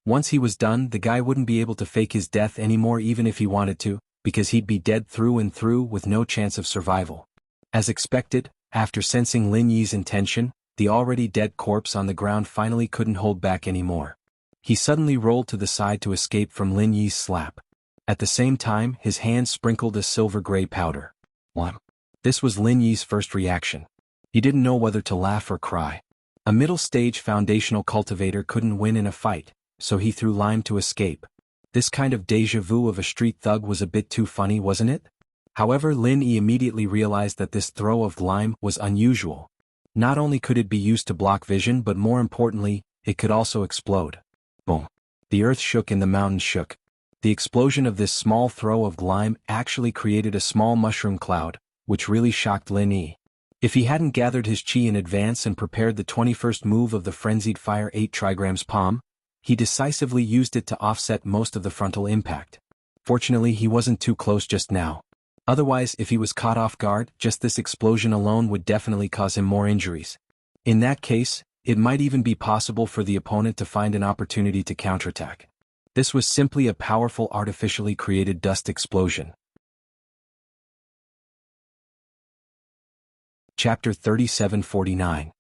Once he was done, the guy wouldn't be able to fake his death anymore even if he wanted to, because he'd be dead through and through with no chance of survival. As expected, after sensing Lin Yi's intention, the already dead corpse on the ground finally couldn't hold back anymore. He suddenly rolled to the side to escape from Lin Yi's slap. At the same time, his hand sprinkled a silver-gray powder. This was Lin Yi's first reaction. He didn't know whether to laugh or cry. A middle-stage foundational cultivator couldn't win in a fight, so he threw lime to escape. This kind of déjà vu of a street thug was a bit too funny, wasn't it? However, Lin Yi immediately realized that this throw of lime was unusual. Not only could it be used to block vision, but more importantly, it could also explode. Boom. The earth shook and the mountains shook. The explosion of this small throw of lime actually created a small mushroom cloud, which really shocked Lin Yi. If he hadn't gathered his chi in advance and prepared the 21st move of the frenzied fire 8 trigrams palm, he decisively used it to offset most of the frontal impact. Fortunately, he wasn't too close just now. Otherwise, if he was caught off guard, just this explosion alone would definitely cause him more injuries. In that case, it might even be possible for the opponent to find an opportunity to counterattack. This was simply a powerful artificially created dust explosion. Chapter 3749.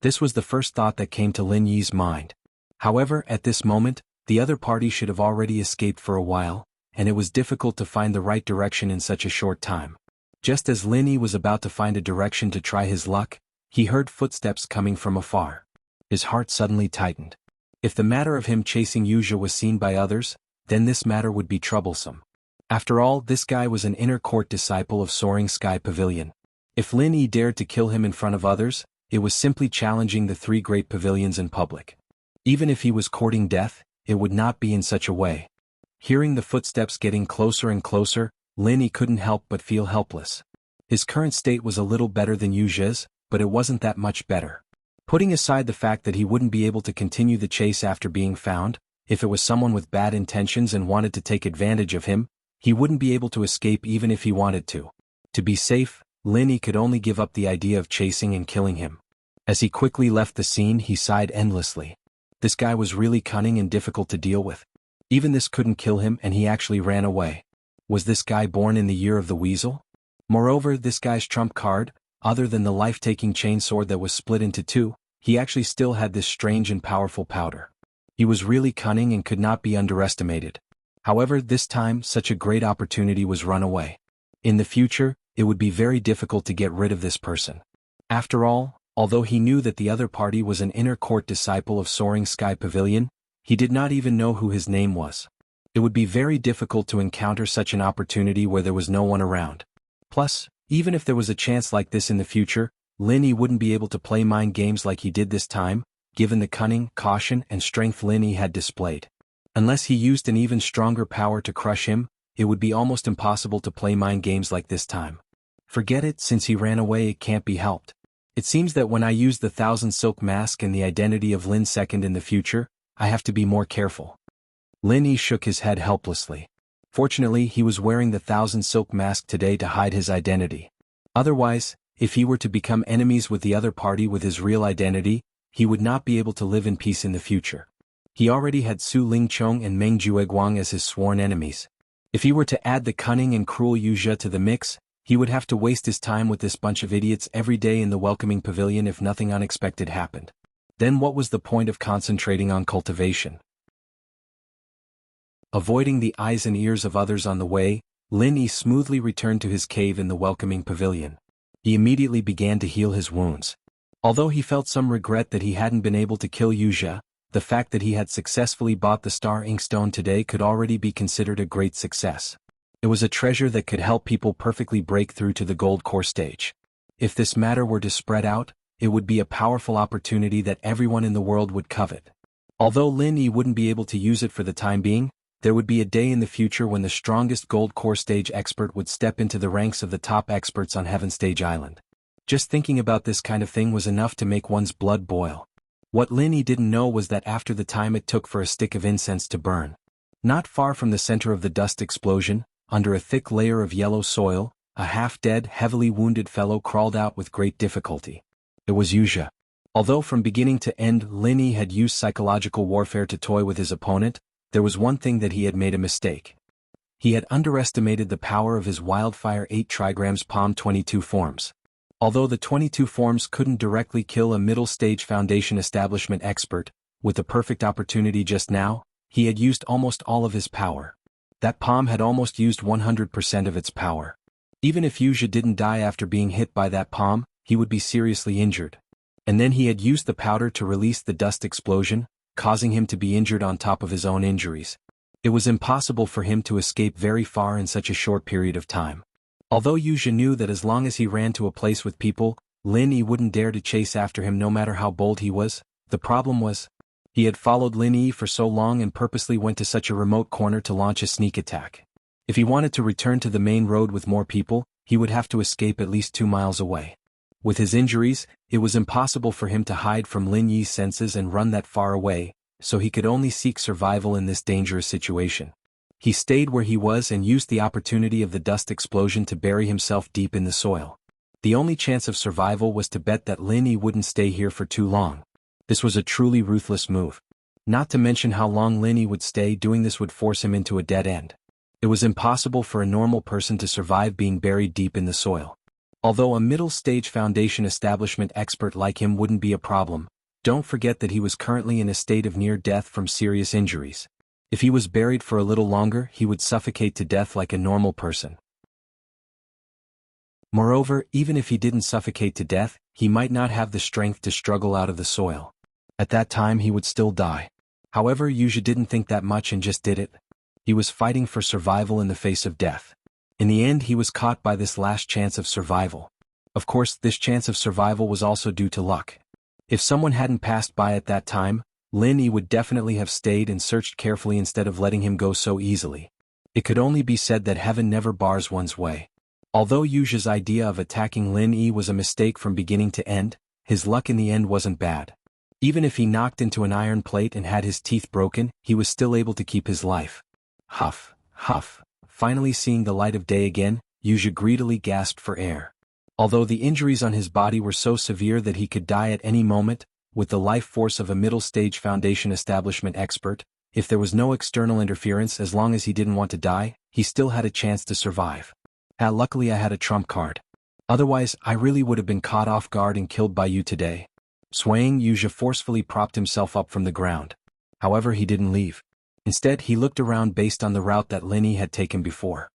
This was the first thought that came to Lin Yi's mind. However, at this moment, the other party should have already escaped for a while, and it was difficult to find the right direction in such a short time. Just as Lin Yi was about to find a direction to try his luck, he heard footsteps coming from afar. His heart suddenly tightened. If the matter of him chasing Wuxia was seen by others, then this matter would be troublesome. After all, this guy was an inner court disciple of Soaring Sky Pavilion. If Lin Yi dared to kill him in front of others, it was simply challenging the three great pavilions in public. Even if he was courting death, it would not be in such a way. Hearing the footsteps getting closer and closer, Lin Yi couldn't help but feel helpless. His current state was a little better than Wuxia's, but it wasn't that much better. Putting aside the fact that he wouldn't be able to continue the chase after being found, if it was someone with bad intentions and wanted to take advantage of him, he wouldn't be able to escape even if he wanted to. To be safe, Lin Yi could only give up the idea of chasing and killing him. As he quickly left the scene, he sighed endlessly. This guy was really cunning and difficult to deal with. Even this couldn't kill him, and he actually ran away. Was this guy born in the year of the weasel? Moreover, this guy's trump card, other than the life-taking chainsword that was split into two, he actually still had this strange and powerful powder. He was really cunning and could not be underestimated. However, this time, such a great opportunity was run away. In the future, it would be very difficult to get rid of this person. After all, although he knew that the other party was an inner court disciple of Soaring Sky Pavilion, he did not even know who his name was. It would be very difficult to encounter such an opportunity where there was no one around. Plus, even if there was a chance like this in the future, Lin Yi wouldn't be able to play mind games like he did this time, given the cunning, caution, and strength Lin Yi had displayed. Unless he used an even stronger power to crush him, it would be almost impossible to play mind games like this time. Forget it, since he ran away, it can't be helped. It seems that when I use the Thousand Silk Mask and the identity of Lin II in the future, I have to be more careful. Lin Yi shook his head helplessly. Fortunately, he was wearing the Thousand Silk Mask today to hide his identity. Otherwise, if he were to become enemies with the other party with his real identity, he would not be able to live in peace in the future. He already had Su Lingchong and Meng Jueguang as his sworn enemies. If he were to add the cunning and cruel Wuxia to the mix, he would have to waste his time with this bunch of idiots every day in the welcoming pavilion if nothing unexpected happened. Then what was the point of concentrating on cultivation? Avoiding the eyes and ears of others on the way, Lin Yi smoothly returned to his cave in the welcoming pavilion. He immediately began to heal his wounds. Although he felt some regret that he hadn't been able to kill Wuxia, the fact that he had successfully bought the Star Inkstone today could already be considered a great success. It was a treasure that could help people perfectly break through to the gold core stage. If this matter were to spread out, it would be a powerful opportunity that everyone in the world would covet. Although Lin Yi wouldn't be able to use it for the time being, there would be a day in the future when the strongest gold core stage expert would step into the ranks of the top experts on Heaven Stage Island. Just thinking about this kind of thing was enough to make one's blood boil. What Lin Yi didn't know was that after the time it took for a stick of incense to burn, not far from the center of the dust explosion, under a thick layer of yellow soil, a half-dead, heavily wounded fellow crawled out with great difficulty. It was Wuxia. Although from beginning to end Lin Yi had used psychological warfare to toy with his opponent, there was one thing that he had made a mistake. He had underestimated the power of his Wildfire 8 trigrams Palm 22 forms. Although the 22 forms couldn't directly kill a middle-stage Foundation Establishment expert, with the perfect opportunity just now, he had used almost all of his power. That palm had almost used 100% of its power. Even if Wuxia didn't die after being hit by that palm, he would be seriously injured. And then he had used the powder to release the dust explosion, causing him to be injured on top of his own injuries. It was impossible for him to escape very far in such a short period of time. Although Wuxia knew that as long as he ran to a place with people, Lin Yi wouldn't dare to chase after him no matter how bold he was, the problem was, he had followed Lin Yi for so long and purposely went to such a remote corner to launch a sneak attack. If he wanted to return to the main road with more people, he would have to escape at least 2 miles away. With his injuries, it was impossible for him to hide from Lin Yi's senses and run that far away, so he could only seek survival in this dangerous situation. He stayed where he was and used the opportunity of the dust explosion to bury himself deep in the soil. The only chance of survival was to bet that Lin Yi wouldn't stay here for too long. This was a truly ruthless move. Not to mention how long Lin Yi would stay. Doing this would force him into a dead end. It was impossible for a normal person to survive being buried deep in the soil. Although a middle-stage Foundation Establishment expert like him wouldn't be a problem, don't forget that he was currently in a state of near death from serious injuries. If he was buried for a little longer, he would suffocate to death like a normal person. Moreover, even if he didn't suffocate to death, he might not have the strength to struggle out of the soil. At that time he would still die. However, Yuja didn't think that much and just did it. He was fighting for survival in the face of death. In the end, he was caught by this last chance of survival. Of course, this chance of survival was also due to luck. If someone hadn't passed by at that time, Lin Yi would definitely have stayed and searched carefully instead of letting him go so easily. It could only be said that heaven never bars one's way. Although Yuja's idea of attacking Lin Yi was a mistake from beginning to end, his luck in the end wasn't bad. Even if he knocked into an iron plate and had his teeth broken, he was still able to keep his life. Huff, huff. Finally seeing the light of day again, Yuja greedily gasped for air. Although the injuries on his body were so severe that he could die at any moment, with the life force of a middle-stage Foundation establishment expert, if there was no external interference as long as he didn't want to die, he still had a chance to survive. Luckily I had a trump card. Otherwise, I really would have been caught off guard and killed by you today. Swaying, Yuja forcefully propped himself up from the ground. However, he didn't leave. Instead, he looked around based on the route that Lin Yi had taken before.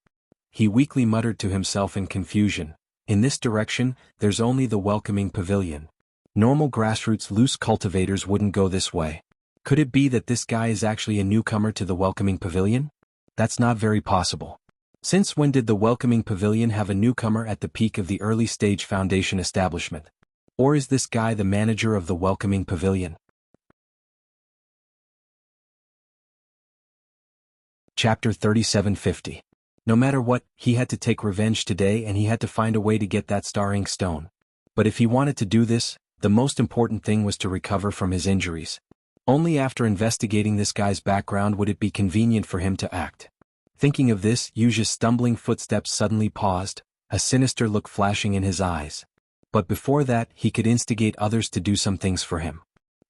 He weakly muttered to himself in confusion, "In this direction, there's only the welcoming pavilion. Normal grassroots loose cultivators wouldn't go this way. Could it be that this guy is actually a newcomer to the welcoming pavilion? That's not very possible. Since when did the welcoming pavilion have a newcomer at the peak of the early stage Foundation establishment? Or is this guy the manager of the welcoming pavilion?" Chapter 3750. No matter what, he had to take revenge today and he had to find a way to get that star ink stone. But if he wanted to do this, the most important thing was to recover from his injuries. Only after investigating this guy's background would it be convenient for him to act. Thinking of this, Yuja's stumbling footsteps suddenly paused, a sinister look flashing in his eyes. But before that, he could instigate others to do some things for him.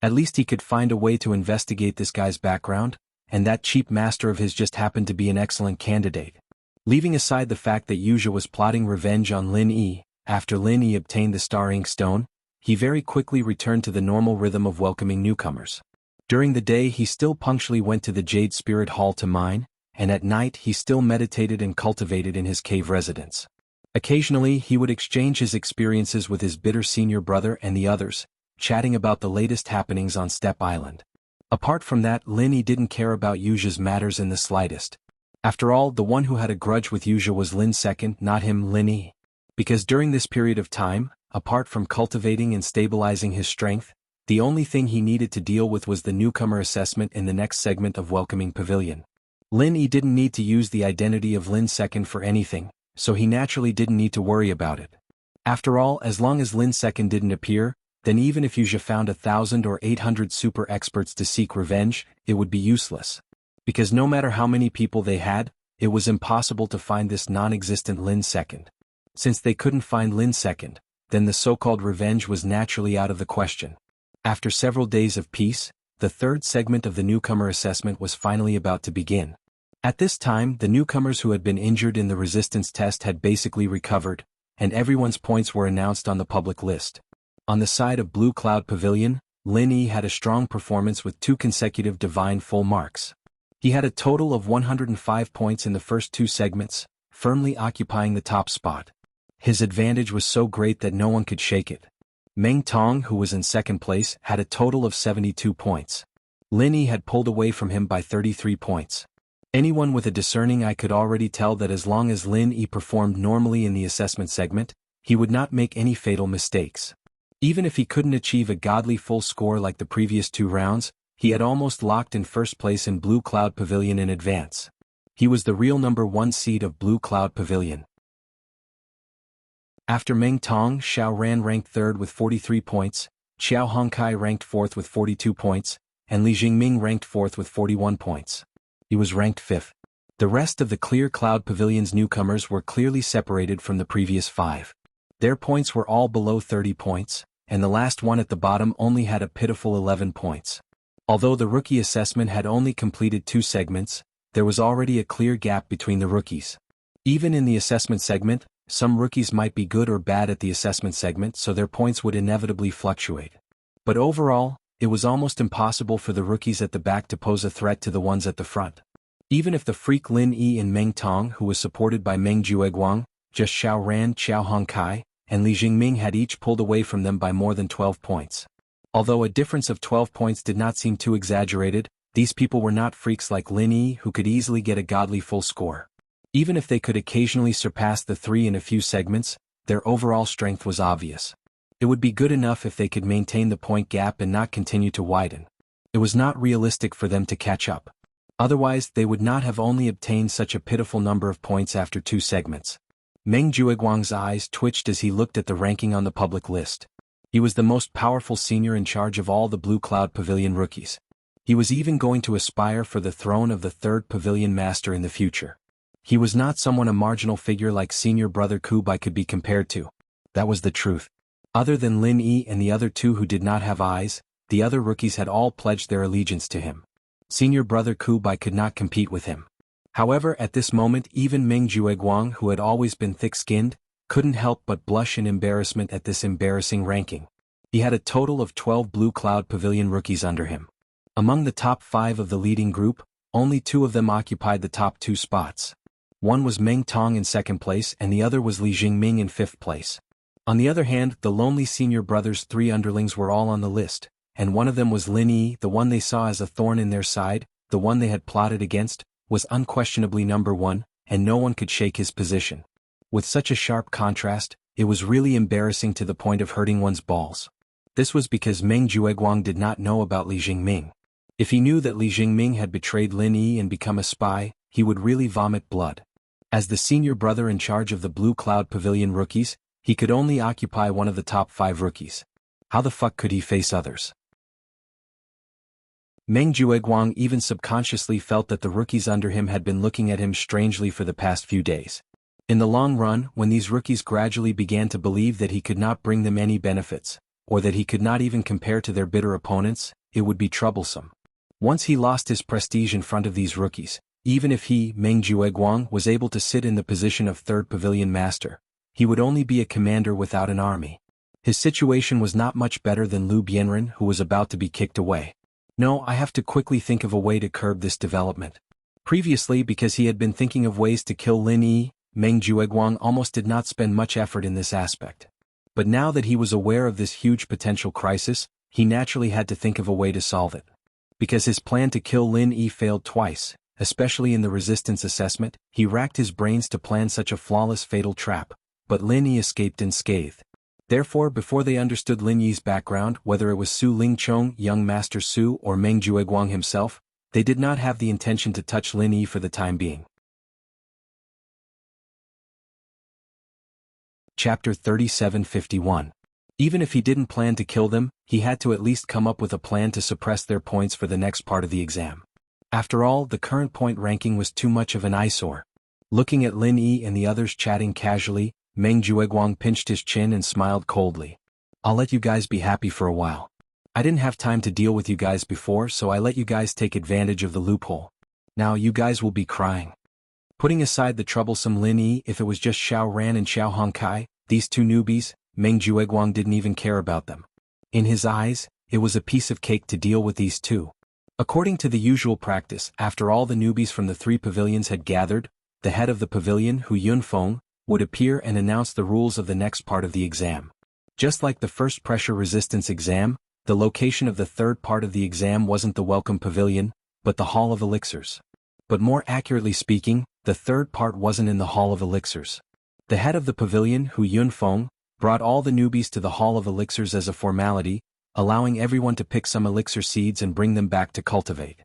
At least he could find a way to investigate this guy's background, and that cheap master of his just happened to be an excellent candidate. Leaving aside the fact that Yuja was plotting revenge on Lin Yi, after Lin Yi obtained the star ink stone, he very quickly returned to the normal rhythm of welcoming newcomers. During the day he still punctually went to the Jade Spirit Hall to mine, and at night he still meditated and cultivated in his cave residence. Occasionally he would exchange his experiences with his bitter senior brother and the others, chatting about the latest happenings on Step Island. Apart from that, Lin Yi didn't care about Yuja's matters in the slightest. After all, the one who had a grudge with Yuja was Lin II, not him, Lin Yi. Because during this period of time, apart from cultivating and stabilizing his strength, the only thing he needed to deal with was the newcomer assessment in the next segment of Welcoming Pavilion. Lin Yi didn't need to use the identity of Lin II for anything, so he naturally didn't need to worry about it. After all, as long as Lin II didn't appear, then even if Yuja found 1,000 or 800 super experts to seek revenge, it would be useless. Because no matter how many people they had, it was impossible to find this non-existent Lin II. Since they couldn't find Lin II, then the so-called revenge was naturally out of the question. After several days of peace, the third segment of the newcomer assessment was finally about to begin. At this time, the newcomers who had been injured in the resistance test had basically recovered, and everyone's points were announced on the public list. On the side of Blue Cloud Pavilion, Lin Yi had a strong performance with 2 consecutive divine full marks. He had a total of 105 points in the first 2 segments, firmly occupying the top spot. His advantage was so great that no one could shake it. Meng Tong, who was in second place, had a total of 72 points. Lin Yi had pulled away from him by 33 points. Anyone with a discerning eye could already tell that as long as Lin Yi performed normally in the assessment segment, he would not make any fatal mistakes. Even if he couldn't achieve a godly full score like the previous 2 rounds, he had almost locked in first place in Blue Cloud Pavilion in advance. He was the real number 1 seed of Blue Cloud Pavilion. After Meng Tong, Xiao Ran ranked 3rd with 43 points, Xiao Hongkai ranked 4th with 42 points, and Li Jingming ranked 4th with 41 points. He was ranked 5th. The rest of the Clear Cloud Pavilion's newcomers were clearly separated from the previous 5. Their points were all below 30 points, and the last one at the bottom only had a pitiful 11 points. Although the rookie assessment had only completed 2 segments, there was already a clear gap between the rookies. Even in the assessment segment, some rookies might be good or bad at the assessment segment, so their points would inevitably fluctuate. But overall, it was almost impossible for the rookies at the back to pose a threat to the ones at the front. Even if the freak Lin Yi and Meng Tong, who was supported by Meng Jueguang, just Xiao Ran, Xiao Hongkai, and Li Jingming had each pulled away from them by more than 12 points. Although a difference of 12 points did not seem too exaggerated, these people were not freaks like Lin Yi who could easily get a godly full score. Even if they could occasionally surpass the 3 in a few segments, their overall strength was obvious. It would be good enough if they could maintain the point gap and not continue to widen. It was not realistic for them to catch up. Otherwise, they would not have only obtained such a pitiful number of points after 2 segments. Meng Jueguang's eyes twitched as he looked at the ranking on the public list. He was the most powerful senior in charge of all the Blue Cloud Pavilion rookies. He was even going to aspire for the throne of the 3rd Pavilion Master in the future. He was not someone a marginal figure like senior brother Kubai could be compared to. That was the truth. Other than Lin Yi and the other 2 who did not have eyes, the other rookies had all pledged their allegiance to him. Senior brother Kubai could not compete with him. However, at this moment even Meng Jueguang, who had always been thick-skinned, couldn't help but blush in embarrassment at this embarrassing ranking. He had a total of 12 Blue Cloud Pavilion rookies under him. Among the top 5 of the leading group, only 2 of them occupied the top 2 spots. One was Meng Tong in 2nd place and the other was Li Jingming in 5th place. On the other hand, the lonely senior brothers' 3 underlings were all on the list, and one of them was Lin Yi, the one they saw as a thorn in their side, the one they had plotted against, was unquestionably number 1, and no one could shake his position. With such a sharp contrast, it was really embarrassing to the point of hurting one's balls. This was because Meng Jueguang did not know about Li Jingming. If he knew that Li Jingming had betrayed Lin Yi and become a spy, he would really vomit blood. As the senior brother in charge of the Blue Cloud Pavilion rookies, he could only occupy one of the top 5 rookies. How the fuck could he face others? Meng Jueguang even subconsciously felt that the rookies under him had been looking at him strangely for the past few days. In the long run, when these rookies gradually began to believe that he could not bring them any benefits, or that he could not even compare to their bitter opponents, it would be troublesome. Once he lost his prestige in front of these rookies, even if he, Meng Jueguang, was able to sit in the position of 3rd Pavilion Master, he would only be a commander without an army. His situation was not much better than Liu Bianren, who was about to be kicked away. No, I have to quickly think of a way to curb this development. Previously, because he had been thinking of ways to kill Lin Yi, Meng Jueguang almost did not spend much effort in this aspect. But now that he was aware of this huge potential crisis, he naturally had to think of a way to solve it. Because his plan to kill Lin Yi failed twice, especially in the resistance assessment, he racked his brains to plan such a flawless fatal trap, but Lin Yi escaped unscathed. Therefore, before they understood Lin Yi's background, whether it was Su Lingchong, young Master Su, or Meng Jueguang himself, they did not have the intention to touch Lin Yi for the time being. Chapter 3751. Even if he didn't plan to kill them, he had to at least come up with a plan to suppress their points for the next part of the exam. After all, the current point ranking was too much of an eyesore. Looking at Lin Yi and the others chatting casually, Meng Jueguang pinched his chin and smiled coldly. I'll let you guys be happy for a while. I didn't have time to deal with you guys before, so I let you guys take advantage of the loophole. Now you guys will be crying. Putting aside the troublesome Lin Yi, if it was just Xiao Ran and Xiao Hongkai, these 2 newbies, Meng Jueguang didn't even care about them. In his eyes, it was a piece of cake to deal with these 2. According to the usual practice, after all the newbies from the 3 pavilions had gathered, the head of the pavilion, Hu Yunfeng, would appear and announce the rules of the next part of the exam. Just like the first pressure resistance exam, the location of the 3rd part of the exam wasn't the welcome pavilion, but the Hall of Elixirs. But more accurately speaking, the 3rd part wasn't in the Hall of Elixirs. The head of the pavilion, Hu Yunfeng, brought all the newbies to the Hall of Elixirs as a formality, allowing everyone to pick some elixir seeds and bring them back to cultivate.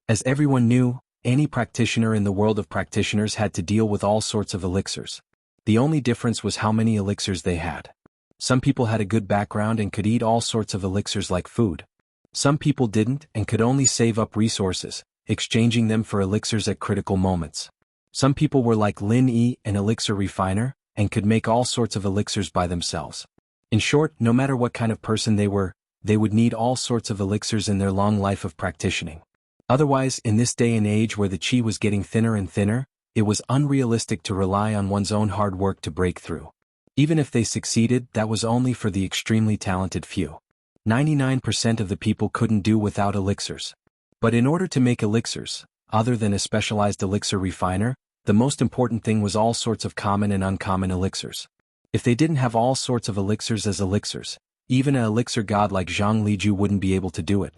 As everyone knew, any practitioner in the world of practitioners had to deal with all sorts of elixirs. The only difference was how many elixirs they had. Some people had a good background and could eat all sorts of elixirs like food. Some people didn't and could only save up resources, exchanging them for elixirs at critical moments. Some people were like Lin Yi, an elixir refiner, and could make all sorts of elixirs by themselves. In short, no matter what kind of person they were, they would need all sorts of elixirs in their long life of practicing. Otherwise, in this day and age where the qi was getting thinner and thinner, it was unrealistic to rely on one's own hard work to break through. Even if they succeeded, that was only for the extremely talented few. 99% of the people couldn't do without elixirs. But in order to make elixirs, other than a specialized elixir refiner, The most important thing was all sorts of common and uncommon elixirs. If they didn't have all sorts of elixirs as elixirs, even an elixir god like Zhang Liju wouldn't be able to do it.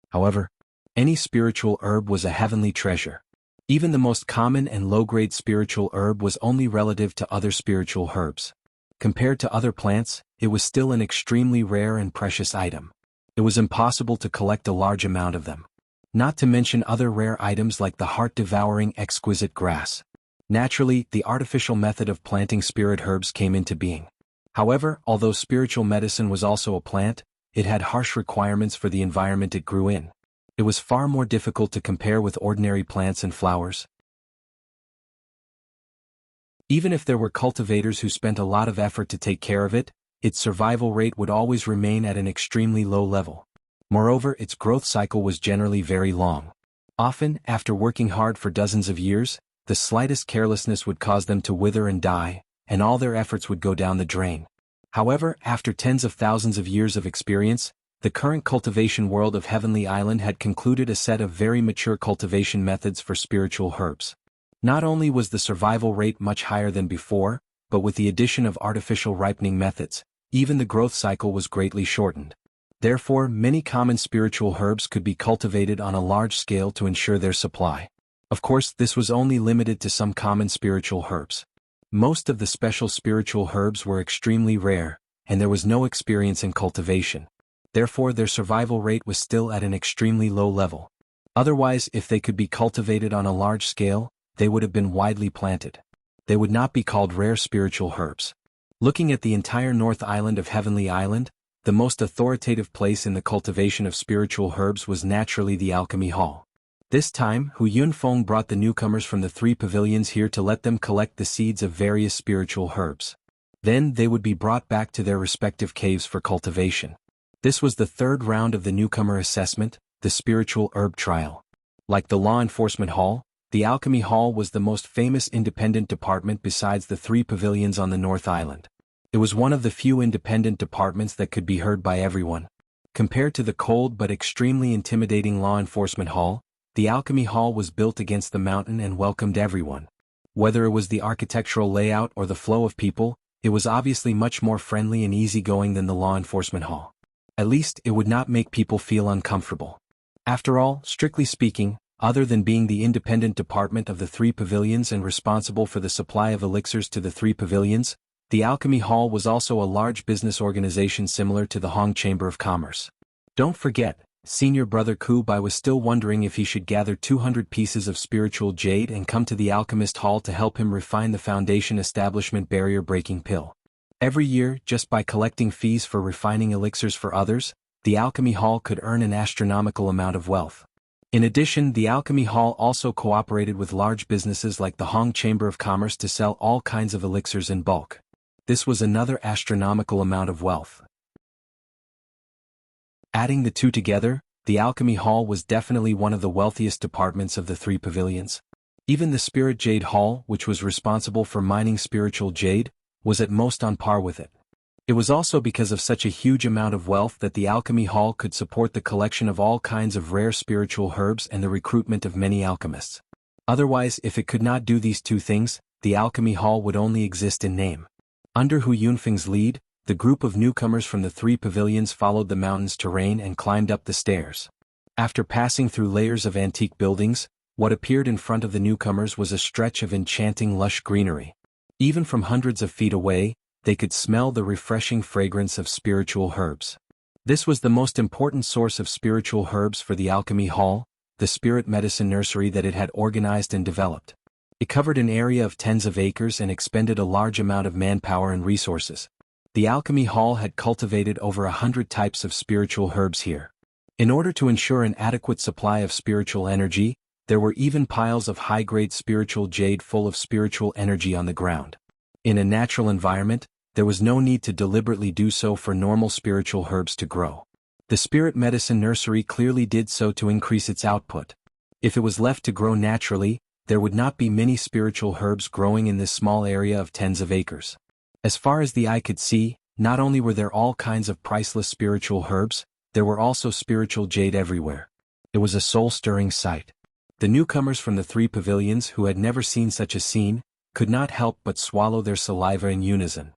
However, any spiritual herb was a heavenly treasure. Even the most common and low-grade spiritual herb was only relative to other spiritual herbs. Compared to other plants, it was still an extremely rare and precious item. It was impossible to collect a large amount of them. Not to mention other rare items like the heart-devouring exquisite grass. Naturally, the artificial method of planting spirit herbs came into being. However, although spiritual medicine was also a plant, it had harsh requirements for the environment it grew in. It was far more difficult to compare with ordinary plants and flowers. Even if there were cultivators who spent a lot of effort to take care of it, its survival rate would always remain at an extremely low level. Moreover, its growth cycle was generally very long. Often, after working hard for dozens of years, the slightest carelessness would cause them to wither and die, and all their efforts would go down the drain. However, after tens of thousands of years of experience, the current cultivation world of Heavenly Island had concluded a set of very mature cultivation methods for spiritual herbs. Not only was the survival rate much higher than before, but with the addition of artificial ripening methods, even the growth cycle was greatly shortened. Therefore, many common spiritual herbs could be cultivated on a large scale to ensure their supply. Of course, this was only limited to some common spiritual herbs. Most of the special spiritual herbs were extremely rare, and there was no experience in cultivation. Therefore, their survival rate was still at an extremely low level. Otherwise, if they could be cultivated on a large scale, they would have been widely planted. They would not be called rare spiritual herbs. Looking at the entire North Island of Heavenly Island, the most authoritative place in the cultivation of spiritual herbs was naturally the Alchemy Hall. This time, Hu Yunfeng brought the newcomers from the 3 pavilions here to let them collect the seeds of various spiritual herbs. Then they would be brought back to their respective caves for cultivation. This was the third round of the newcomer assessment, the spiritual herb trial. Like the law enforcement hall, the Alchemy Hall was the most famous independent department besides the 3 pavilions on the North Island. It was one of the few independent departments that could be heard by everyone. Compared to the cold but extremely intimidating law enforcement hall, the Alchemy Hall was built against the mountain and welcomed everyone. Whether it was the architectural layout or the flow of people, it was obviously much more friendly and easygoing than the law enforcement hall. At least, it would not make people feel uncomfortable. After all, strictly speaking, other than being the independent department of the 3 pavilions and responsible for the supply of elixirs to the 3 pavilions, the Alchemy Hall was also a large business organization similar to the Hong Chamber of Commerce. Don't forget, Senior Brother Kubai was still wondering if he should gather 200 pieces of spiritual jade and come to the Alchemist Hall to help him refine the Foundation Establishment barrier-breaking pill. Every year, just by collecting fees for refining elixirs for others, the Alchemy Hall could earn an astronomical amount of wealth. In addition, the Alchemy Hall also cooperated with large businesses like the Hong Chamber of Commerce to sell all kinds of elixirs in bulk. This was another astronomical amount of wealth. Adding the two together, the Alchemy Hall was definitely one of the wealthiest departments of the 3 pavilions. Even the Spirit Jade Hall, which was responsible for mining spiritual jade, was at most on par with it. It was also because of such a huge amount of wealth that the Alchemy Hall could support the collection of all kinds of rare spiritual herbs and the recruitment of many alchemists. Otherwise, if it could not do these two things, the Alchemy Hall would only exist in name. Under Hu Yunfeng's lead, the group of newcomers from the 3 pavilions followed the mountain's terrain and climbed up the stairs. After passing through layers of antique buildings, what appeared in front of the newcomers was a stretch of enchanting lush greenery. Even from hundreds of feet away, they could smell the refreshing fragrance of spiritual herbs. This was the most important source of spiritual herbs for the Alchemy Hall, the spirit medicine nursery that it had organized and developed. It covered an area of tens of acres and expended a large amount of manpower and resources. The Alchemy Hall had cultivated over 100 types of spiritual herbs here. In order to ensure an adequate supply of spiritual energy, there were even piles of high-grade spiritual jade full of spiritual energy on the ground. In a natural environment, there was no need to deliberately do so for normal spiritual herbs to grow. The spirit medicine nursery clearly did so to increase its output. If it was left to grow naturally, there would not be many spiritual herbs growing in this small area of tens of acres. As far as the eye could see, not only were there all kinds of priceless spiritual herbs, there were also spiritual jade everywhere. It was a soul-stirring sight. The newcomers from the three pavilions, who had never seen such a scene, could not help but swallow their saliva in unison.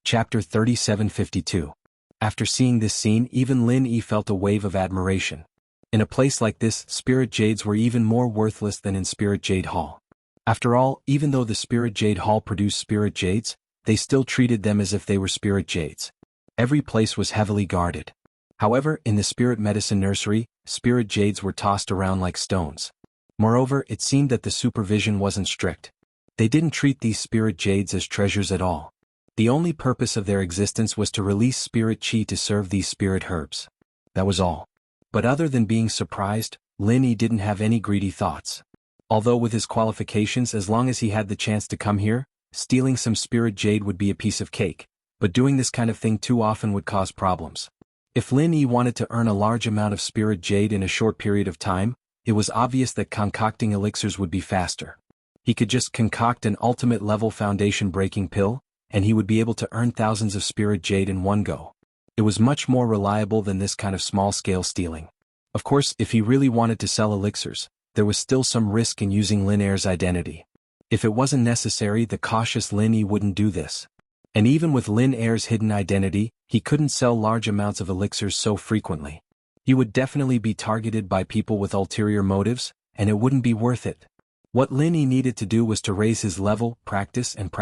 Chapter 3752. After seeing this scene, even Lin Yi felt a wave of admiration. In a place like this, spirit jades were even more worthless than in Spirit Jade Hall. After all, even though the Spirit Jade Hall produced spirit jades, they still treated them as if they were spirit jades. Every place was heavily guarded. However, in the spirit medicine nursery, spirit jades were tossed around like stones. Moreover, it seemed that the supervision wasn't strict. They didn't treat these spirit jades as treasures at all. The only purpose of their existence was to release spirit chi to serve these spirit herbs. That was all. But other than being surprised, Lin Yi didn't have any greedy thoughts. Although with his qualifications, as long as he had the chance to come here, stealing some spirit jade would be a piece of cake, but doing this kind of thing too often would cause problems. If Lin Yi wanted to earn a large amount of spirit jade in a short period of time, it was obvious that concocting elixirs would be faster. He could just concoct an ultimate level foundation breaking pill, and he would be able to earn thousands of spirit jade in one go. It was much more reliable than this kind of small-scale stealing. Of course, if he really wanted to sell elixirs, there was still some risk in using Lin Er's identity. If it wasn't necessary, the cautious Lin Yi wouldn't do this. And even with Lin Er's hidden identity, he couldn't sell large amounts of elixirs so frequently. He would definitely be targeted by people with ulterior motives, and it wouldn't be worth it. What Lin Yi needed to do was to raise his level, practice, and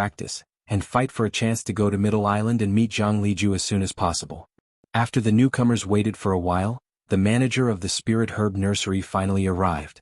fight for a chance to go to Middle Island and meet Zhang Liju as soon as possible. After the newcomers waited for a while, the manager of the Spirit Herb Nursery finally arrived.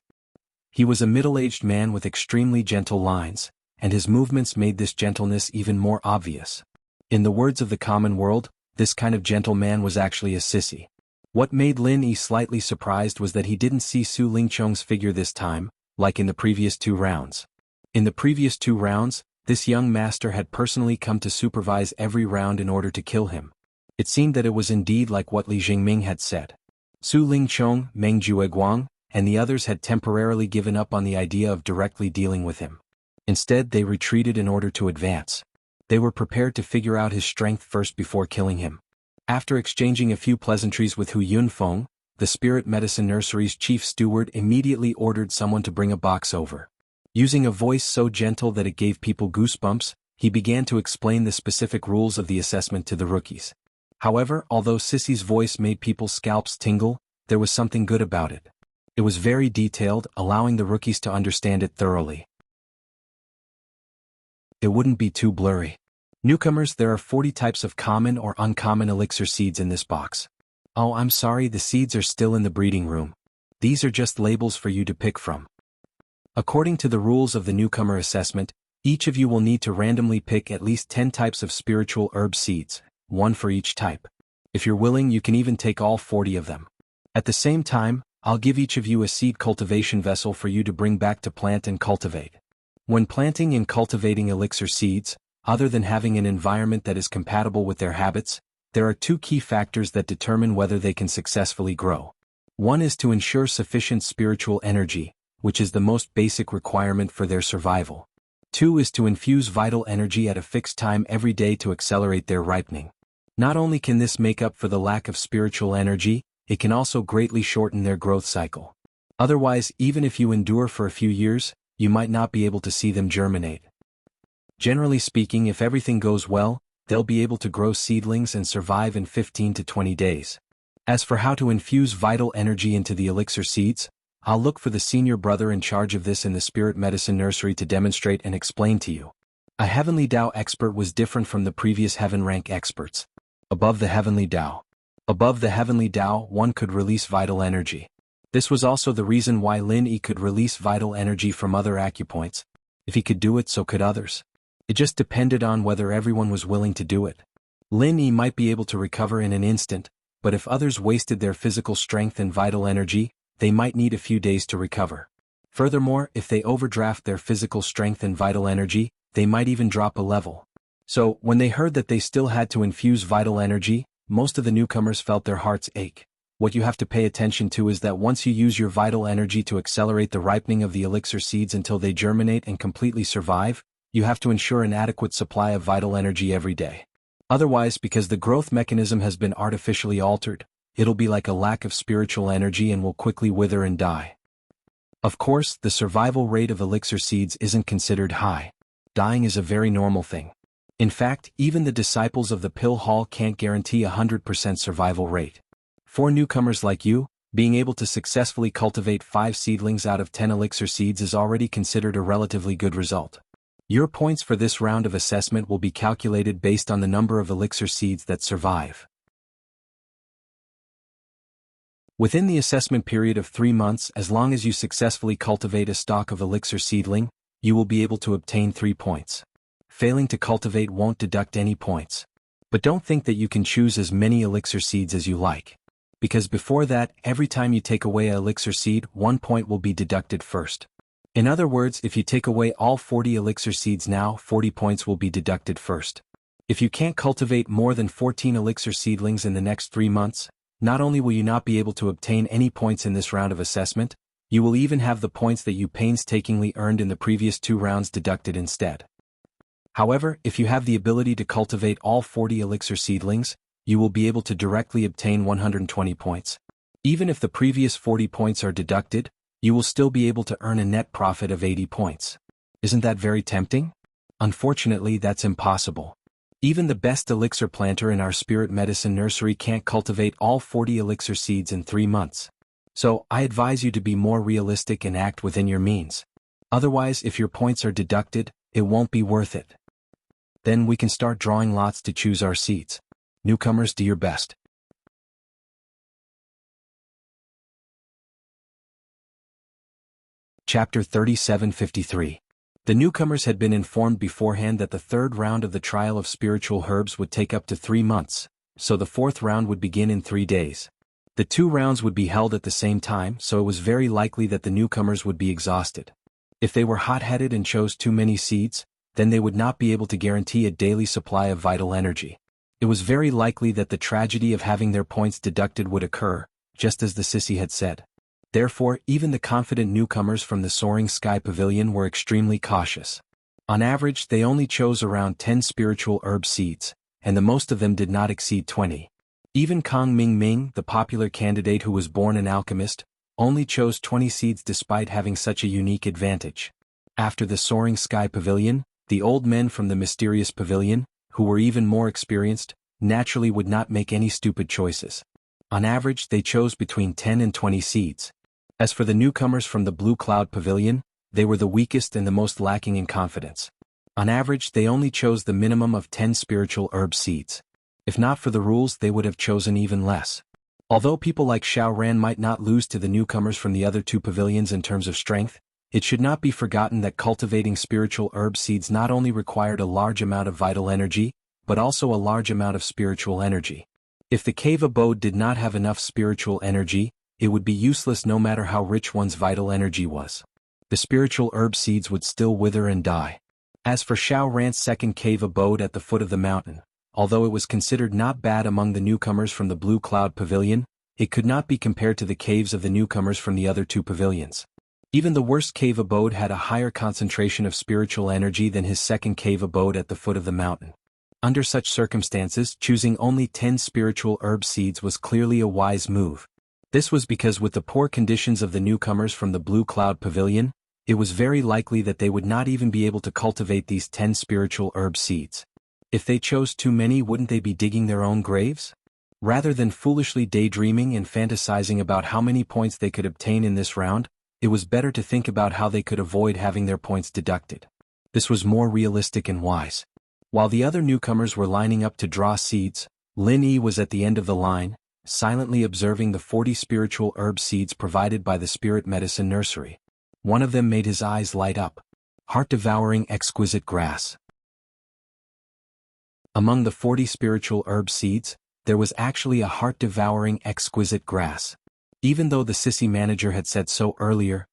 He was a middle-aged man with extremely gentle lines, and his movements made this gentleness even more obvious. In the words of the common world, this kind of gentle man was actually a sissy. What made Lin Yi slightly surprised was that he didn't see Su Lingchong's figure this time, like in the previous 2 rounds. In the previous 2 rounds, this young master had personally come to supervise every round in order to kill him. It seemed that it was indeed like what Li Jingming had said. Su Lingchong, Meng Jueguang, and the others had temporarily given up on the idea of directly dealing with him. Instead, they retreated in order to advance. They were prepared to figure out his strength first before killing him. After exchanging a few pleasantries with Hu Yunfeng, the Spirit Medicine Nursery's chief steward immediately ordered someone to bring a box over. Using a voice so gentle that it gave people goosebumps, he began to explain the specific rules of the assessment to the rookies. However, although Sissy's voice made people's scalps tingle, there was something good about it. It was very detailed, allowing the rookies to understand it thoroughly. It wouldn't be too blurry. Newcomers, there are 40 types of common or uncommon elixir seeds in this box. Oh, I'm sorry, the seeds are still in the breeding room. These are just labels for you to pick from. According to the rules of the newcomer assessment, each of you will need to randomly pick at least 10 types of spiritual herb seeds, 1 for each type. If you're willing, you can even take all 40 of them. At the same time, I'll give each of you a seed cultivation vessel for you to bring back to plant and cultivate. When planting and cultivating elixir seeds, other than having an environment that is compatible with their habits, there are 2 key factors that determine whether they can successfully grow. One is to ensure sufficient spiritual energy, which is the most basic requirement for their survival. 2 is to infuse vital energy at a fixed time every day to accelerate their ripening. Not only can this make up for the lack of spiritual energy, it can also greatly shorten their growth cycle. Otherwise, even if you endure for a few years, you might not be able to see them germinate. Generally speaking, if everything goes well, they'll be able to grow seedlings and survive in 15 to 20 days. As for how to infuse vital energy into the elixir seeds, I'll look for the senior brother in charge of this in the Spirit Medicine Nursery to demonstrate and explain to you. A Heavenly Tao expert was different from the previous Heaven rank experts. Above the Heavenly Tao. Above the Heavenly Tao, one could release vital energy. This was also the reason why Lin Yi could release vital energy from other acupoints. If he could do it, so could others. It just depended on whether everyone was willing to do it. Lin Yi might be able to recover in an instant, but if others wasted their physical strength and vital energy, they might need a few days to recover. Furthermore, if they overdraft their physical strength and vital energy, they might even drop a level. So, when they heard that they still had to infuse vital energy, most of the newcomers felt their hearts ache. What you have to pay attention to is that once you use your vital energy to accelerate the ripening of the elixir seeds until they germinate and completely survive, you have to ensure an adequate supply of vital energy every day. Otherwise, because the growth mechanism has been artificially altered, it'll be like a lack of spiritual energy and will quickly wither and die. Of course, the survival rate of elixir seeds isn't considered high. Dying is a very normal thing. In fact, even the disciples of the pill hall can't guarantee 100% survival rate. For newcomers like you, being able to successfully cultivate 5 seedlings out of 10 elixir seeds is already considered a relatively good result. Your points for this round of assessment will be calculated based on the number of elixir seeds that survive. Within the assessment period of 3 months, as long as you successfully cultivate a stock of elixir seedling, you will be able to obtain 3 points. Failing to cultivate won't deduct any points. But don't think that you can choose as many elixir seeds as you like. Because before that, every time you take away an elixir seed, 1 point will be deducted first. In other words, if you take away all 40 elixir seeds now, 40 points will be deducted first. If you can't cultivate more than 14 elixir seedlings in the next 3 months, not only will you not be able to obtain any points in this round of assessment, you will even have the points that you painstakingly earned in the previous 2 rounds deducted instead. However, if you have the ability to cultivate all 40 elixir seedlings, you will be able to directly obtain 120 points. Even if the previous 40 points are deducted, you will still be able to earn a net profit of 80 points. Isn't that very tempting? Unfortunately, that's impossible. Even the best elixir planter in our spirit medicine nursery can't cultivate all 40 elixir seeds in 3 months. So, I advise you to be more realistic and act within your means. Otherwise, if your points are deducted, it won't be worth it. Then we can start drawing lots to choose our seeds. Newcomers, do your best. Chapter 3753. The newcomers had been informed beforehand that the 3rd round of the trial of spiritual herbs would take up to 3 months, so the 4th round would begin in 3 days. The 2 rounds would be held at the same time, so it was very likely that the newcomers would be exhausted. If they were hot-headed and chose too many seeds, then they would not be able to guarantee a daily supply of vital energy. It was very likely that the tragedy of having their points deducted would occur, just as the sissy had said. Therefore, even the confident newcomers from the Soaring Sky Pavilion were extremely cautious. On average, they only chose around 10 spiritual herb seeds, and the most of them did not exceed 20. Even Kong Ming Ming, the popular candidate who was born an alchemist, only chose 20 seeds despite having such a unique advantage. After the Soaring Sky Pavilion, the old men from the Mysterious Pavilion, who were even more experienced, naturally would not make any stupid choices. On average, they chose between 10 and 20 seeds. As for the newcomers from the Blue Cloud Pavilion, they were the weakest and the most lacking in confidence. On average, they only chose the minimum of 10 spiritual herb seeds. If not for the rules, they would have chosen even less. Although people like Xiao Ran might not lose to the newcomers from the other 2 pavilions in terms of strength, it should not be forgotten that cultivating spiritual herb seeds not only required a large amount of vital energy, but also a large amount of spiritual energy. If the cave abode did not have enough spiritual energy, it would be useless no matter how rich one's vital energy was. The spiritual herb seeds would still wither and die. As for Xiao Ran's second cave abode at the foot of the mountain, although it was considered not bad among the newcomers from the Blue Cloud Pavilion, it could not be compared to the caves of the newcomers from the other 2 pavilions. Even the worst cave abode had a higher concentration of spiritual energy than his second cave abode at the foot of the mountain. Under such circumstances, choosing only 10 spiritual herb seeds was clearly a wise move. This was because with the poor conditions of the newcomers from the Blue Cloud Pavilion, it was very likely that they would not even be able to cultivate these 10 spiritual herb seeds. If they chose too many, wouldn't they be digging their own graves? Rather than foolishly daydreaming and fantasizing about how many points they could obtain in this round, it was better to think about how they could avoid having their points deducted. This was more realistic and wise. While the other newcomers were lining up to draw seeds, Lin Yi was at the end of the line, silently observing the 40 spiritual herb seeds provided by the Spirit Medicine Nursery. One of them made his eyes light up. Heart-devouring exquisite grass. Among the 40 spiritual herb seeds, there was actually a heart-devouring exquisite grass. Even though the sissy manager had said so earlier,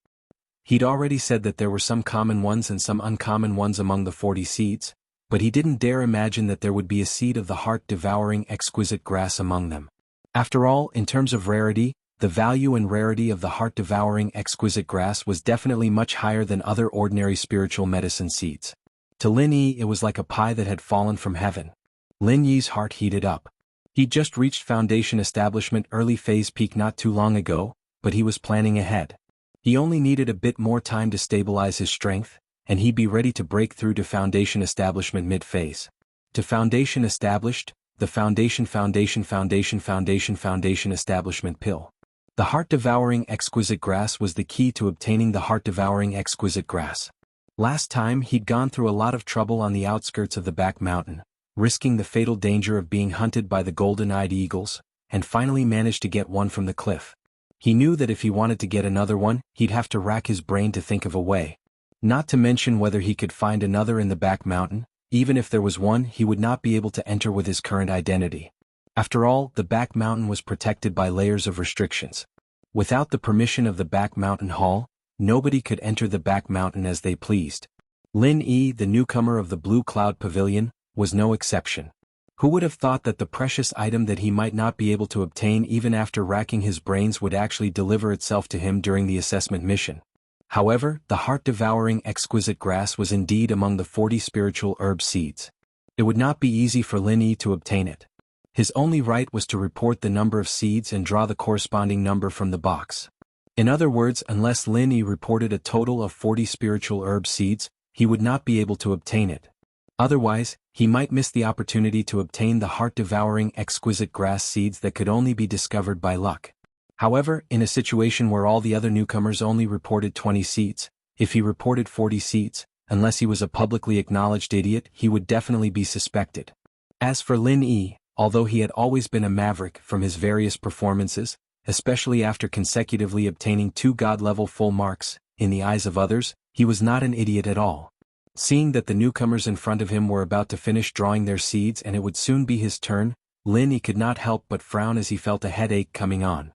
he'd already said that there were some common ones and some uncommon ones among the 40 seeds, but he didn't dare imagine that there would be a seed of the heart-devouring exquisite grass among them. After all, in terms of rarity, the value and rarity of the heart-devouring exquisite grass was definitely much higher than other ordinary spiritual medicine seeds. To Lin Yi, it was like a pie that had fallen from heaven. Lin Yi's heart heated up. He'd just reached Foundation Establishment early phase peak not too long ago, but he was planning ahead. He only needed a bit more time to stabilize his strength, and he'd be ready to break through to Foundation Establishment mid-phase. To Foundation Established, the Foundation Establishment Pill. The heart-devouring exquisite grass was the key to obtaining the heart-devouring exquisite grass. Last time he'd gone through a lot of trouble on the outskirts of the back mountain, risking the fatal danger of being hunted by the golden-eyed eagles, and finally managed to get one from the cliff. He knew that if he wanted to get another one, he'd have to rack his brain to think of a way. Not to mention whether he could find another in the back mountain. Even if there was one, he would not be able to enter with his current identity. After all, the back mountain was protected by layers of restrictions. Without the permission of the back mountain hall, nobody could enter the back mountain as they pleased. Lin Yi, the newcomer of the Blue Cloud Pavilion, was no exception. Who would have thought that the precious item that he might not be able to obtain even after racking his brains would actually deliver itself to him during the assessment mission? However, the heart-devouring exquisite grass was indeed among the 40 spiritual herb seeds. It would not be easy for Lin Yi to obtain it. His only right was to report the number of seeds and draw the corresponding number from the box. In other words, unless Lin Yi reported a total of 40 spiritual herb seeds, he would not be able to obtain it. Otherwise, he might miss the opportunity to obtain the heart-devouring exquisite grass seeds that could only be discovered by luck. However, in a situation where all the other newcomers only reported 20 seeds, if he reported 40 seeds, unless he was a publicly acknowledged idiot, he would definitely be suspected. As for Lin Yi, although he had always been a maverick from his various performances, especially after consecutively obtaining 2 God-level full marks, in the eyes of others, he was not an idiot at all. Seeing that the newcomers in front of him were about to finish drawing their seeds and it would soon be his turn, Lin Yi could not help but frown as he felt a headache coming on.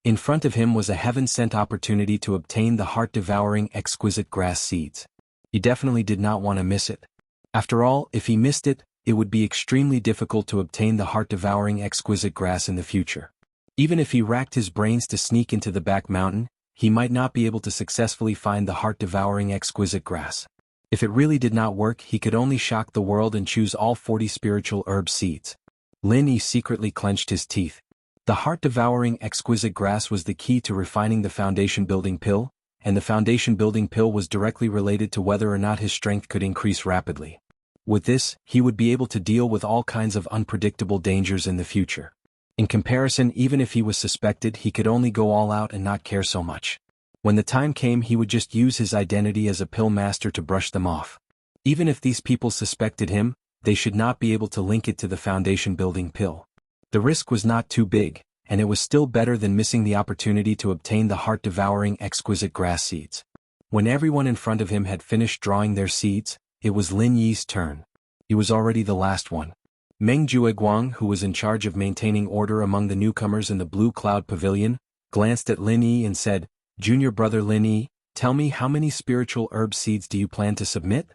In front of him was a heaven-sent opportunity to obtain the heart-devouring exquisite grass seeds. He definitely did not want to miss it. After all, if he missed it, it would be extremely difficult to obtain the heart-devouring exquisite grass in the future. Even if he racked his brains to sneak into the back mountain, he might not be able to successfully find the heart-devouring exquisite grass. If it really did not work, he could only shock the world and choose all 40 spiritual herb seeds. Lin Yi secretly clenched his teeth. The heart-devouring exquisite grass was the key to refining the foundation-building pill, and the foundation-building pill was directly related to whether or not his strength could increase rapidly. With this, he would be able to deal with all kinds of unpredictable dangers in the future. In comparison, even if he was suspected, he could only go all out and not care so much. When the time came, he would just use his identity as a pill master to brush them off. Even if these people suspected him, they should not be able to link it to the foundation-building pill. The risk was not too big, and it was still better than missing the opportunity to obtain the heart-devouring exquisite grass seeds. When everyone in front of him had finished drawing their seeds, it was Lin Yi's turn. He was already the last one. Meng Jueguang, who was in charge of maintaining order among the newcomers in the Blue Cloud Pavilion, glanced at Lin Yi and said, "Junior brother Lin Yi, tell me, how many spiritual herb seeds do you plan to submit?"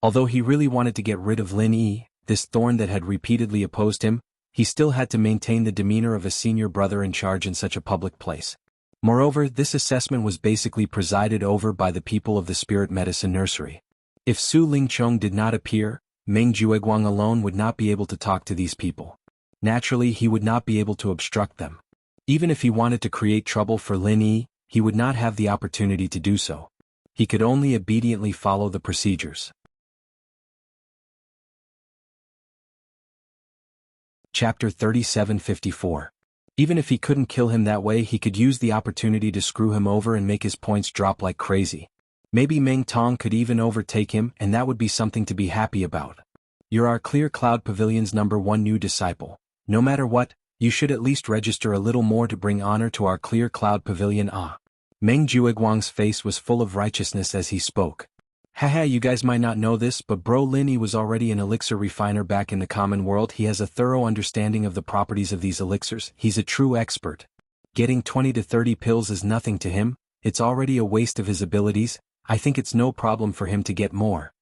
Although he really wanted to get rid of Lin Yi, this thorn that had repeatedly opposed him, he still had to maintain the demeanor of a senior brother in charge in such a public place. Moreover, this assessment was basically presided over by the people of the Spirit Medicine Nursery. If Su Lingchong did not appear, Meng Jueguang alone would not be able to talk to these people. Naturally, he would not be able to obstruct them. Even if he wanted to create trouble for Lin Yi, he would not have the opportunity to do so. He could only obediently follow the procedures. Chapter 3754. Even if he couldn't kill him that way, he could use the opportunity to screw him over and make his points drop like crazy. Maybe Meng Tong could even overtake him, and that would be something to be happy about. You're our Clear Cloud Pavilion's #1 new disciple. No matter what, you should at least register a little more to bring honor to our Clear Cloud Pavilion. Meng Jueguang's face was full of righteousness as he spoke. Haha, you guys might not know this, but bro Lin Yi was already an elixir refiner back in the common world. He has a thorough understanding of the properties of these elixirs. He's a true expert. Getting 20 to 30 pills is nothing to him. It's already a waste of his abilities. I think it's no problem for him to get more.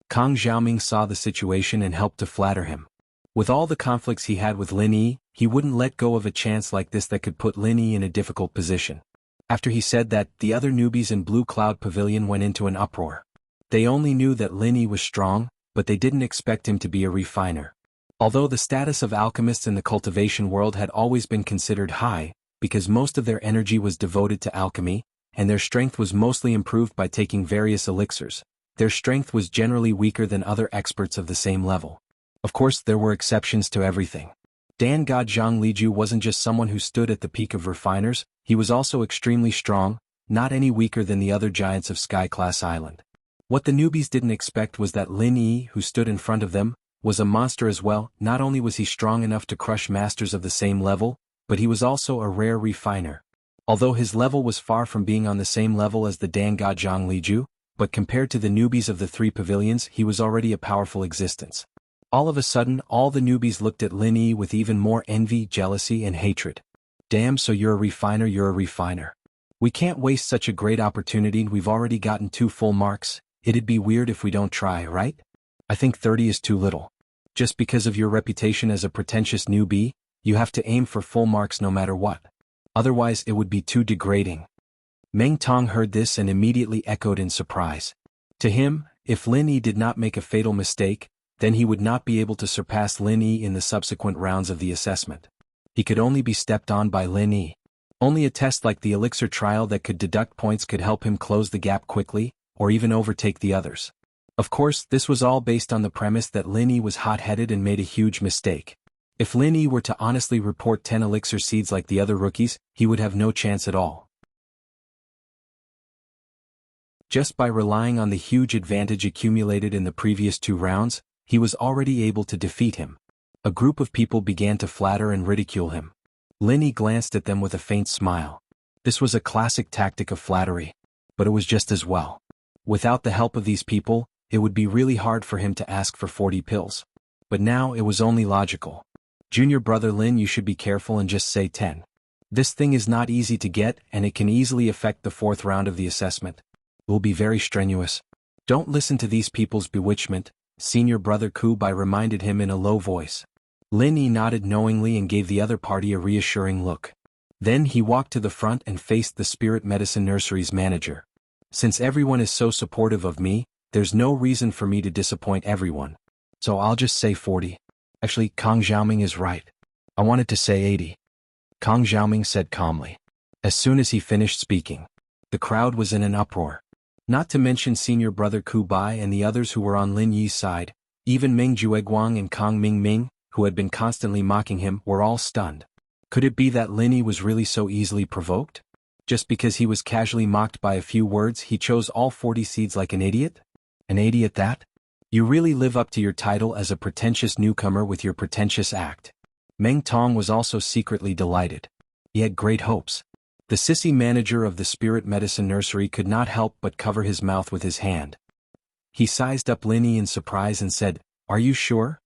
Kang Xiaoming saw the situation and helped to flatter him. With all the conflicts he had with Lin Yi, he wouldn't let go of a chance like this that could put Lin Yi in a difficult position. After he said that, the other newbies in Blue Cloud Pavilion went into an uproar. They only knew that Lin Yi was strong, but they didn't expect him to be a refiner. Although the status of alchemists in the cultivation world had always been considered high, because most of their energy was devoted to alchemy, and their strength was mostly improved by taking various elixirs, their strength was generally weaker than other experts of the same level. Of course, there were exceptions to everything. Dan God Zhang Liju wasn't just someone who stood at the peak of refiners, he was also extremely strong, not any weaker than the other giants of Sky-class Island. What the newbies didn't expect was that Lin Yi, who stood in front of them, was a monster as well. Not only was he strong enough to crush masters of the same level, but he was also a rare refiner. Although his level was far from being on the same level as the Dan God Zhang Liju, but compared to the newbies of the three pavilions he was already a powerful existence. All of a sudden, all the newbies looked at Lin Yi with even more envy, jealousy, and hatred. Damn, so you're a refiner. We can't waste such a great opportunity, we've already gotten 2 full marks, it'd be weird if we don't try, right? I think 30 is too little. Just because of your reputation as a pretentious newbie, you have to aim for full marks no matter what. Otherwise it would be too degrading. Meng Tong heard this and immediately echoed in surprise. To him, if Lin Yi did not make a fatal mistake, then he would not be able to surpass Lin Yi in the subsequent rounds of the assessment. He could only be stepped on by Lin Yi. Only a test like the elixir trial that could deduct points could help him close the gap quickly, or even overtake the others. Of course, this was all based on the premise that Lin Yi was hot-headed and made a huge mistake. If Lin Yi were to honestly report 10 elixir seeds like the other rookies, he would have no chance at all. Just by relying on the huge advantage accumulated in the previous 2 rounds, he was already able to defeat him. A group of people began to flatter and ridicule him. Lin Yi glanced at them with a faint smile. This was a classic tactic of flattery. But it was just as well. Without the help of these people, it would be really hard for him to ask for 40 pills. But now it was only logical. Junior brother Lin, you should be careful and just say 10. This thing is not easy to get and it can easily affect the 4th round of the assessment. It will be very strenuous. Don't listen to these people's bewitchment, senior brother Ku Bai reminded him in a low voice. Lin Yi nodded knowingly and gave the other party a reassuring look. Then he walked to the front and faced the Spirit Medicine Nursery's manager. Since everyone is so supportive of me, there's no reason for me to disappoint everyone. So I'll just say 40. Actually, Kang Xiaoming is right. I wanted to say 80. Kang Xiaoming said calmly. As soon as he finished speaking, the crowd was in an uproar. Not to mention senior brother Ku Bai and the others who were on Lin Yi's side, even Meng Jueguang and Kang Ming, who had been constantly mocking him, were all stunned. Could it be that Lin Yi was really so easily provoked? Just because he was casually mocked by a few words, he chose all 40 seeds like an idiot? An idiot that? You really live up to your title as a pretentious newcomer with your pretentious act. Meng Tong was also secretly delighted. He had great hopes. The sissy manager of the Spirit Medicine Nursery could not help but cover his mouth with his hand. He sized up Lin Yi in surprise and said, "Are you sure?"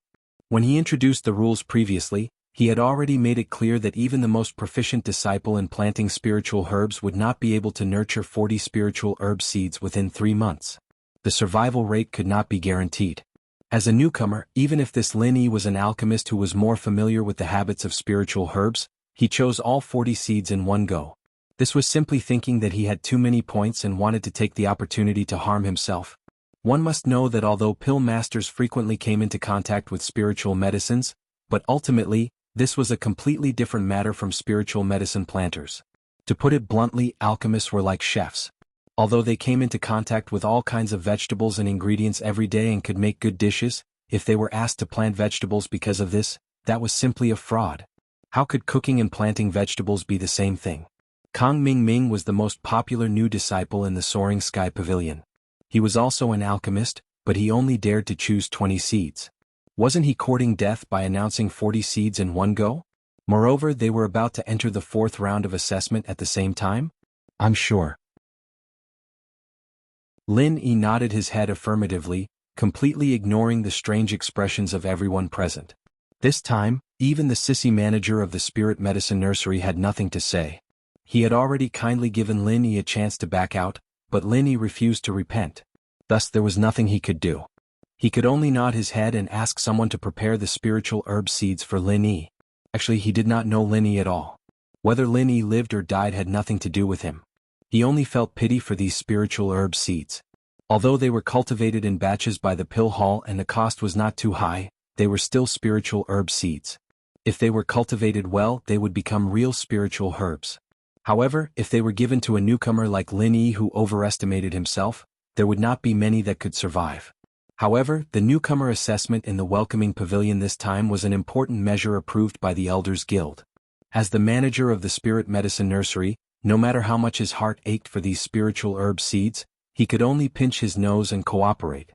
When he introduced the rules previously, he had already made it clear that even the most proficient disciple in planting spiritual herbs would not be able to nurture 40 spiritual herb seeds within 3 months. The survival rate could not be guaranteed. As a newcomer, even if this Lin Yi was an alchemist who was more familiar with the habits of spiritual herbs, he chose all 40 seeds in one go. This was simply thinking that he had too many points and wanted to take the opportunity to harm himself. One must know that although pill masters frequently came into contact with spiritual medicines, but ultimately, this was a completely different matter from spiritual medicine planters. To put it bluntly, alchemists were like chefs. Although they came into contact with all kinds of vegetables and ingredients every day and could make good dishes, if they were asked to plant vegetables because of this, that was simply a fraud. How could cooking and planting vegetables be the same thing? Kang Ming was the most popular new disciple in the Soaring Sky Pavilion. He was also an alchemist, but he only dared to choose 20 seeds. Wasn't he courting death by announcing 40 seeds in one go? Moreover, they were about to enter the 4th round of assessment at the same time? I'm sure. Lin Yi nodded his head affirmatively, completely ignoring the strange expressions of everyone present. This time, even the sissy manager of the Spirit Medicine Nursery had nothing to say. He had already kindly given Lin Yi a chance to back out, but Lin Yi refused to repent. Thus there was nothing he could do. He could only nod his head and ask someone to prepare the spiritual herb seeds for Lin Yi. Actually, he did not know Lin Yi at all. Whether Lin Yi lived or died had nothing to do with him. He only felt pity for these spiritual herb seeds. Although they were cultivated in batches by the pill hall and the cost was not too high, they were still spiritual herb seeds. If they were cultivated well, they would become real spiritual herbs. However, if they were given to a newcomer like Lin Yi who overestimated himself, there would not be many that could survive. However, the newcomer assessment in the welcoming pavilion this time was an important measure approved by the Elders Guild. As the manager of the Spirit Medicine Nursery, no matter how much his heart ached for these spiritual herb seeds, he could only pinch his nose and cooperate.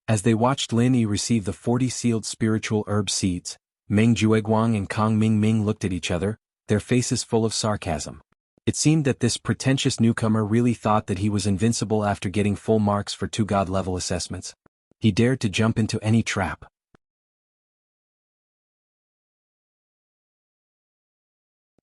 As they watched Lin Yi receive the 40 sealed spiritual herb seeds, Meng Jueguang and Kang Mingming looked at each other, their faces full of sarcasm. It seemed that this pretentious newcomer really thought that he was invincible after getting full marks for 2 God-level assessments. He dared to jump into any trap.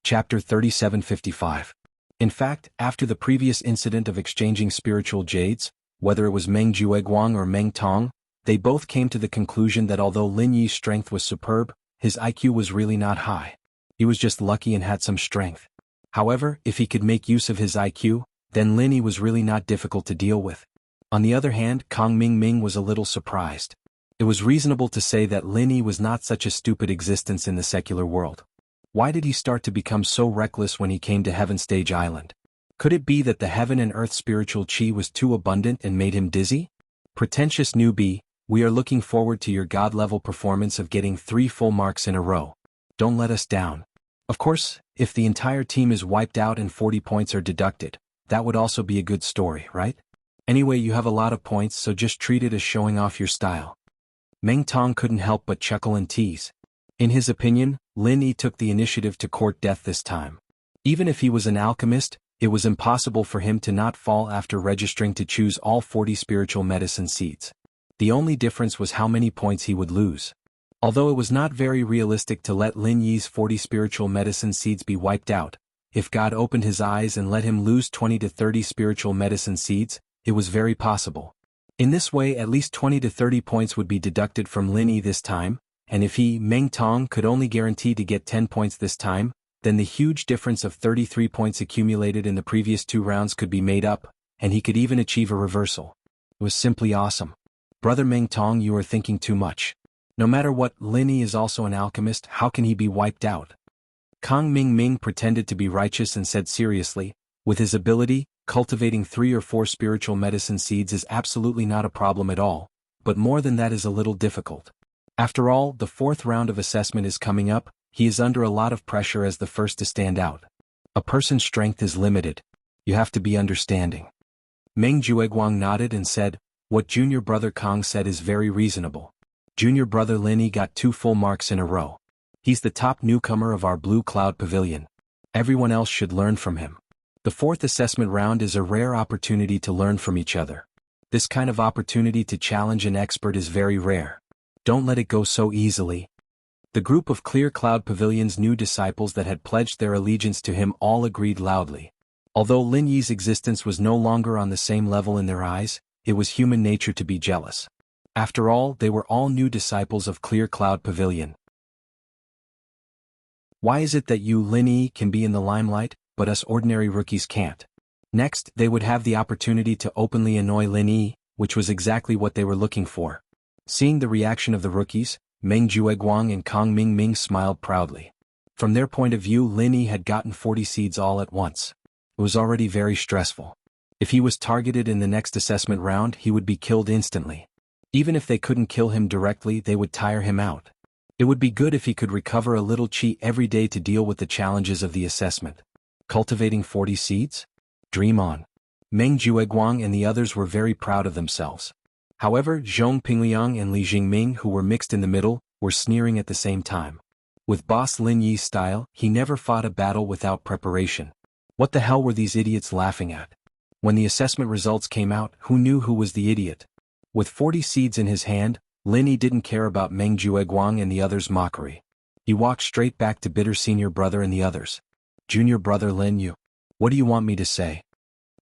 Chapter 3755. In fact, after the previous incident of exchanging spiritual jades, whether it was Meng Jueguang or Meng Tong, they both came to the conclusion that although Lin Yi's strength was superb, his IQ was really not high. He was just lucky and had some strength. However, if he could make use of his IQ, then Lin Yi was really not difficult to deal with. On the other hand, Kang Mingming was a little surprised. It was reasonable to say that Lin Yi was not such a stupid existence in the secular world. Why did he start to become so reckless when he came to Heaven Stage Island? Could it be that the heaven and earth spiritual chi was too abundant and made him dizzy? Pretentious newbie, we are looking forward to your God-level performance of getting 3 full marks in a row. Don't let us down. Of course, if the entire team is wiped out and 40 points are deducted, that would also be a good story, right? Anyway, you have a lot of points, so just treat it as showing off your style. Meng Tong couldn't help but chuckle and tease. In his opinion, Lin Yi took the initiative to court death this time. Even if he was an alchemist, it was impossible for him to not fall after registering to choose all 40 spiritual medicine seeds. The only difference was how many points he would lose. Although it was not very realistic to let Lin Yi's 40 spiritual medicine seeds be wiped out, if God opened his eyes and let him lose 20 to 30 spiritual medicine seeds, it was very possible. In this way, at least 20 to 30 points would be deducted from Lin Yi this time, and if he, Meng Tong, could only guarantee to get 10 points this time, then the huge difference of 33 points accumulated in the previous 2 rounds could be made up, and he could even achieve a reversal. It was simply awesome. Brother Meng Tong, you are thinking too much. No matter what, Lin Yi is also an alchemist, how can he be wiped out? Kang Mingming pretended to be righteous and said seriously, with his ability, cultivating 3 or 4 spiritual medicine seeds is absolutely not a problem at all, but more than that is a little difficult. After all, the 4th round of assessment is coming up, he is under a lot of pressure as the first to stand out. A person's strength is limited. You have to be understanding. Meng Jueguang nodded and said, what junior brother Kang said is very reasonable. Junior brother Lin Yi got 2 full marks in a row. He's the top newcomer of our Blue Cloud Pavilion. Everyone else should learn from him. The 4th assessment round is a rare opportunity to learn from each other. This kind of opportunity to challenge an expert is very rare. Don't let it go so easily. The group of Clear Cloud Pavilion's new disciples that had pledged their allegiance to him all agreed loudly. Although Lin Yi's existence was no longer on the same level in their eyes, it was human nature to be jealous. After all, they were all new disciples of Clear Cloud Pavilion. Why is it that you, Lin Yi, can be in the limelight, but us ordinary rookies can't? Next, they would have the opportunity to openly annoy Lin Yi, which was exactly what they were looking for. Seeing the reaction of the rookies, Meng Jueguang and Kang Mingming smiled proudly. From their point of view, Lin Yi had gotten 40 seeds all at once. It was already very stressful. If he was targeted in the next assessment round, he would be killed instantly. Even if they couldn't kill him directly, they would tire him out. It would be good if he could recover a little chi every day to deal with the challenges of the assessment. Cultivating 40 seeds? Dream on. Meng Jueguang and the others were very proud of themselves. However, Zhong Pingliang and Li Jingming, who were mixed in the middle, were sneering at the same time. With boss Lin Yi's style, he never fought a battle without preparation. What the hell were these idiots laughing at? When the assessment results came out, who knew who was the idiot? With 40 seeds in his hand, Lin Yi didn't care about Meng Jueguang and the others' mockery. He walked straight back to Bitter Senior Brother and the others. Junior Brother Lin Yi, what do you want me to say?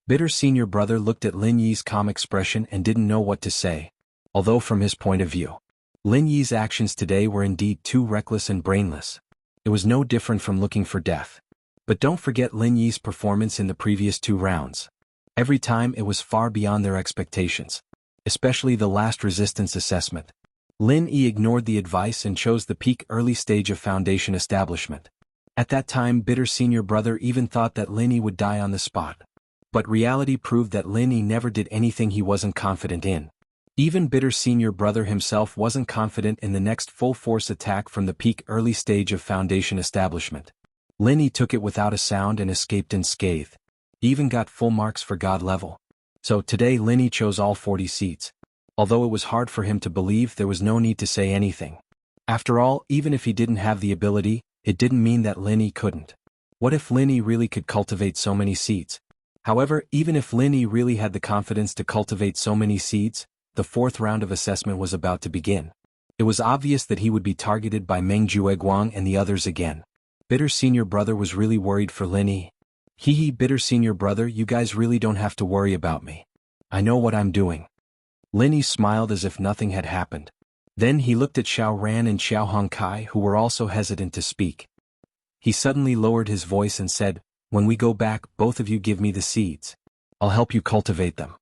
Bitter Senior Brother looked at Lin Yi's calm expression and didn't know what to say. Although from his point of view, Lin Yi's actions today were indeed too reckless and brainless. It was no different from looking for death. But don't forget Lin Yi's performance in the previous 2 rounds. Every time it was far beyond their expectations. Especially the last resistance assessment. Lin Yi ignored the advice and chose the peak early stage of foundation establishment. At that time, Bitter senior brother even thought that Lin Yi would die on the spot. But reality proved that Lin Yi never did anything he wasn't confident in. Even Bitter senior brother himself wasn't confident in the next full-force attack from the peak early stage of foundation establishment. Lin Yi took it without a sound and escaped unscathed. He even got full marks for God level. So today Lin Yi chose all 40 seeds. Although it was hard for him to believe, there was no need to say anything. After all, even if he didn't have the ability, it didn't mean that Lin Yi couldn't. What if Lin Yi really could cultivate so many seeds? However, even if Lin Yi really had the confidence to cultivate so many seeds, the fourth round of assessment was about to begin. It was obvious that he would be targeted by Meng Jueguang and the others again. Bitter senior brother was really worried for Lin Yi. Hee, Bitter senior brother, you guys really don't have to worry about me. I know what I'm doing. Lin Yi smiled as if nothing had happened. Then he looked at Xiao Ran and Xiao Hongkai, who were also hesitant to speak. He suddenly lowered his voice and said, "When we go back, both of you give me the seeds. I'll help you cultivate them."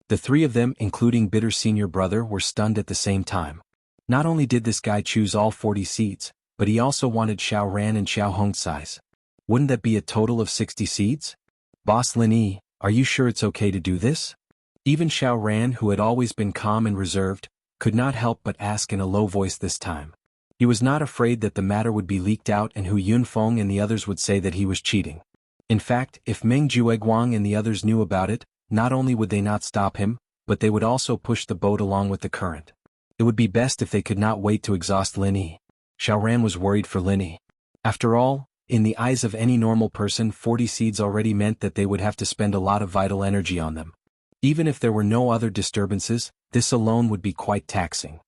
The three of them, including Bitter senior brother, were stunned at the same time. Not only did this guy choose all 40 seeds, but he also wanted Xiao Ran and Xiao Hongkai's. Wouldn't that be a total of 60 seeds? Boss Lin Yi, are you sure it's okay to do this? Even Xiao Ran, who had always been calm and reserved, could not help but ask in a low voice this time. He was not afraid that the matter would be leaked out and Hu Yunfeng and the others would say that he was cheating. In fact, if Meng Jueguang and the others knew about it, not only would they not stop him, but they would also push the boat along with the current. It would be best if they could not wait to exhaust Lin Yi. Xiao Ran was worried for Lin Yi. After all, in the eyes of any normal person, 40 seeds already meant that they would have to spend a lot of vital energy on them. Even if there were no other disturbances, this alone would be quite taxing.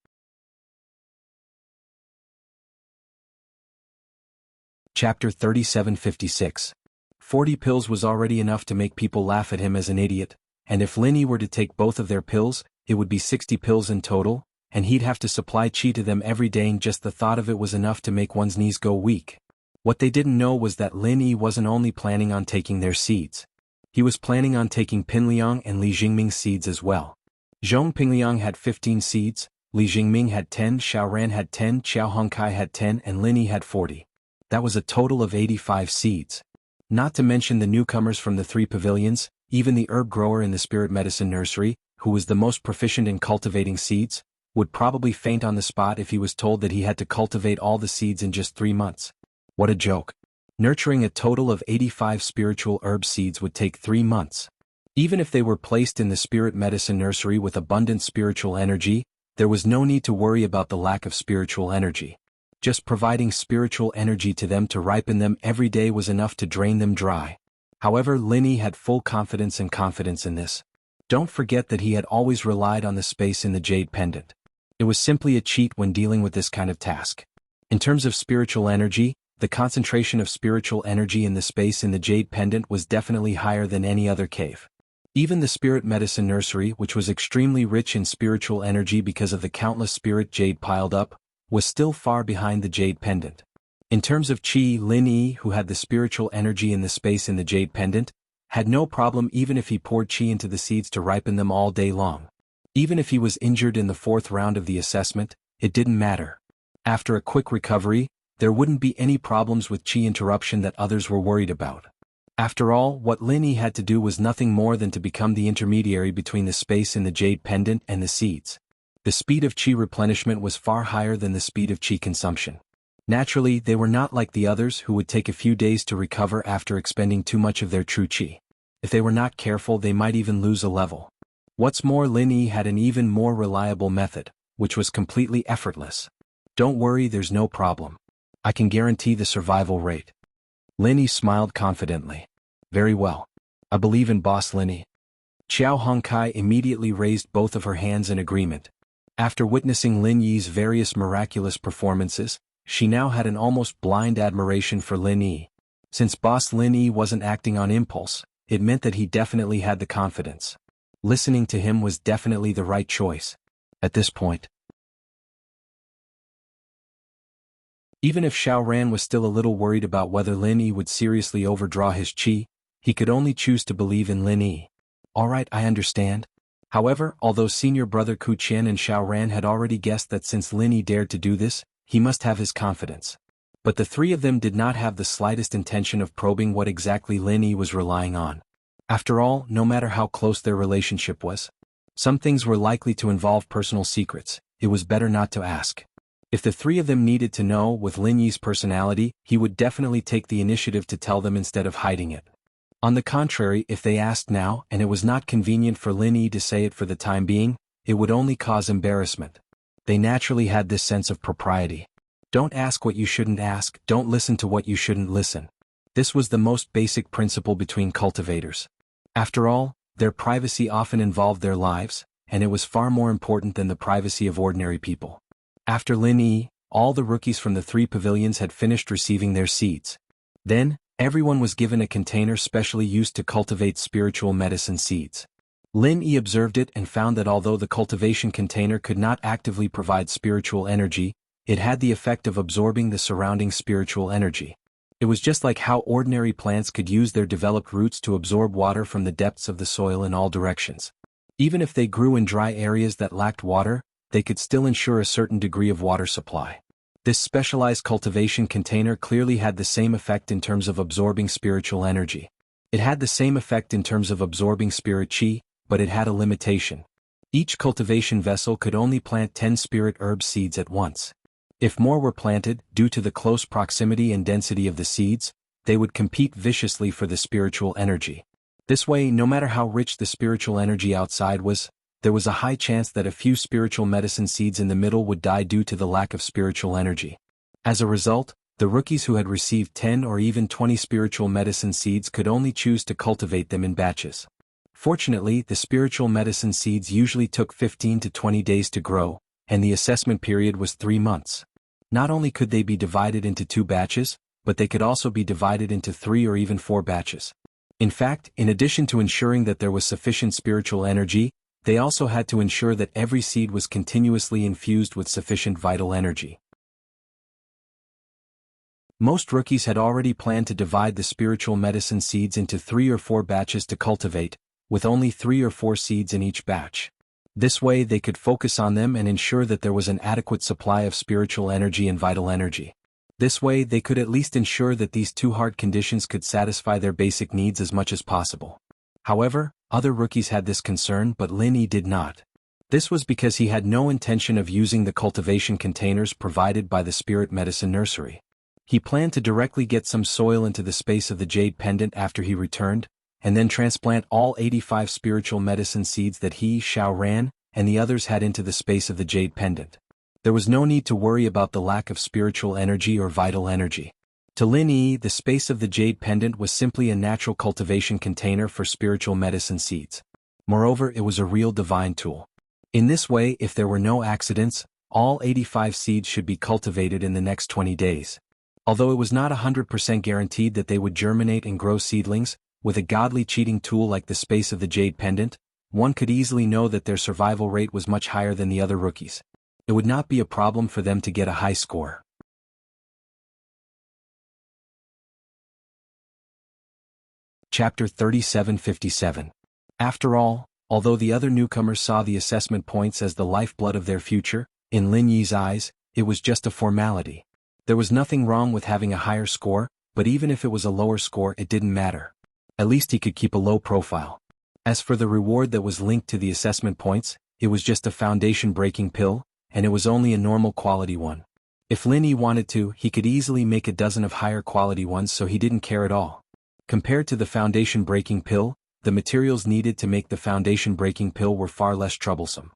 Chapter 3756. 40 pills was already enough to make people laugh at him as an idiot, and if Lin Yi were to take both of their pills, it would be 60 pills in total, and he'd have to supply qi to them every day, and just the thought of it was enough to make one's knees go weak. What they didn't know was that Lin Yi wasn't only planning on taking their seeds. He was planning on taking Pinliang and Li Jingming's seeds as well. Zhong Pingliang had 15 seeds, Li Jingming had 10, Xiao Ran had 10, Xiao Hongkai had 10, and Lin Yi had 40. That was a total of 85 seeds. Not to mention the newcomers from the 3 pavilions, even the herb grower in the spirit medicine nursery, who was the most proficient in cultivating seeds, would probably faint on the spot if he was told that he had to cultivate all the seeds in just 3 months. What a joke. Nurturing a total of 85 spiritual herb seeds would take 3 months. Even if they were placed in the spirit medicine nursery with abundant spiritual energy, there was no need to worry about the lack of spiritual energy. Just providing spiritual energy to them to ripen them every day was enough to drain them dry. However, Lin Yi had full confidence in this. Don't forget that he had always relied on the space in the jade pendant. It was simply a cheat when dealing with this kind of task. In terms of spiritual energy, the concentration of spiritual energy in the space in the jade pendant was definitely higher than any other cave. Even the spirit medicine nursery, which was extremely rich in spiritual energy because of the countless spirit jade piled up, was still far behind the jade pendant. In terms of qi, Lin Yi, who had the spiritual energy in the space in the jade pendant, had no problem even if he poured qi into the seeds to ripen them all day long. Even if he was injured in the 4th round of the assessment, it didn't matter. After a quick recovery, there wouldn't be any problems with qi interruption that others were worried about. After all, what Lin Yi had to do was nothing more than to become the intermediary between the space in the jade pendant and the seeds. The speed of qi replenishment was far higher than the speed of qi consumption. Naturally, they were not like the others who would take a few days to recover after expending too much of their true qi. If they were not careful, they might even lose a level. What's more, Lin Yi had an even more reliable method, which was completely effortless. Don't worry, there's no problem. I can guarantee the survival rate. Lin Yi smiled confidently. Very well. I believe in Boss Lin Yi. Xiao Hongkai immediately raised both of her hands in agreement. After witnessing Lin Yi's various miraculous performances, she now had an almost blind admiration for Lin Yi. Since Boss Lin Yi wasn't acting on impulse, it meant that he definitely had the confidence. Listening to him was definitely the right choice. At this point, even if Xiao Ran was still a little worried about whether Lin Yi would seriously overdraw his qi, he could only choose to believe in Lin Yi. Alright, I understand. However, although senior brother Ku Qian and Xiao Ran had already guessed that since Lin Yi dared to do this, he must have his confidence. But the three of them did not have the slightest intention of probing what exactly Lin Yi was relying on. After all, no matter how close their relationship was, some things were likely to involve personal secrets. It was better not to ask. If the three of them needed to know, with Lin Yi's personality, he would definitely take the initiative to tell them instead of hiding it. On the contrary, if they asked now, and it was not convenient for Lin Yi to say it for the time being, it would only cause embarrassment. They naturally had this sense of propriety. Don't ask what you shouldn't ask, don't listen to what you shouldn't listen. This was the most basic principle between cultivators. After all, their privacy often involved their lives, and it was far more important than the privacy of ordinary people. After Lin Yi, all the rookies from the three pavilions had finished receiving their seeds. Then, everyone was given a container specially used to cultivate spiritual medicine seeds. Lin Yi observed it and found that although the cultivation container could not actively provide spiritual energy, it had the effect of absorbing the surrounding spiritual energy. It was just like how ordinary plants could use their developed roots to absorb water from the depths of the soil in all directions. Even if they grew in dry areas that lacked water, they could still ensure a certain degree of water supply. This specialized cultivation container clearly had the same effect in terms of absorbing spiritual energy. It had the same effect in terms of absorbing spirit chi, but it had a limitation. Each cultivation vessel could only plant 10 spirit herb seeds at once. If more were planted, due to the close proximity and density of the seeds, they would compete viciously for the spiritual energy. This way, no matter how rich the spiritual energy outside was, there was a high chance that a few spiritual medicine seeds in the middle would die due to the lack of spiritual energy. As a result, the rookies who had received 10 or even 20 spiritual medicine seeds could only choose to cultivate them in batches. Fortunately, the spiritual medicine seeds usually took 15 to 20 days to grow, and the assessment period was 3 months. Not only could they be divided into 2 batches, but they could also be divided into 3 or even 4 batches. In fact, in addition to ensuring that there was sufficient spiritual energy, they also had to ensure that every seed was continuously infused with sufficient vital energy. Most rookies had already planned to divide the spiritual medicine seeds into 3 or 4 batches to cultivate, with only 3 or 4 seeds in each batch. This way they could focus on them and ensure that there was an adequate supply of spiritual energy and vital energy. This way they could at least ensure that these 2 hard conditions could satisfy their basic needs as much as possible. However, other rookies had this concern, but Lin Yi did not. This was because he had no intention of using the cultivation containers provided by the spirit medicine nursery. He planned to directly get some soil into the space of the jade pendant after he returned, and then transplant all 85 spiritual medicine seeds that he, Xiao Ran, and the others had into the space of the jade pendant. There was no need to worry about the lack of spiritual energy or vital energy. To Lin Yi, the space of the jade pendant was simply a natural cultivation container for spiritual medicine seeds. Moreover, it was a real divine tool. In this way, if there were no accidents, all 85 seeds should be cultivated in the next 20 days. Although it was not 100% guaranteed that they would germinate and grow seedlings, with a godly cheating tool like the space of the jade pendant, one could easily know that their survival rate was much higher than the other rookies. It would not be a problem for them to get a high score. Chapter 3757. After all, although the other newcomers saw the assessment points as the lifeblood of their future, in Lin Yi's eyes, it was just a formality. There was nothing wrong with having a higher score, but even if it was a lower score, it didn't matter. At least he could keep a low profile. As for the reward that was linked to the assessment points, it was just a foundation-breaking pill, and it was only a normal quality one. If Lin Yi wanted to, he could easily make a dozen of higher quality ones, so he didn't care at all. Compared to the foundation-breaking pill, the materials needed to make the foundation-breaking pill were far less troublesome.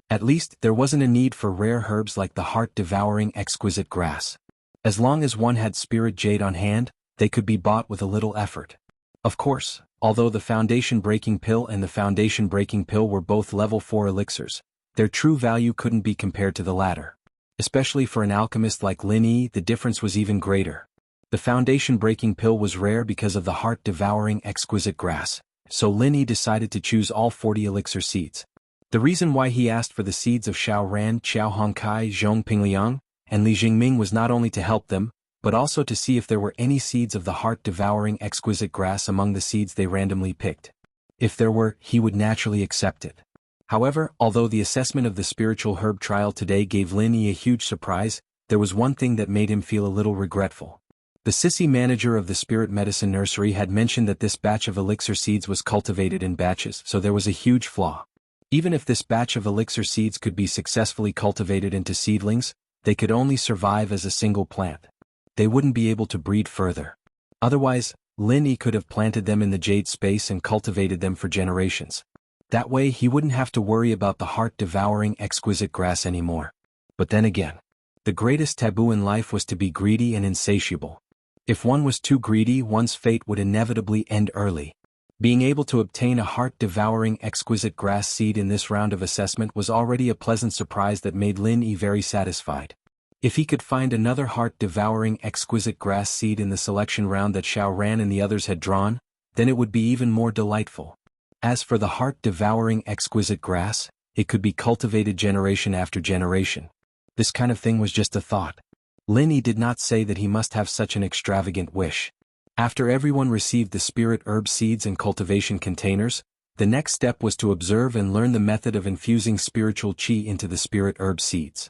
At least, there wasn't a need for rare herbs like the heart-devouring exquisite grass. As long as one had spirit jade on hand, they could be bought with a little effort. Of course, although the foundation-breaking pill and the foundation-breaking pill were both level 4 elixirs, their true value couldn't be compared to the latter. Especially for an alchemist like Lin Yi, the difference was even greater. The foundation-breaking pill was rare because of the heart-devouring exquisite grass, so Lin Yi decided to choose all 40 elixir seeds. The reason why he asked for the seeds of Xiao Ran, Qiao Hongkai, Zhong Pingliang, and Li Jingming was not only to help them, but also to see if there were any seeds of the heart-devouring exquisite grass among the seeds they randomly picked. If there were, he would naturally accept it. However, although the assessment of the spiritual herb trial today gave Lin Yi a huge surprise, there was one thing that made him feel a little regretful. The sissy manager of the spirit medicine nursery had mentioned that this batch of elixir seeds was cultivated in batches, so there was a huge flaw. Even if this batch of elixir seeds could be successfully cultivated into seedlings, they could only survive as a single plant. They wouldn't be able to breed further. Otherwise, Lin Yi could have planted them in the jade space and cultivated them for generations. That way he wouldn't have to worry about the heart-devouring exquisite grass anymore. But then again, the greatest taboo in life was to be greedy and insatiable. If one was too greedy, one's fate would inevitably end early. Being able to obtain a heart-devouring exquisite grass seed in this round of assessment was already a pleasant surprise that made Lin Yi very satisfied. If he could find another heart-devouring exquisite grass seed in the selection round that Xiao Ran and the others had drawn, then it would be even more delightful. As for the heart-devouring exquisite grass, it could be cultivated generation after generation. This kind of thing was just a thought. Lin Yi did not say that he must have such an extravagant wish. After everyone received the spirit herb seeds and cultivation containers, the next step was to observe and learn the method of infusing spiritual qi into the spirit herb seeds.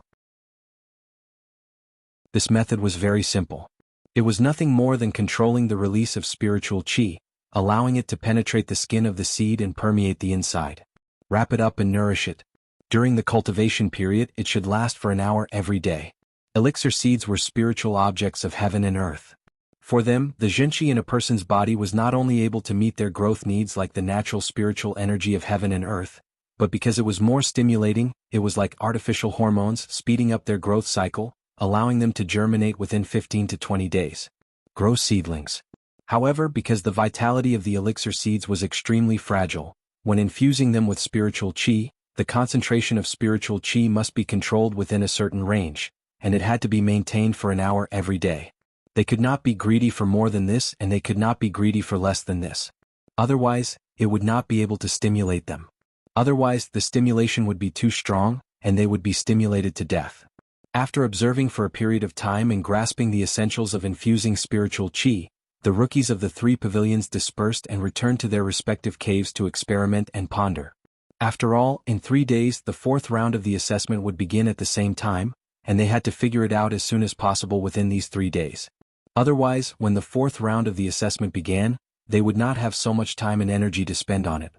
This method was very simple. It was nothing more than controlling the release of spiritual qi, allowing it to penetrate the skin of the seed and permeate the inside. Wrap it up and nourish it. During the cultivation period, it should last for an hour every day. Elixir seeds were spiritual objects of heaven and earth. For them, the zhenqi in a person's body was not only able to meet their growth needs like the natural spiritual energy of heaven and earth, but because it was more stimulating, it was like artificial hormones speeding up their growth cycle, allowing them to germinate within 15 to 20 days. Grow seedlings. However, because the vitality of the elixir seeds was extremely fragile, when infusing them with spiritual qi, the concentration of spiritual qi must be controlled within a certain range, and it had to be maintained for an hour every day. They could not be greedy for more than this, and they could not be greedy for less than this. Otherwise, it would not be able to stimulate them. Otherwise, the stimulation would be too strong, and they would be stimulated to death. After observing for a period of time and grasping the essentials of infusing spiritual qi, the rookies of the 3 pavilions dispersed and returned to their respective caves to experiment and ponder. After all, in 3 days the 4th round of the assessment would begin at the same time, and they had to figure it out as soon as possible within these 3 days. Otherwise, when the 4th round of the assessment began, they would not have so much time and energy to spend on it.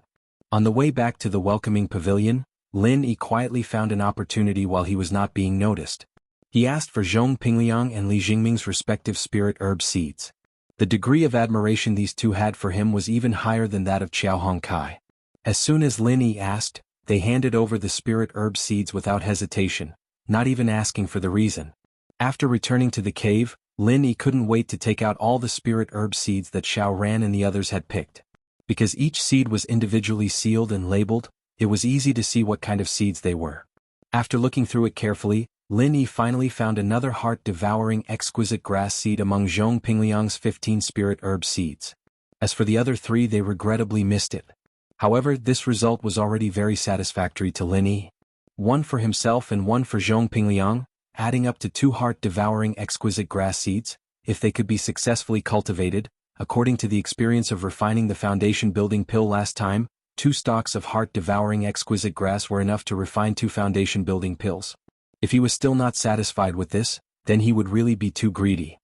On the way back to the welcoming pavilion, Lin Yi quietly found an opportunity while he was not being noticed. He asked for Zhong Pingliang and Li Jingming's respective spirit herb seeds. The degree of admiration these two had for him was even higher than that of Qiao Hongkai. As soon as Lin Yi asked, they handed over the spirit herb seeds without hesitation, not even asking for the reason. After returning to the cave, Lin Yi couldn't wait to take out all the spirit herb seeds that Xiao Ran and the others had picked. Because each seed was individually sealed and labeled, it was easy to see what kind of seeds they were. After looking through it carefully, Lin Yi finally found another heart-devouring exquisite grass seed among Zhong Pingliang's 15 spirit herb seeds. As for the other 3, they regrettably missed it. However, this result was already very satisfactory to Lin Yi. 1 for himself and 1 for Zhong Pingliang, adding up to 2 heart-devouring exquisite grass seeds, if they could be successfully cultivated. According to the experience of refining the foundation-building pill last time, 2 stalks of heart-devouring exquisite grass were enough to refine 2 foundation-building pills. If he was still not satisfied with this, then he would really be too greedy.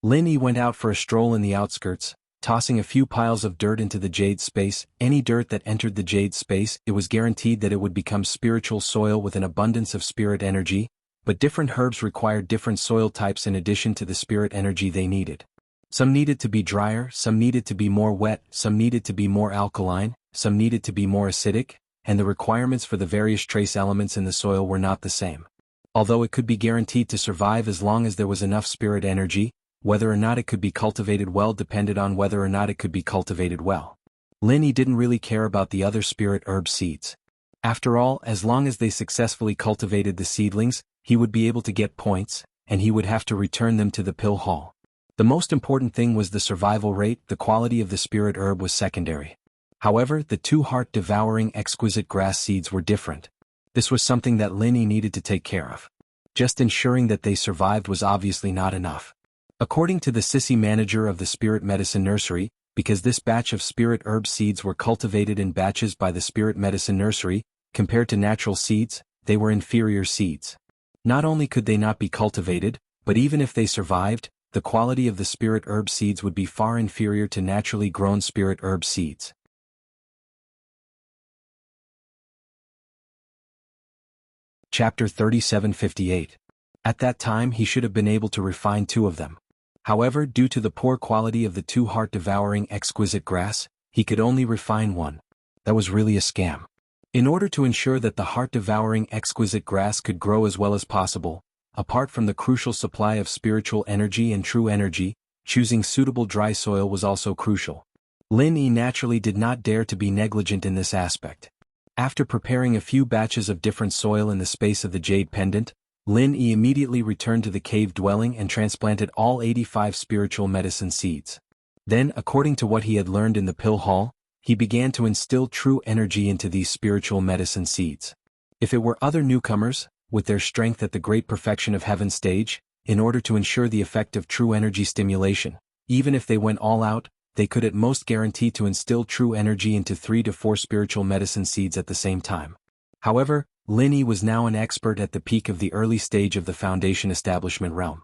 Lin Yi went out for a stroll in the outskirts, tossing a few piles of dirt into the jade space. Any dirt that entered the jade space, it was guaranteed that it would become spiritual soil with an abundance of spirit energy, but different herbs required different soil types in addition to the spirit energy they needed. Some needed to be drier, some needed to be more wet, some needed to be more alkaline, some needed to be more acidic, and the requirements for the various trace elements in the soil were not the same. Although it could be guaranteed to survive as long as there was enough spirit energy, whether or not it could be cultivated well depended on whether or not it could be cultivated well. Lin Yi didn't really care about the other spirit herb seeds. After all, as long as they successfully cultivated the seedlings, he would be able to get points, and he would have to return them to the pill hall. The most important thing was the survival rate. The quality of the spirit herb was secondary. However, the 2 heart-devouring exquisite grass seeds were different. This was something that Lin Yi needed to take care of. Just ensuring that they survived was obviously not enough. According to the sissy manager of the spirit medicine nursery, because this batch of spirit herb seeds were cultivated in batches by the spirit medicine nursery. Compared to natural seeds, they were inferior seeds. Not only could they not be cultivated, but even if they survived, the quality of the spirit herb seeds would be far inferior to naturally grown spirit herb seeds. Chapter 3758. At that time he should have been able to refine 2 of them. However, due to the poor quality of the 2 heart-devouring exquisite grass, he could only refine 1. That was really a scam. In order to ensure that the heart-devouring exquisite grass could grow as well as possible, apart from the crucial supply of spiritual energy and true energy, choosing suitable dry soil was also crucial. Lin Yi naturally did not dare to be negligent in this aspect. After preparing a few batches of different soil in the space of the jade pendant, Lin Yi immediately returned to the cave dwelling and transplanted all 85 spiritual medicine seeds. Then, according to what he had learned in the pill hall, he began to instill true energy into these spiritual medicine seeds. If it were other newcomers, with their strength at the great perfection of heaven stage, in order to ensure the effect of true energy stimulation, even if they went all out, they could at most guarantee to instill true energy into 3 to 4 spiritual medicine seeds at the same time. However, Lin Yi was now an expert at the peak of the early stage of the foundation establishment realm.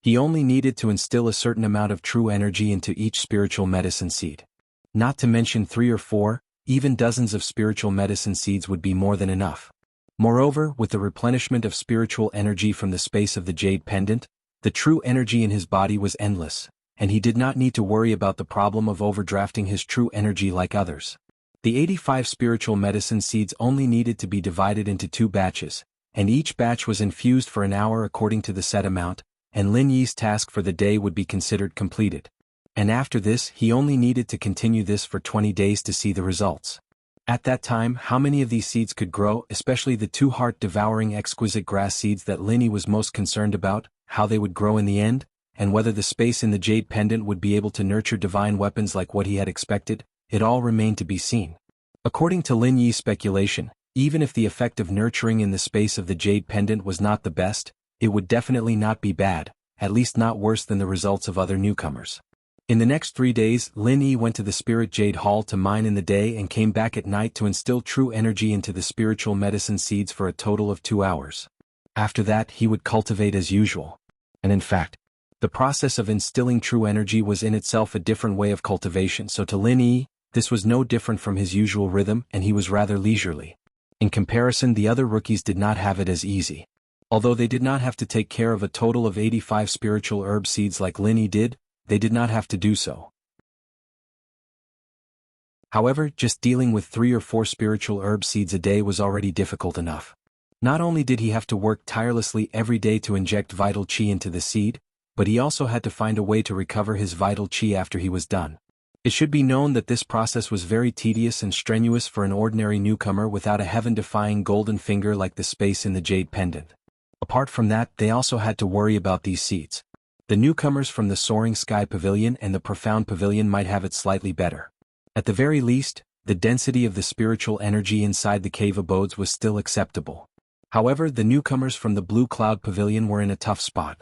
He only needed to instill a certain amount of true energy into each spiritual medicine seed. Not to mention 3 or 4, even dozens of spiritual medicine seeds would be more than enough. Moreover, with the replenishment of spiritual energy from the space of the jade pendant, the true energy in his body was endless, and he did not need to worry about the problem of overdrafting his true energy like others. The 85 spiritual medicine seeds only needed to be divided into 2 batches, and each batch was infused for an hour according to the set amount, and Lin Yi's task for the day would be considered completed. And after this he only needed to continue this for 20 days to see the results. At that time, how many of these seeds could grow, especially the 2 heart-devouring exquisite grass seeds that Lin Yi was most concerned about, how they would grow in the end, and whether the space in the jade pendant would be able to nurture divine weapons like what he had expected, it all remained to be seen. According to Lin Yi's speculation, even if the effect of nurturing in the space of the jade pendant was not the best, it would definitely not be bad, at least not worse than the results of other newcomers. In the next 3 days, Lin Yi went to the Spirit Jade Hall to mine in the day and came back at night to instill true energy into the spiritual medicine seeds for a total of 2 hours. After that he would cultivate as usual. And in fact, the process of instilling true energy was in itself a different way of cultivation, so to Lin Yi, this was no different from his usual rhythm and he was rather leisurely. In comparison, the other rookies did not have it as easy. Although they did not have to take care of a total of 85 spiritual herb seeds like Lin Yi did, they did not have to do so. However, just dealing with 3 or 4 spiritual herb seeds a day was already difficult enough. Not only did he have to work tirelessly every day to inject vital chi into the seed, but he also had to find a way to recover his vital chi after he was done. It should be known that this process was very tedious and strenuous for an ordinary newcomer without a heaven-defying golden finger like the space in the jade pendant. Apart from that, they also had to worry about these seeds. The newcomers from the Soaring Sky Pavilion and the Profound Pavilion might have it slightly better. At the very least, the density of the spiritual energy inside the cave abodes was still acceptable. However, the newcomers from the Blue Cloud Pavilion were in a tough spot.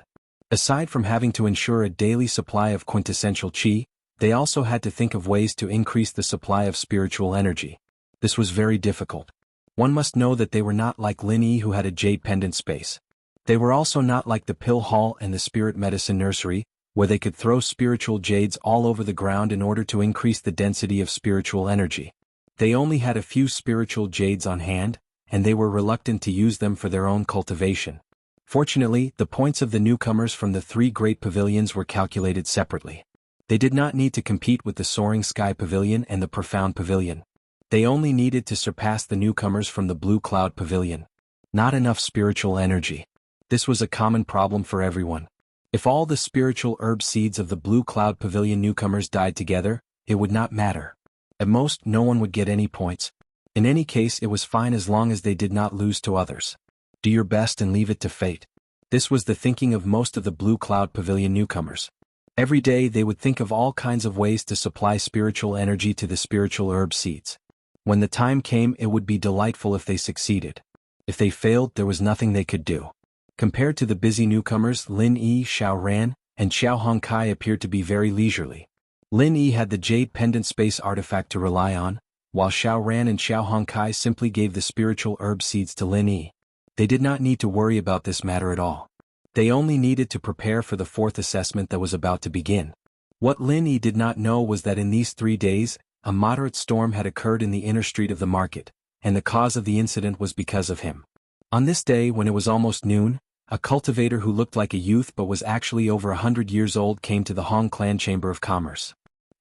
Aside from having to ensure a daily supply of quintessential chi, they also had to think of ways to increase the supply of spiritual energy. This was very difficult. One must know that they were not like Lin Yi, who had a jade pendant space. They were also not like the Pill Hall and the Spirit Medicine Nursery, where they could throw spiritual jades all over the ground in order to increase the density of spiritual energy. They only had a few spiritual jades on hand, and they were reluctant to use them for their own cultivation. Fortunately, the points of the newcomers from the 3 great pavilions were calculated separately. They did not need to compete with the Soaring Sky Pavilion and the Profound Pavilion. They only needed to surpass the newcomers from the Blue Cloud Pavilion. Not enough spiritual energy. This was a common problem for everyone. If all the spiritual herb seeds of the Blue Cloud Pavilion newcomers died together, it would not matter. At most, no one would get any points. In any case, it was fine as long as they did not lose to others. Do your best and leave it to fate. This was the thinking of most of the Blue Cloud Pavilion newcomers. Every day they would think of all kinds of ways to supply spiritual energy to the spiritual herb seeds. When the time came, it would be delightful if they succeeded. If they failed, there was nothing they could do. Compared to the busy newcomers, Lin Yi, Xiao Ran, and Xiao Hongkai appeared to be very leisurely. Lin Yi had the jade pendant space artifact to rely on, while Xiao Ran and Xiao Hongkai simply gave the spiritual herb seeds to Lin Yi. They did not need to worry about this matter at all. They only needed to prepare for the fourth assessment that was about to begin. What Lin Yi did not know was that in these 3 days, a moderate storm had occurred in the inner street of the market, and the cause of the incident was because of him. On this day, when it was almost noon, a cultivator who looked like a youth but was actually over 100 years old came to the Hong Clan Chamber of Commerce.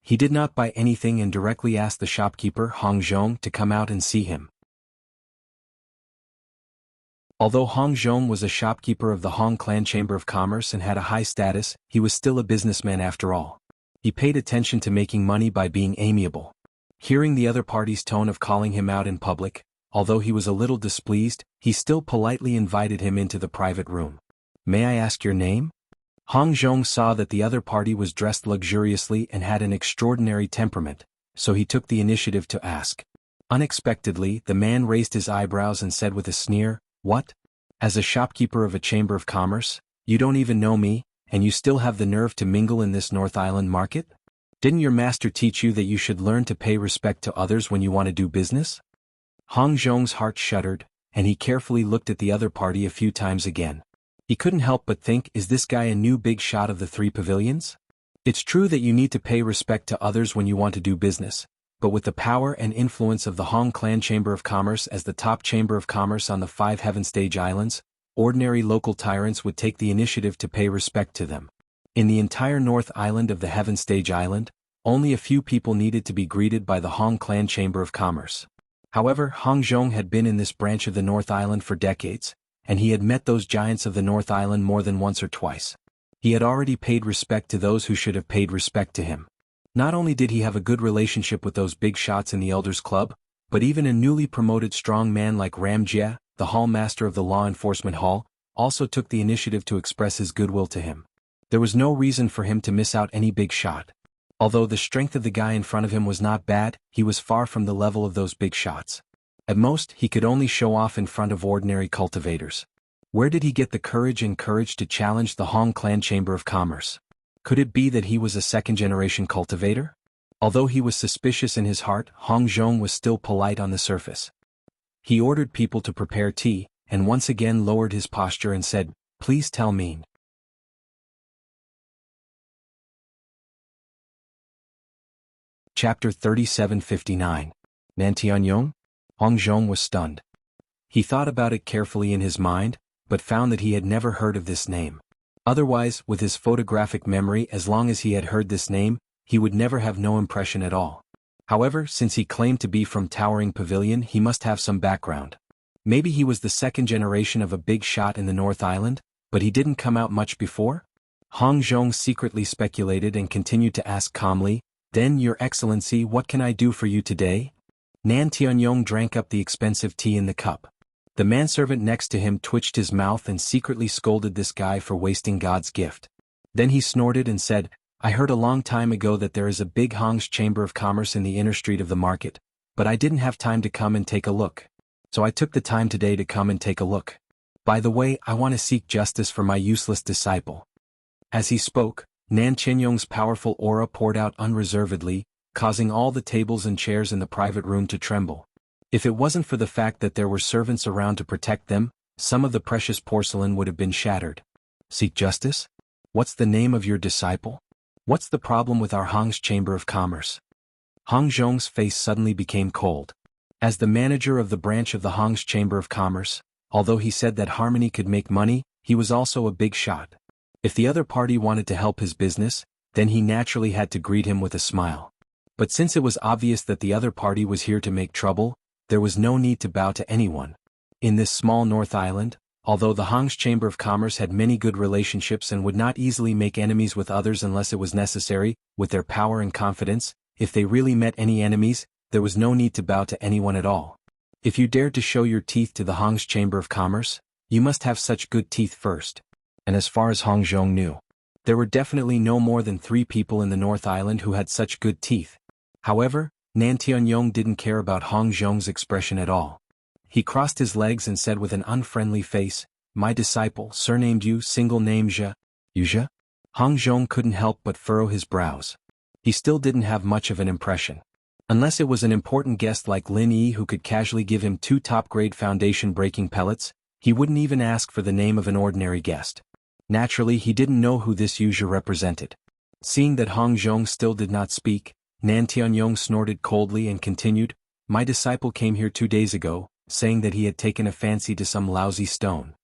He did not buy anything and directly asked the shopkeeper, Hong Zhong, to come out and see him. Although Hong Zhong was a shopkeeper of the Hong Clan Chamber of Commerce and had a high status, he was still a businessman after all. He paid attention to making money by being amiable. Hearing the other party's tone of calling him out in public, although he was a little displeased, he still politely invited him into the private room. "May I ask your name?" Hong Zhong saw that the other party was dressed luxuriously and had an extraordinary temperament, so he took the initiative to ask. Unexpectedly, the man raised his eyebrows and said with a sneer, "What? As a shopkeeper of a chamber of commerce, you don't even know me, and you still have the nerve to mingle in this North Island market? Didn't your master teach you that you should learn to pay respect to others when you want to do business?" Hong Zhong's heart shuddered, and he carefully looked at the other party a few times again. He couldn't help but think, is this guy a new big shot of the 3 pavilions? It's true that you need to pay respect to others when you want to do business, but with the power and influence of the Hong Clan Chamber of Commerce as the top chamber of commerce on the 5 Heaven Stage Islands, ordinary local tyrants would take the initiative to pay respect to them. In the entire North Island of the Heaven Stage Island, only a few people needed to be greeted by the Hong Clan Chamber of Commerce. However, Hong Zhong had been in this branch of the North Island for decades, and he had met those giants of the North Island more than once or twice. He had already paid respect to those who should have paid respect to him. Not only did he have a good relationship with those big shots in the Elders Club, but even a newly promoted strong man like Ram Jia, the hall master of the Law Enforcement Hall, also took the initiative to express his goodwill to him. There was no reason for him to miss out any big shot. Although the strength of the guy in front of him was not bad, he was far from the level of those big shots. At most, he could only show off in front of ordinary cultivators. Where did he get the courage to challenge the Hong Clan Chamber of Commerce? Could it be that he was a second-generation cultivator? Although he was suspicious in his heart, Hong Zhong was still polite on the surface. He ordered people to prepare tea, and once again lowered his posture and said, "Please tell me." Chapter 3759. Nantianyong? Hong Zhong was stunned. He thought about it carefully in his mind, but found that he had never heard of this name. Otherwise, with his photographic memory, as long as he had heard this name, he would never have no impression at all. However, since he claimed to be from Towering Pavilion, he must have some background. Maybe he was the second generation of a big shot in the North Island, but he didn't come out much before? Hong Zhong secretly speculated and continued to ask calmly, "Then, Your Excellency, what can I do for you today?" Nan Tianyong drank up the expensive tea in the cup. The manservant next to him twitched his mouth and secretly scolded this guy for wasting God's gift. Then he snorted and said, "I heard a long time ago that there is a big Hong's Chamber of Commerce in the inner street of the market, but I didn't have time to come and take a look. So I took the time today to come and take a look. By the way, I want to seek justice for my useless disciple." As he spoke, Nan Tianyong's powerful aura poured out unreservedly, causing all the tables and chairs in the private room to tremble. If it wasn't for the fact that there were servants around to protect them, some of the precious porcelain would have been shattered. "Seek justice? What's the name of your disciple? What's the problem with our Hong's Chamber of Commerce?" Hong Zhong's face suddenly became cold. As the manager of the branch of the Hong's Chamber of Commerce, although he said that harmony could make money, he was also a big shot. If the other party wanted to help his business, then he naturally had to greet him with a smile. But since it was obvious that the other party was here to make trouble, there was no need to bow to anyone. In this small North Island, although the Hong's Chamber of Commerce had many good relationships and would not easily make enemies with others unless it was necessary, with their power and confidence, if they really met any enemies, there was no need to bow to anyone at all. If you dared to show your teeth to the Hong's Chamber of Commerce, you must have such good teeth first. And as far as Hong Zhong knew, there were definitely no more than 3 people in the North Island who had such good teeth. However, Nan Tianyong didn't care about Hong Zhong's expression at all. He crossed his legs and said with an unfriendly face, "My disciple, surnamed Yu, single name Zhe." "Yu Zhe?" Hong Zhong couldn't help but furrow his brows. he still didn't have much of an impression. Unless it was an important guest like Lin Yi who could casually give him 2 top-grade foundation-breaking pellets, he wouldn't even ask for the name of an ordinary guest. Naturally, he didn't know who this user represented. Seeing that Hong Zhong still did not speak, Nan Tianyong snorted coldly and continued, "My disciple came here 2 days ago, saying that he had taken a fancy to some lousy stone.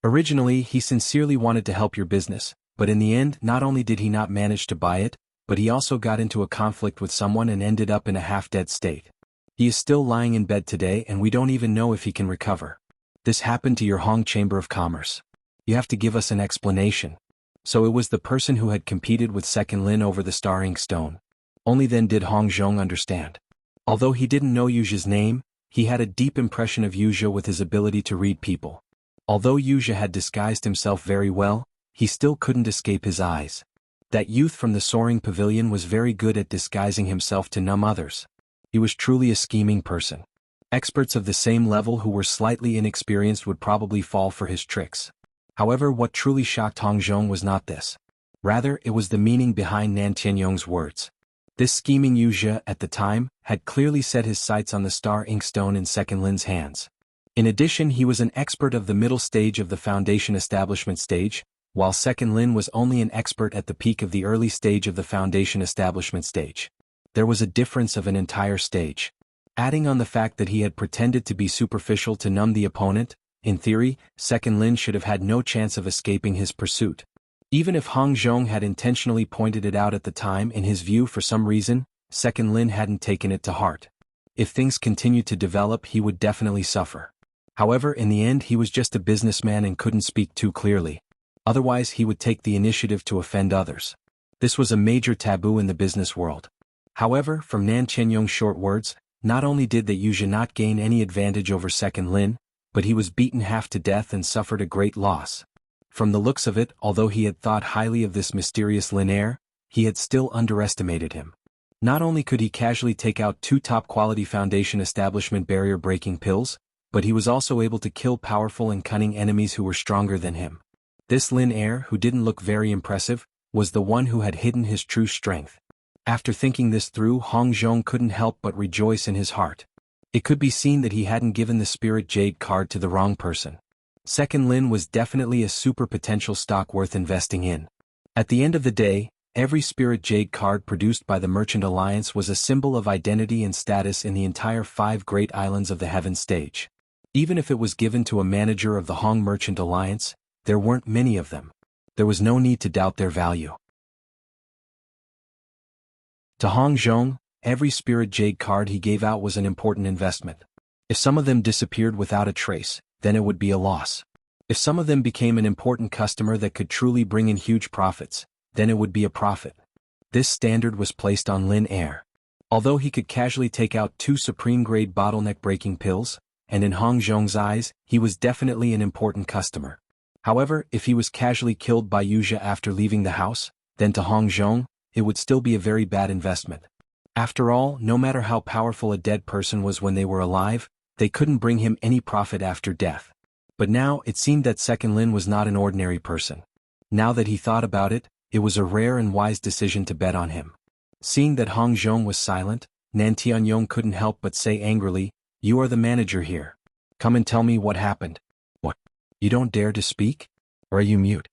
Originally, he sincerely wanted to help your business, but in the end, not only did he not manage to buy it, but he also got into a conflict with someone and ended up in a half-dead state. He is still lying in bed today and we don't even know if he can recover. This happened to your Hong Chamber of Commerce. You have to give us an explanation." So it was the person who had competed with Second Lin over the star ink stone. Only then did Hong Zhong understand. Although he didn't know Yuja's name, he had a deep impression of Yuja with his ability to read people. Although Yuja had disguised himself very well, he still couldn't escape his eyes. That youth from the soaring pavilion was very good at disguising himself to numb others. He was truly a scheming person. Experts of the same level who were slightly inexperienced would probably fall for his tricks. However, what truly shocked Hong Zhong was not this. Rather, it was the meaning behind Nan Tianyong's words. This scheming Yuja, at the time, had clearly set his sights on the star inkstone in Second Lin's hands. In addition, he was an expert of the middle stage of the foundation establishment stage, while Second Lin was only an expert at the peak of the early stage of the foundation establishment stage. There was a difference of an entire stage. Adding on the fact that he had pretended to be superficial to numb the opponent, in theory, Second Lin should have had no chance of escaping his pursuit. Even if Hong Zhong had intentionally pointed it out at the time, in his view for some reason, Second Lin hadn't taken it to heart. If things continued to develop, he would definitely suffer. However, in the end he was just a businessman and couldn't speak too clearly. Otherwise he would take the initiative to offend others. This was a major taboo in the business world. However, from Nan Tianyong's short words, not only did the Yuja not gain any advantage over Second Lin, but he was beaten half to death and suffered a great loss. From the looks of it, although he had thought highly of this mysterious Lin heir, he had still underestimated him. Not only could he casually take out 2 top-quality foundation establishment barrier-breaking pills, but he was also able to kill powerful and cunning enemies who were stronger than him. This Lin heir, who didn't look very impressive, was the one who had hidden his true strength. After thinking this through, Hong Zhong couldn't help but rejoice in his heart. It could be seen that he hadn't given the Spirit Jade card to the wrong person. Second Lin was definitely a super potential stock worth investing in. At the end of the day, every Spirit Jade card produced by the Merchant Alliance was a symbol of identity and status in the entire 5 Great Islands of the Heaven stage. Even if it was given to a manager of the Hong Merchant Alliance, there weren't many of them. There was no need to doubt their value. To Hong Zhong, every Spirit Jade card he gave out was an important investment. If some of them disappeared without a trace, then it would be a loss. If some of them became an important customer that could truly bring in huge profits, then it would be a profit. This standard was placed on Lin Air. Although he could casually take out 2 supreme-grade bottleneck-breaking pills, and in Hong Zhong's eyes, he was definitely an important customer. However, if he was casually killed by Yuja after leaving the house, then to Hong Zhong, it would still be a very bad investment. After all, no matter how powerful a dead person was when they were alive, they couldn't bring him any profit after death. But now, it seemed that Second Lin was not an ordinary person. Now that he thought about it, it was a rare and wise decision to bet on him. Seeing that Hong Zhong was silent, Nan Tianyong couldn't help but say angrily, "You are the manager here. Come and tell me what happened." "What? You don't dare to speak? Or are you mute?"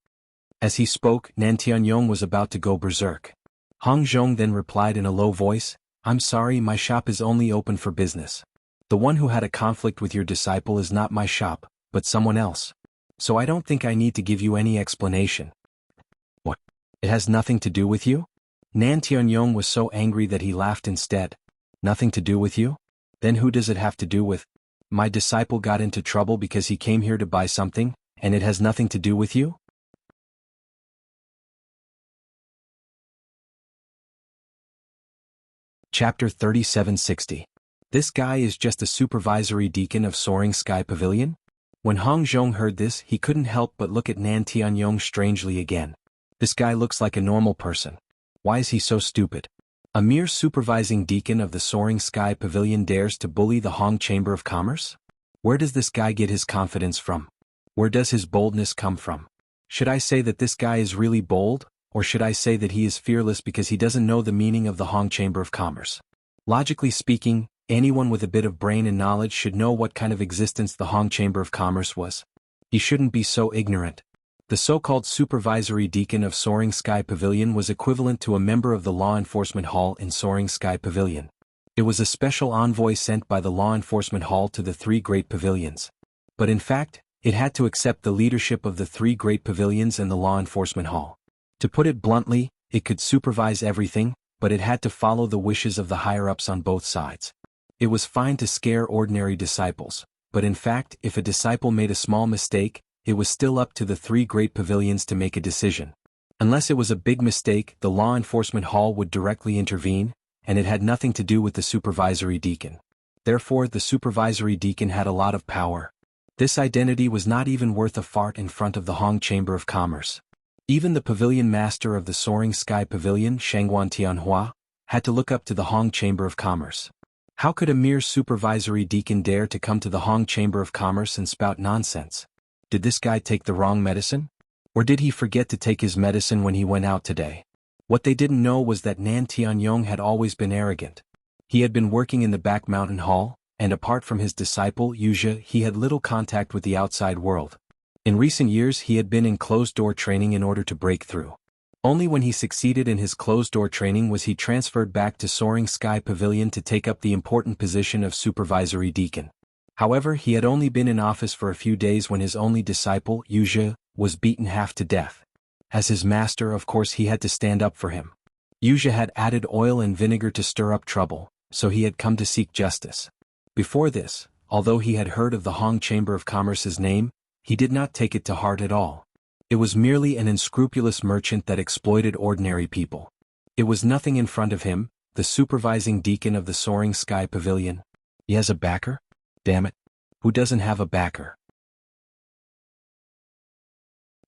As he spoke, Nan Tianyong was about to go berserk. Hong Zhong then replied in a low voice, "I'm sorry, my shop is only open for business. The one who had a conflict with your disciple is not my shop, but someone else. So I don't think I need to give you any explanation." "What? It has nothing to do with you?" Nan Tianyong was so angry that he laughed instead. "Nothing to do with you? Then who does it have to do with? My disciple got into trouble because he came here to buy something, and it has nothing to do with you?" Chapter 3760. This guy is just a supervisory deacon of Soaring Sky Pavilion? When Hong Zhong heard this, he couldn't help but look at Nan Tianyong strangely again. This guy looks like a normal person. Why is he so stupid? A mere supervising deacon of the Soaring Sky Pavilion dares to bully the Hong Chamber of Commerce? Where does this guy get his confidence from? Where does his boldness come from? Should I say that this guy is really bold, or should I say that he is fearless because he doesn't know the meaning of the Hong Chamber of Commerce. Logically speaking, anyone with a bit of brain and knowledge should know what kind of existence the Hong Chamber of Commerce was. He shouldn't be so ignorant. The so-called supervisory deacon of Soaring Sky Pavilion was equivalent to a member of the law enforcement hall in Soaring Sky Pavilion. It was a special envoy sent by the law enforcement hall to the three great pavilions. But in fact, it had to accept the leadership of the three great pavilions and the law enforcement hall. To put it bluntly, it could supervise everything, but it had to follow the wishes of the higher-ups on both sides. It was fine to scare ordinary disciples, but in fact, if a disciple made a small mistake, it was still up to the three great pavilions to make a decision. Unless it was a big mistake, the law enforcement hall would directly intervene, and it had nothing to do with the supervisory deacon. Therefore, the supervisory deacon had a lot of power. This identity was not even worth a fart in front of the Hong Chamber of Commerce. Even the pavilion master of the Soaring Sky Pavilion, Shangguan Tianhua, had to look up to the Hong Chamber of Commerce. How could a mere supervisory deacon dare to come to the Hong Chamber of Commerce and spout nonsense? Did this guy take the wrong medicine? Or did he forget to take his medicine when he went out today? What they didn't know was that Nan Tianyong had always been arrogant. He had been working in the back mountain hall, and apart from his disciple Wuxia, he had little contact with the outside world. In recent years he had been in closed-door training in order to break through. Only when he succeeded in his closed-door training was he transferred back to Soaring Sky Pavilion to take up the important position of supervisory deacon. However, he had only been in office for a few days when his only disciple, Wuxia, was beaten half to death. As his master, of course, he had to stand up for him. Wuxia had added oil and vinegar to stir up trouble, so he had come to seek justice. Before this, although he had heard of the Hong Chamber of Commerce's name, he did not take it to heart at all. It was merely an unscrupulous merchant that exploited ordinary people. It was nothing in front of him, the supervising deacon of the Soaring Sky Pavilion. He has a backer? Damn it. Who doesn't have a backer?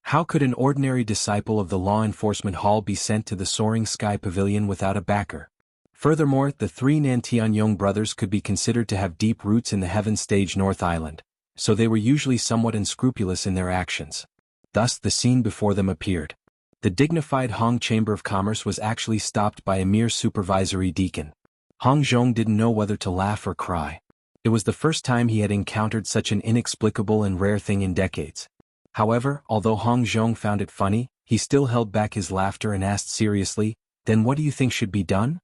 How could an ordinary disciple of the law enforcement hall be sent to the Soaring Sky Pavilion without a backer? Furthermore, the three Nan Tianyong brothers could be considered to have deep roots in the Heaven Stage North Island, so they were usually somewhat unscrupulous in their actions. Thus the scene before them appeared. The dignified Hong Chamber of Commerce was actually stopped by a mere supervisory deacon. Hong Zhong didn't know whether to laugh or cry. It was the first time he had encountered such an inexplicable and rare thing in decades. However, although Hong Zhong found it funny, he still held back his laughter and asked seriously, "Then what do you think should be done?"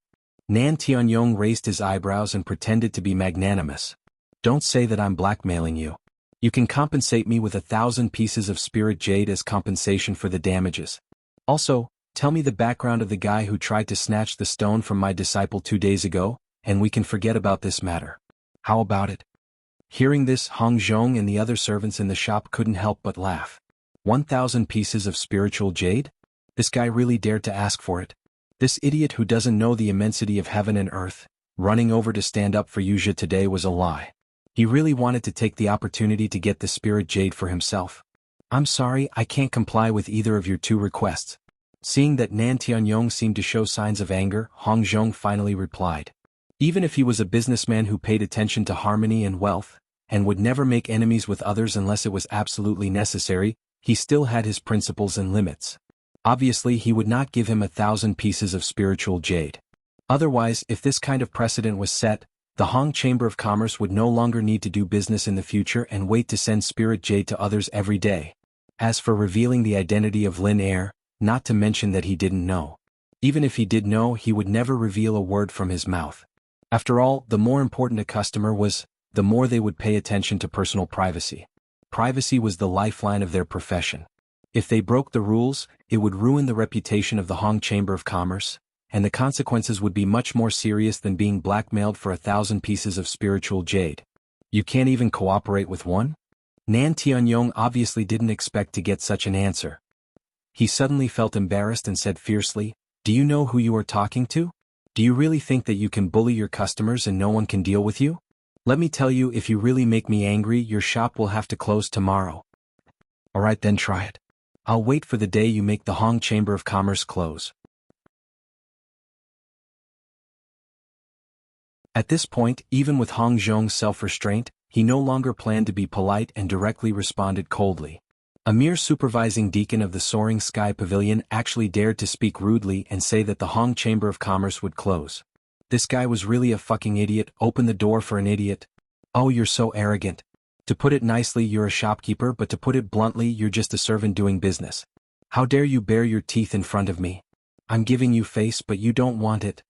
Nan Tianyong raised his eyebrows and pretended to be magnanimous. "Don't say that I'm blackmailing you. You can compensate me with 1,000 pieces of spirit jade as compensation for the damages. Also, tell me the background of the guy who tried to snatch the stone from my disciple 2 days ago, and we can forget about this matter. How about it?" Hearing this, Hong Zhong and the other servants in the shop couldn't help but laugh. 1,000 pieces of spiritual jade? This guy really dared to ask for it. This idiot who doesn't know the immensity of heaven and earth, running over to stand up for Wuxia today was a lie. He really wanted to take the opportunity to get the spirit jade for himself. "I'm sorry, I can't comply with either of your two requests." Seeing that Nan Tianyong seemed to show signs of anger, Hong Zhong finally replied. Even if he was a businessman who paid attention to harmony and wealth, and would never make enemies with others unless it was absolutely necessary, he still had his principles and limits. Obviously, he would not give him 1,000 pieces of spiritual jade. Otherwise, if this kind of precedent was set, the Hong Chamber of Commerce would no longer need to do business in the future and wait to send spirit jade to others every day. As for revealing the identity of Lin Air, not to mention that he didn't know. Even if he did know, he would never reveal a word from his mouth. After all, the more important a customer was, the more they would pay attention to personal privacy. Privacy was the lifeline of their profession. If they broke the rules, it would ruin the reputation of the Hong Chamber of Commerce, and the consequences would be much more serious than being blackmailed for 1,000 pieces of spiritual jade. You can't even cooperate with one? Nan Tianyong obviously didn't expect to get such an answer. He suddenly felt embarrassed and said fiercely, "Do you know who you are talking to? Do you really think that you can bully your customers and no one can deal with you? Let me tell you, if you really make me angry, your shop will have to close tomorrow." "Alright then, try it. I'll wait for the day you make the Hong Chamber of Commerce close." At this point, even with Hong Zhong's self-restraint, he no longer planned to be polite and directly responded coldly. A mere supervising deacon of the Soaring Sky Pavilion actually dared to speak rudely and say that the Hong Chamber of Commerce would close. This guy was really a fucking idiot. Open the door for an idiot. Oh, you're so arrogant. To put it nicely, you're a shopkeeper, but to put it bluntly, you're just a servant doing business. How dare you bare your teeth in front of me? I'm giving you face, but you don't want it.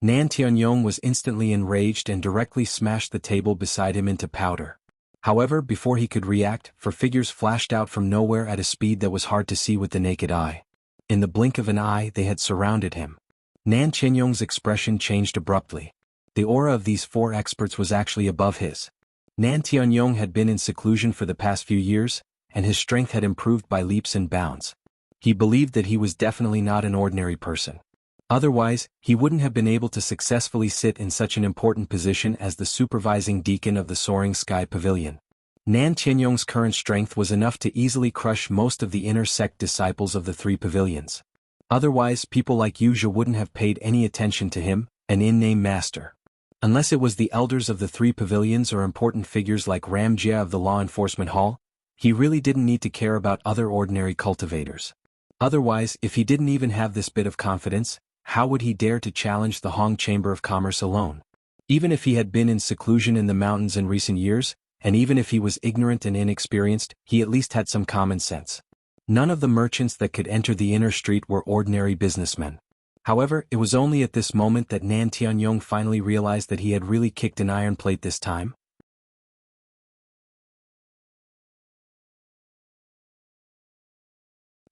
Nan Tianyong was instantly enraged and directly smashed the table beside him into powder. However, before he could react, four figures flashed out from nowhere at a speed that was hard to see with the naked eye. In the blink of an eye, they had surrounded him. Nan Tianyong's expression changed abruptly. The aura of these four experts was actually above his. Nan Tianyong had been in seclusion for the past few years, and his strength had improved by leaps and bounds. He believed that he was definitely not an ordinary person. Otherwise, he wouldn't have been able to successfully sit in such an important position as the supervising deacon of the Soaring Sky Pavilion. Nan Tianyong's current strength was enough to easily crush most of the inner sect disciples of the three pavilions. Otherwise, people like Wuxia wouldn't have paid any attention to him, an in-name master. Unless it was the elders of the three pavilions or important figures like Ram Jia of the Law Enforcement Hall, he really didn't need to care about other ordinary cultivators. Otherwise, if he didn't even have this bit of confidence, how would he dare to challenge the Hong Chamber of Commerce alone? Even if he had been in seclusion in the mountains in recent years, and even if he was ignorant and inexperienced, he at least had some common sense. None of the merchants that could enter the inner street were ordinary businessmen. However, it was only at this moment that Nan Tianyong finally realized that he had really kicked an iron plate this time.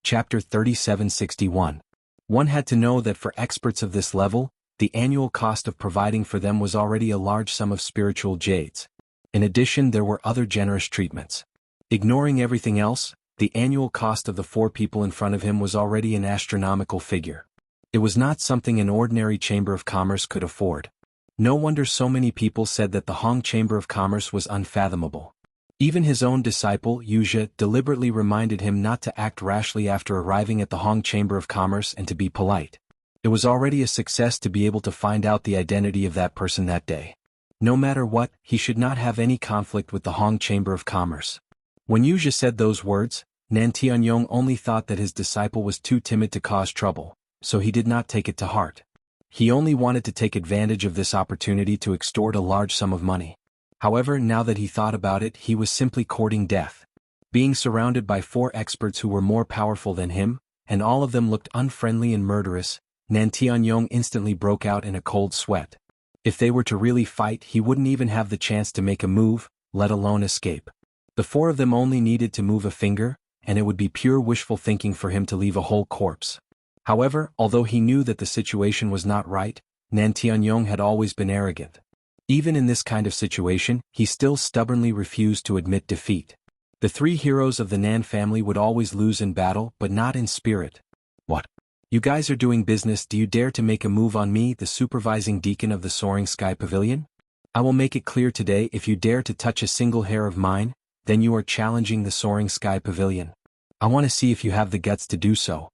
Chapter 3761. One had to know that for experts of this level, the annual cost of providing for them was already a large sum of spiritual jades. In addition, there were other generous treatments. Ignoring everything else, the annual cost of the four people in front of him was already an astronomical figure. It was not something an ordinary Chamber of Commerce could afford. No wonder so many people said that the Hong Chamber of Commerce was unfathomable. Even his own disciple, Wuxia, deliberately reminded him not to act rashly after arriving at the Hong Chamber of Commerce and to be polite. It was already a success to be able to find out the identity of that person that day. No matter what, he should not have any conflict with the Hong Chamber of Commerce. When Wuxia said those words, Nan Tianyong only thought that his disciple was too timid to cause trouble, so he did not take it to heart. He only wanted to take advantage of this opportunity to extort a large sum of money. However, now that he thought about it, he was simply courting death. Being surrounded by four experts who were more powerful than him, and all of them looked unfriendly and murderous, Nan Tianyong instantly broke out in a cold sweat. If they were to really fight, he wouldn't even have the chance to make a move, let alone escape. The four of them only needed to move a finger, and it would be pure wishful thinking for him to leave a whole corpse. However, although he knew that the situation was not right, Nan Tianyong had always been arrogant. Even in this kind of situation, he still stubbornly refused to admit defeat. The three heroes of the Nan family would always lose in battle, but not in spirit. What? You guys are doing business. Do you dare to make a move on me, the supervising deacon of the Soaring Sky Pavilion? I will make it clear today, if you dare to touch a single hair of mine, then you are challenging the Soaring Sky Pavilion. I want to see if you have the guts to do so.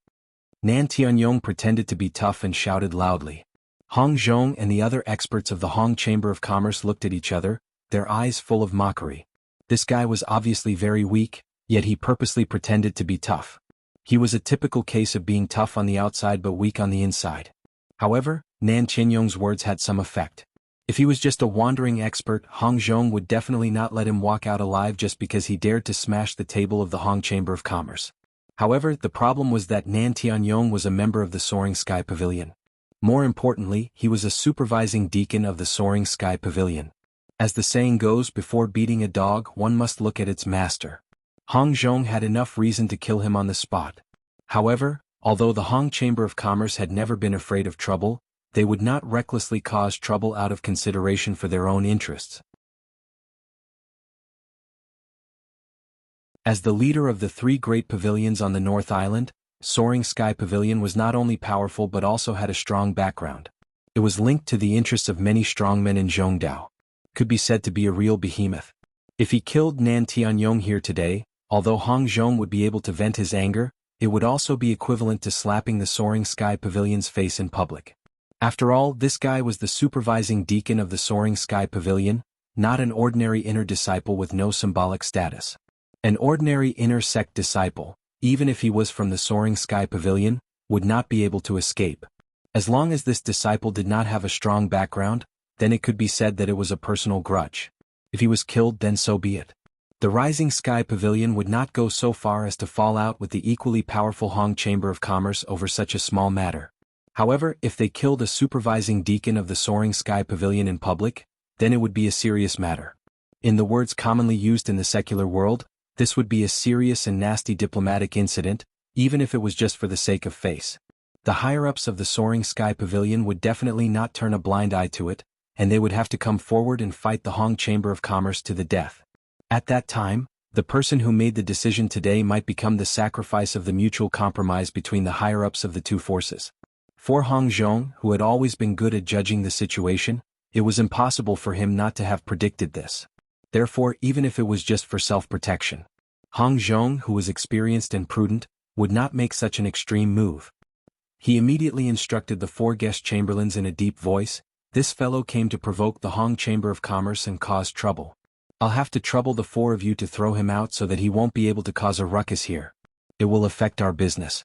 Nan Tianyong pretended to be tough and shouted loudly. Hong Zhong and the other experts of the Hong Chamber of Commerce looked at each other, their eyes full of mockery. This guy was obviously very weak, yet he purposely pretended to be tough. He was a typical case of being tough on the outside but weak on the inside. However, Nan Tianyong's words had some effect. If he was just a wandering expert, Hong Zhong would definitely not let him walk out alive just because he dared to smash the table of the Hong Chamber of Commerce. However, the problem was that Nan Tianyong was a member of the Soaring Sky Pavilion. More importantly, he was a supervising deacon of the Soaring Sky Pavilion. As the saying goes, before beating a dog, one must look at its master. Hong Zhong had enough reason to kill him on the spot. However, although the Hong Chamber of Commerce had never been afraid of trouble, they would not recklessly cause trouble out of consideration for their own interests. As the leader of the three great pavilions on the North Island, Soaring Sky Pavilion was not only powerful but also had a strong background. It was linked to the interests of many strongmen in Zhongdao. Could be said to be a real behemoth. If he killed Nan Tianyong here today, although Hong Zhong would be able to vent his anger, it would also be equivalent to slapping the Soaring Sky Pavilion's face in public. After all, this guy was the supervising deacon of the Soaring Sky Pavilion, not an ordinary inner disciple with no symbolic status. An ordinary inner sect disciple, even if he was from the soaring sky pavilion, would not be able to escape. As long as this disciple did not have a strong background, then it could be said that it was a personal grudge. If he was killed, then so be it. The rising sky pavilion would not go so far as to fall out with the equally powerful Hong Chamber of Commerce over such a small matter. However, if they killed a supervising deacon of the soaring sky pavilion in public, then it would be a serious matter. In the words commonly used in the secular world, this would be a serious and nasty diplomatic incident, even if it was just for the sake of face. The higher-ups of the soaring sky pavilion would definitely not turn a blind eye to it, and they would have to come forward and fight the Hong Chamber of Commerce to the death. At that time, the person who made the decision today might become the sacrifice of the mutual compromise between the higher-ups of the two forces. For Hong Zhong, who had always been good at judging the situation, it was impossible for him not to have predicted this. Therefore, even if it was just for self-protection, Hong Zhong, who was experienced and prudent, would not make such an extreme move. He immediately instructed the 4 guest chamberlains in a deep voice, "This fellow came to provoke the Hong Chamber of Commerce and cause trouble. I'll have to trouble the 4 of you to throw him out so that he won't be able to cause a ruckus here. It will affect our business."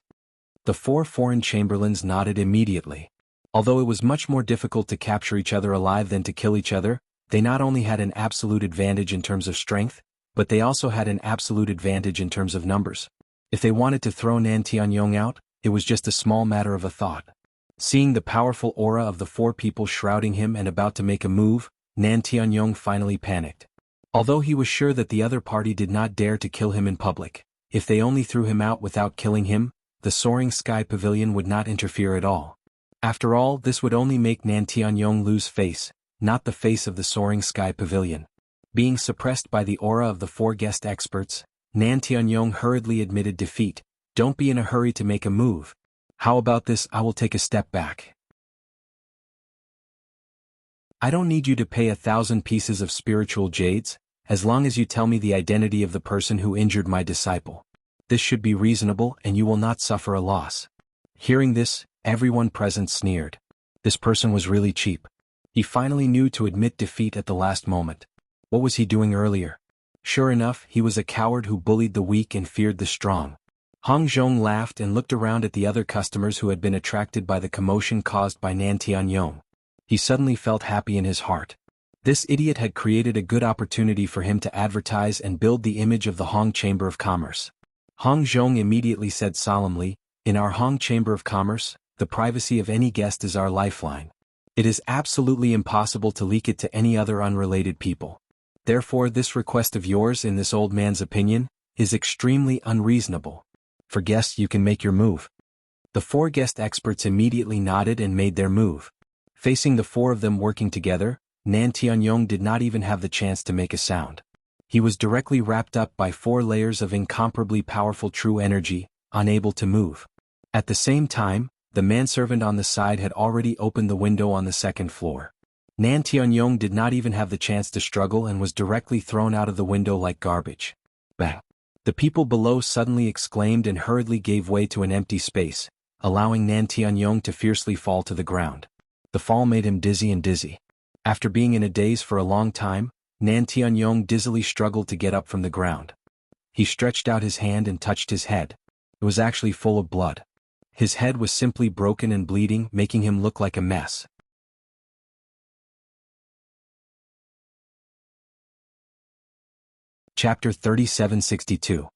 The 4 foreign chamberlains nodded immediately. Although it was much more difficult to capture each other alive than to kill each other, they not only had an absolute advantage in terms of strength, but they also had an absolute advantage in terms of numbers. If they wanted to throw Nan Tianyong out, it was just a small matter of a thought. Seeing the powerful aura of the 4 people shrouding him and about to make a move, Nan Tianyong finally panicked. Although he was sure that the other party did not dare to kill him in public, if they only threw him out without killing him, the soaring sky pavilion would not interfere at all. After all, this would only make Nan Tianyong lose face, not the face of the soaring sky pavilion. Being suppressed by the aura of the 4 guest experts, Nan Tianyong hurriedly admitted defeat. "Don't be in a hurry to make a move. How about this? I will take a step back. I don't need you to pay 1,000 pieces of spiritual jades, as long as you tell me the identity of the person who injured my disciple. This should be reasonable and you will not suffer a loss." Hearing this, everyone present sneered. This person was really cheap. He finally knew to admit defeat at the last moment. What was he doing earlier? Sure enough, he was a coward who bullied the weak and feared the strong. Hong Zhong laughed and looked around at the other customers who had been attracted by the commotion caused by Nan Tianyong. He suddenly felt happy in his heart. This idiot had created a good opportunity for him to advertise and build the image of the Hong Chamber of Commerce. Hong Zhong immediately said solemnly, "In our Hong Chamber of Commerce, the privacy of any guest is our lifeline. It is absolutely impossible to leak it to any other unrelated people. Therefore, this request of yours, in this old man's opinion, is extremely unreasonable. For guests, you can make your move." The 4 guest experts immediately nodded and made their move. Facing the 4 of them working together, Nan Tianyong did not even have the chance to make a sound. He was directly wrapped up by 4 layers of incomparably powerful true energy, unable to move. At the same time, the manservant on the side had already opened the window on the 2nd floor. Nan Tianyong did not even have the chance to struggle and was directly thrown out of the window like garbage. Bang! The people below suddenly exclaimed and hurriedly gave way to an empty space, allowing Nan Tianyong to fiercely fall to the ground. The fall made him dizzy. After being in a daze for a long time, Nan Tianyong dizzily struggled to get up from the ground. He stretched out his hand and touched his head. It was actually full of blood. His head was simply broken and bleeding, making him look like a mess. Chapter 3762.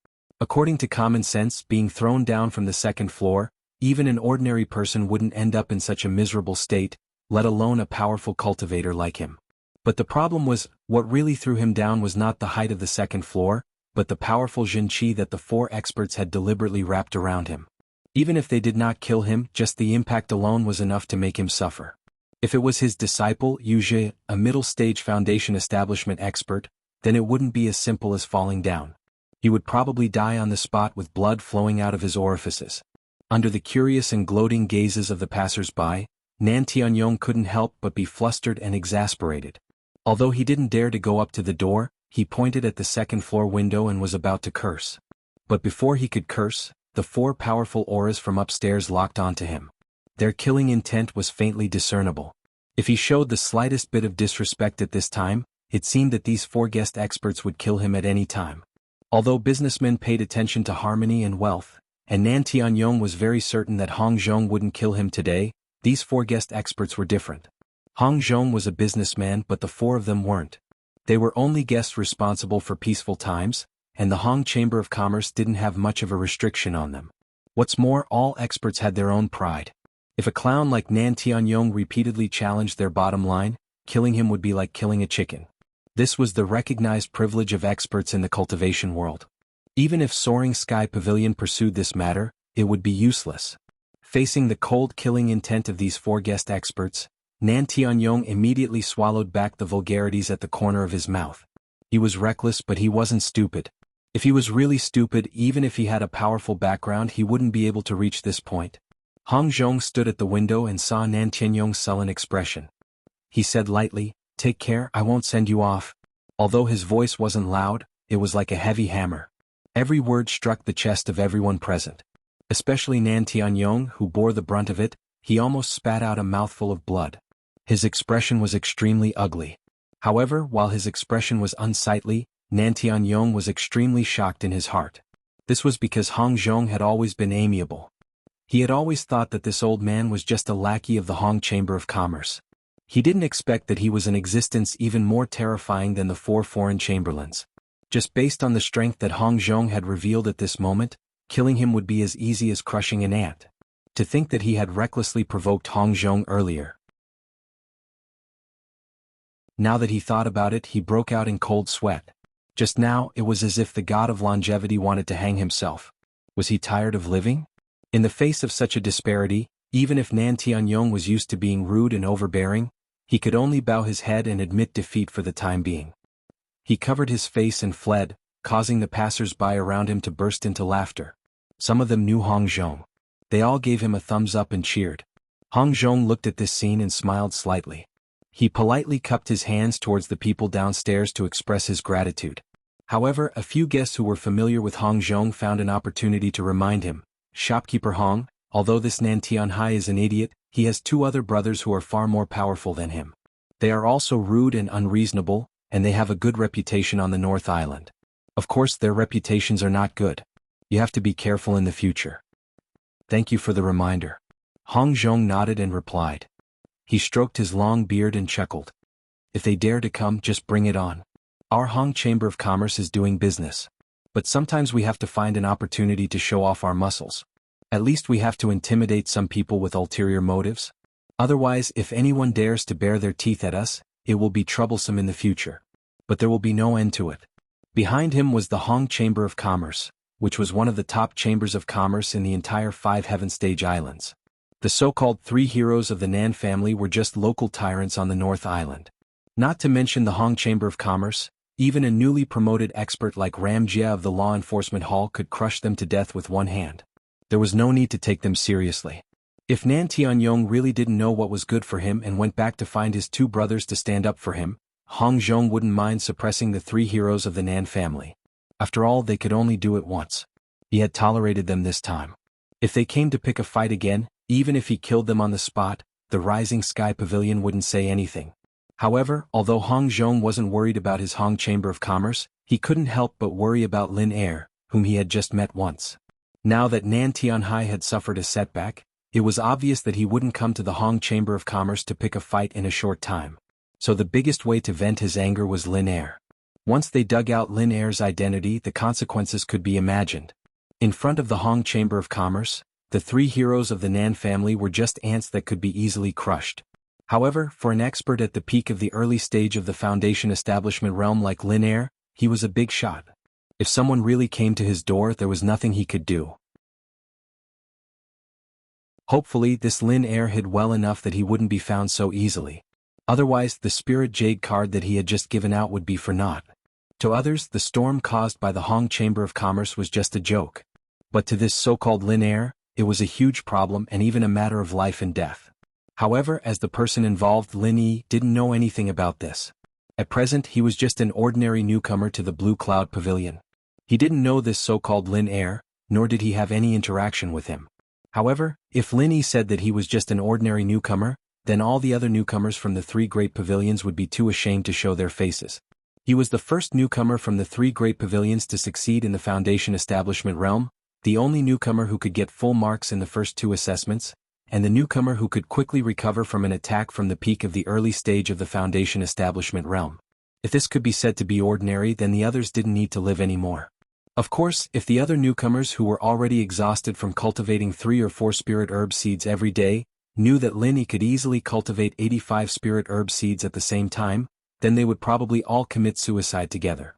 According to common sense, being thrown down from the 2nd floor, even an ordinary person wouldn't end up in such a miserable state, let alone a powerful cultivator like him. But the problem was, what really threw him down was not the height of the 2nd floor, but the powerful Jinqi that the 4 experts had deliberately wrapped around him. Even if they did not kill him, just the impact alone was enough to make him suffer. If it was his disciple, Wuxia, a middle-stage foundation establishment expert, then it wouldn't be as simple as falling down. He would probably die on the spot with blood flowing out of his orifices. Under the curious and gloating gazes of the passers-by, Nan Tianyong couldn't help but be flustered and exasperated. Although he didn't dare to go up to the door, he pointed at the 2nd floor window and was about to curse. But before he could curse, the 4 powerful auras from upstairs locked onto him. Their killing intent was faintly discernible. If he showed the slightest bit of disrespect at this time, it seemed that these 4 guest experts would kill him at any time. Although businessmen paid attention to harmony and wealth, and Nan Tianyong was very certain that Hong Zhong wouldn't kill him today, these four guest experts were different. Hong Zhong was a businessman, but the four of them weren't. They were only guests responsible for peaceful times, and the Hong Chamber of Commerce didn't have much of a restriction on them. What's more, all experts had their own pride. If a clown like Nan Tianyong repeatedly challenged their bottom line, killing him would be like killing a chicken. This was the recognized privilege of experts in the cultivation world. Even if Soaring Sky Pavilion pursued this matter, it would be useless. Facing the cold killing intent of these four guest experts, Nan Tianyong immediately swallowed back the vulgarities at the corner of his mouth. He was reckless, but he wasn't stupid. If he was really stupid, even if he had a powerful background, he wouldn't be able to reach this point. Hong Zhong stood at the window and saw Nan Tianyong's sullen expression. He said lightly, "Take care, I won't send you off." Although his voice wasn't loud, it was like a heavy hammer. Every word struck the chest of everyone present. Especially Nan Tianyong, who bore the brunt of it. He almost spat out a mouthful of blood. His expression was extremely ugly. However, while his expression was unsightly, Nan Tianyong was extremely shocked in his heart. This was because Hong Zhong had always been amiable. He had always thought that this old man was just a lackey of the Hong Chamber of Commerce. He didn't expect that he was an existence even more terrifying than the four foreign chamberlains. Just based on the strength that Hong Zhong had revealed at this moment, killing him would be as easy as crushing an ant. To think that he had recklessly provoked Hong Zhong earlier. Now that he thought about it, he broke out in cold sweat. Just now, it was as if the god of longevity wanted to hang himself. Was he tired of living? In the face of such a disparity, even if Nan Tianyong was used to being rude and overbearing, he could only bow his head and admit defeat for the time being. He covered his face and fled, causing the passers-by around him to burst into laughter. Some of them knew Hong Zhong. They all gave him a thumbs up and cheered. Hong Zhong looked at this scene and smiled slightly. He politely cupped his hands towards the people downstairs to express his gratitude. However, a few guests who were familiar with Hong Zhong found an opportunity to remind him, "Shopkeeper Hong, although this Nan Tianhai is an idiot, he has two other brothers who are far more powerful than him. They are also rude and unreasonable, and they have a good reputation on the North Island. Of course, their reputations are not good. You have to be careful in the future." "Thank you for the reminder." Hong Zhong nodded and replied. He stroked his long beard and chuckled. "If they dare to come, just bring it on. Our Hong Chamber of Commerce is doing business. But sometimes we have to find an opportunity to show off our muscles. At least we have to intimidate some people with ulterior motives. Otherwise, if anyone dares to bare their teeth at us, it will be troublesome in the future. But there will be no end to it." Behind him was the Hong Chamber of Commerce, which was one of the top chambers of commerce in the entire 5 Heaven Stage Islands. The so-called 3 heroes of the Nan family were just local tyrants on the North Island. Not to mention the Hong Chamber of Commerce, even a newly promoted expert like Ram Jia of the Law Enforcement Hall could crush them to death with one hand. There was no need to take them seriously. If Nan Tianyong really didn't know what was good for him and went back to find his 2 brothers to stand up for him, Hong Zhong wouldn't mind suppressing the 3 heroes of the Nan family. After all, they could only do it once. He had tolerated them this time. If they came to pick a fight again, even if he killed them on the spot, the Rising Sky Pavilion wouldn't say anything. However, although Hong Zhong wasn't worried about his Hong Chamber of Commerce, he couldn't help but worry about Lin Air, whom he had just met once. Now that Nan Tianhai had suffered a setback, it was obvious that he wouldn't come to the Hong Chamber of Commerce to pick a fight in a short time. So the biggest way to vent his anger was Lin Air. Once they dug out Lin Air's identity, the consequences could be imagined. In front of the Hong Chamber of Commerce, the 3 heroes of the Nan family were just ants that could be easily crushed. However, for an expert at the peak of the early stage of the Foundation establishment realm like Lin Air, he was a big shot. If someone really came to his door, there was nothing he could do. Hopefully, this Lin Air hid well enough that he wouldn't be found so easily. Otherwise, the Spirit Jade card that he had just given out would be for naught. To others, the storm caused by the Hong Chamber of Commerce was just a joke. But to this so-called Lin Air, it was a huge problem and even a matter of life and death. However, as the person involved, Lin Yi, didn't know anything about this. At present, he was just an ordinary newcomer to the Blue Cloud Pavilion. He didn't know this so-called Lin Air, nor did he have any interaction with him. However, if Lin Yi said that he was just an ordinary newcomer, then all the other newcomers from the 3 great pavilions would be too ashamed to show their faces. He was the first newcomer from the three great pavilions to succeed in the Foundation establishment realm, the only newcomer who could get full marks in the first two assessments, and the newcomer who could quickly recover from an attack from the peak of the early stage of the Foundation establishment realm. If this could be said to be ordinary, then the others didn't need to live anymore. Of course, if the other newcomers who were already exhausted from cultivating 3 or 4 spirit herb seeds every day, knew that Lin Yi could easily cultivate 85 spirit herb seeds at the same time, then they would probably all commit suicide together.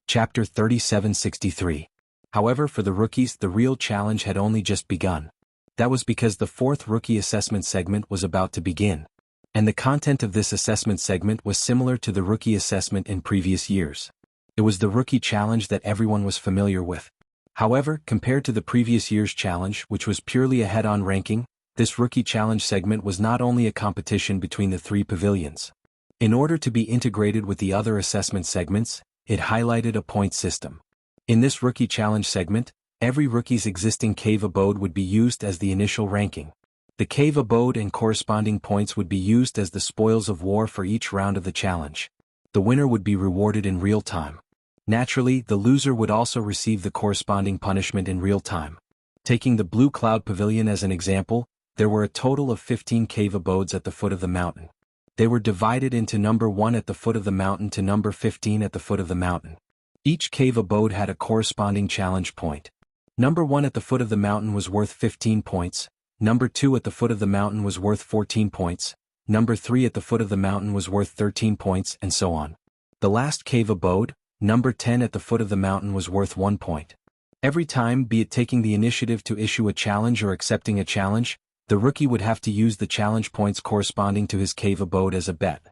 Chapter 3763. However, for the rookies, the real challenge had only just begun. That was because the fourth rookie assessment segment was about to begin. And the content of this assessment segment was similar to the rookie assessment in previous years. It was the rookie challenge that everyone was familiar with. However, compared to the previous year's challenge, which was purely a head-on ranking, this rookie challenge segment was not only a competition between the three pavilions. In order to be integrated with the other assessment segments, it highlighted a point system. In this rookie challenge segment, every rookie's existing cave abode would be used as the initial ranking. The cave abode and corresponding points would be used as the spoils of war for each round of the challenge. The winner would be rewarded in real time. Naturally, the loser would also receive the corresponding punishment in real time. Taking the Blue Cloud Pavilion as an example, there were a total of 15 cave abodes at the foot of the mountain. They were divided into number 1 at the foot of the mountain to number 15 at the foot of the mountain. Each cave abode had a corresponding challenge point. Number 1 at the foot of the mountain was worth 15 points, number 2 at the foot of the mountain was worth 14 points, number 3 at the foot of the mountain was worth 13 points, and so on. The last cave abode, number 10 at the foot of the mountain, was worth 1 point. Every time, be it taking the initiative to issue a challenge or accepting a challenge, the rookie would have to use the challenge points corresponding to his cave abode as a bet.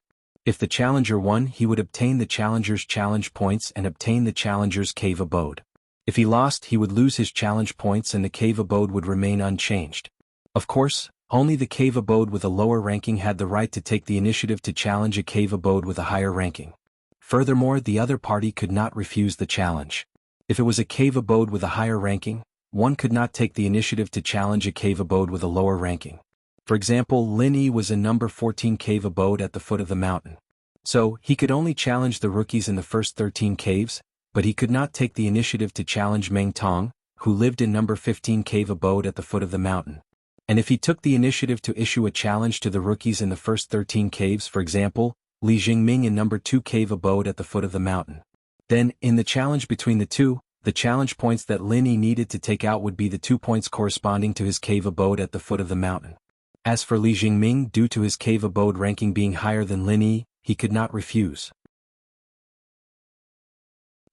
If the challenger won, he would obtain the challenger's challenge points and obtain the challenger's cave abode. If he lost, he would lose his challenge points and the cave abode would remain unchanged. Of course, only the cave abode with a lower ranking had the right to take the initiative to challenge a cave abode with a higher ranking. Furthermore, the other party could not refuse the challenge. If it was a cave abode with a higher ranking, one could not take the initiative to challenge a cave abode with a lower ranking. For example, Lin Yi was a number 14 cave abode at the foot of the mountain. So, he could only challenge the rookies in the first 13 caves, but he could not take the initiative to challenge Meng Tong, who lived in number 15 cave abode at the foot of the mountain. And if he took the initiative to issue a challenge to the rookies in the first 13 caves, for example, Li Jingming in number 2 cave abode at the foot of the mountain, then, in the challenge between the two, the challenge points that Lin Yi needed to take out would be the 2 points corresponding to his cave abode at the foot of the mountain. As for Li Jingming, due to his cave abode ranking being higher than Lin Yi, he could not refuse.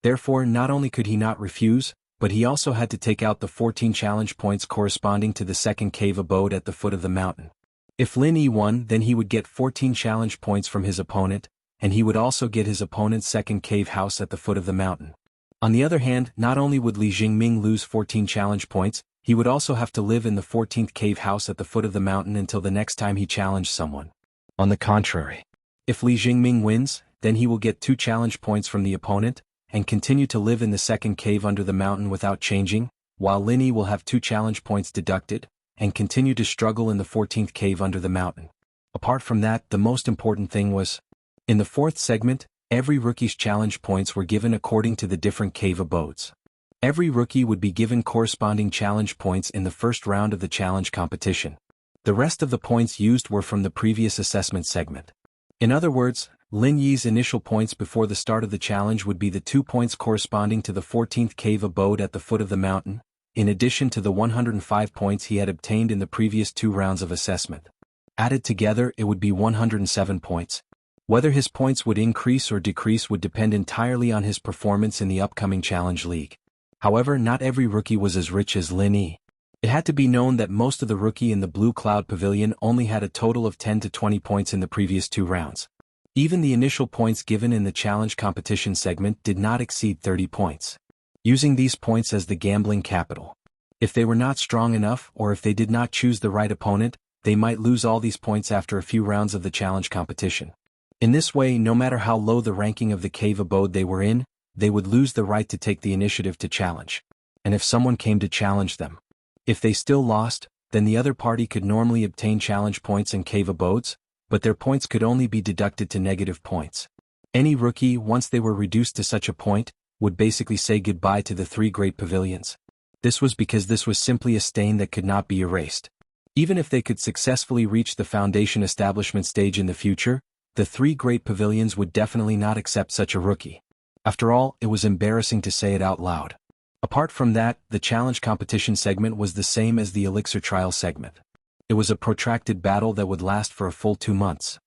Therefore, not only could he not refuse, but he also had to take out the 14 challenge points corresponding to the second cave abode at the foot of the mountain. If Lin Yi won, then he would get 14 challenge points from his opponent, and he would also get his opponent's second cave house at the foot of the mountain. On the other hand, not only would Li Jingming lose 14 challenge points, he would also have to live in the 14th cave house at the foot of the mountain until the next time he challenged someone. On the contrary, if Li Jingming wins, then he will get 2 challenge points from the opponent, and continue to live in the second cave under the mountain without changing, while Lin Yi will have 2 challenge points deducted, and continue to struggle in the 14th cave under the mountain. Apart from that, the most important thing was, in the 4th segment, every rookie's challenge points were given according to the different cave abodes. Every rookie would be given corresponding challenge points in the first round of the challenge competition. The rest of the points used were from the previous assessment segment. In other words, Lin Yi's initial points before the start of the challenge would be the 2 points corresponding to the 14th cave abode at the foot of the mountain, in addition to the 105 points he had obtained in the previous 2 rounds of assessment. Added together, it would be 107 points. Whether his points would increase or decrease would depend entirely on his performance in the upcoming Challenge League. However, not every rookie was as rich as Lin Yi. It had to be known that most of the rookie in the Blue Cloud Pavilion only had a total of 10 to 20 points in the previous 2 rounds. Even the initial points given in the challenge competition segment did not exceed 30 points. Using these points as the gambling capital. If they were not strong enough, or if they did not choose the right opponent, they might lose all these points after a few rounds of the challenge competition. In this way, no matter how low the ranking of the cave abode they were in, they would lose the right to take the initiative to challenge. And if someone came to challenge them, if they still lost, then the other party could normally obtain challenge points and cave abodes, but their points could only be deducted to negative points. Any rookie, once they were reduced to such a point, would basically say goodbye to the 3 great pavilions. This was because this was simply a stain that could not be erased. Even if they could successfully reach the foundation establishment stage in the future, the 3 great pavilions would definitely not accept such a rookie. After all, it was embarrassing to say it out loud. Apart from that, the challenge competition segment was the same as the elixir trial segment. It was a protracted battle that would last for a full 2 months.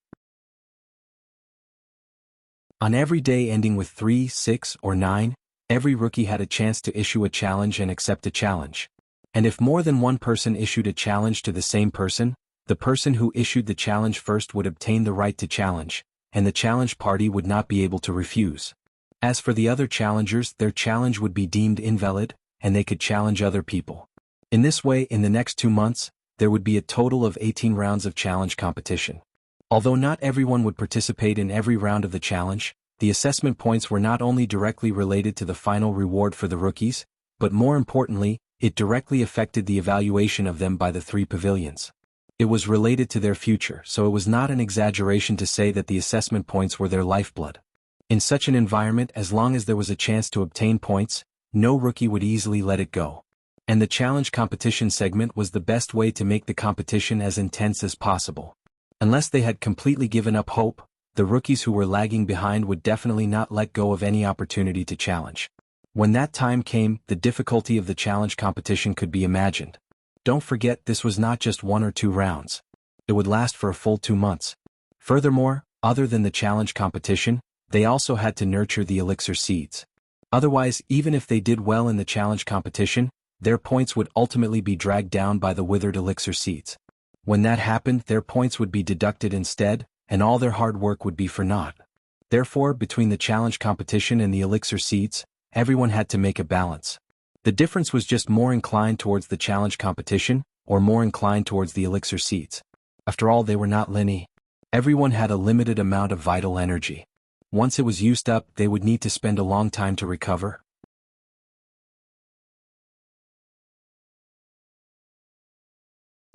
On every day ending with 3, 6, or 9, every rookie had a chance to issue a challenge and accept a challenge. And if more than one person issued a challenge to the same person, the person who issued the challenge first would obtain the right to challenge, and the challenge party would not be able to refuse. As for the other challengers, their challenge would be deemed invalid, and they could challenge other people. In this way, in the next 2 months, there would be a total of 18 rounds of challenge competition. Although not everyone would participate in every round of the challenge, the assessment points were not only directly related to the final reward for the rookies, but more importantly, it directly affected the evaluation of them by the 3 pavilions. It was related to their future, so it was not an exaggeration to say that the assessment points were their lifeblood. In such an environment, as long as there was a chance to obtain points, no rookie would easily let it go. And the challenge competition segment was the best way to make the competition as intense as possible. Unless they had completely given up hope, the rookies who were lagging behind would definitely not let go of any opportunity to challenge. When that time came, the difficulty of the challenge competition could be imagined. Don't forget, this was not just 1 or 2 rounds. It would last for a full 2 months. Furthermore, other than the challenge competition, they also had to nurture the elixir seeds. Otherwise, even if they did well in the challenge competition, their points would ultimately be dragged down by the withered elixir seeds. When that happened, their points would be deducted instead, and all their hard work would be for naught. Therefore, between the challenge competition and the elixir seeds, everyone had to make a balance. The difference was just more inclined towards the challenge competition, or more inclined towards the elixir seeds. After all, they were not linear. Everyone had a limited amount of vital energy. Once it was used up, they would need to spend a long time to recover.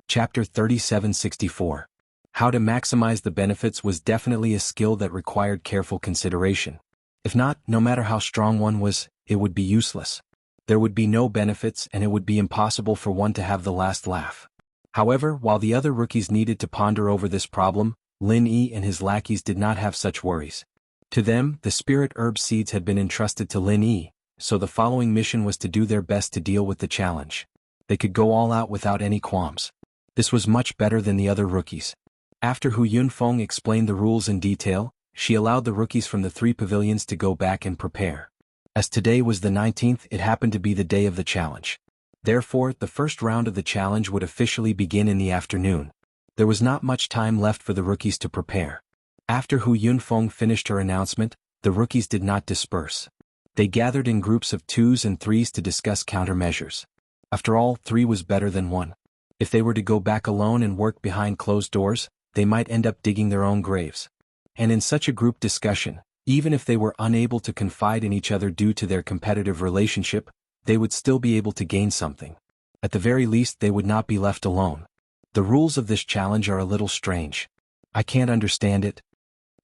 Chapter 3764. How to maximize the benefits was definitely a skill that required careful consideration. If not, no matter how strong one was, it would be useless. There would be no benefits, and it would be impossible for one to have the last laugh. However, while the other rookies needed to ponder over this problem, Lin Yi and his lackeys did not have such worries. To them, the spirit herb seeds had been entrusted to Lin Yi, so the following mission was to do their best to deal with the challenge. They could go all out without any qualms. This was much better than the other rookies. After Hu Yunfeng explained the rules in detail, she allowed the rookies from the 3 pavilions to go back and prepare. As today was the 19th, it happened to be the day of the challenge. Therefore, the first round of the challenge would officially begin in the afternoon. There was not much time left for the rookies to prepare. After Hu Yunfeng finished her announcement, the rookies did not disperse. They gathered in groups of 2s and 3s to discuss countermeasures. After all, 3 was better than 1. If they were to go back alone and work behind closed doors, they might end up digging their own graves. And in such a group discussion, even if they were unable to confide in each other due to their competitive relationship, they would still be able to gain something. At the very least, they would not be left alone. The rules of this challenge are a little strange. I can't understand it.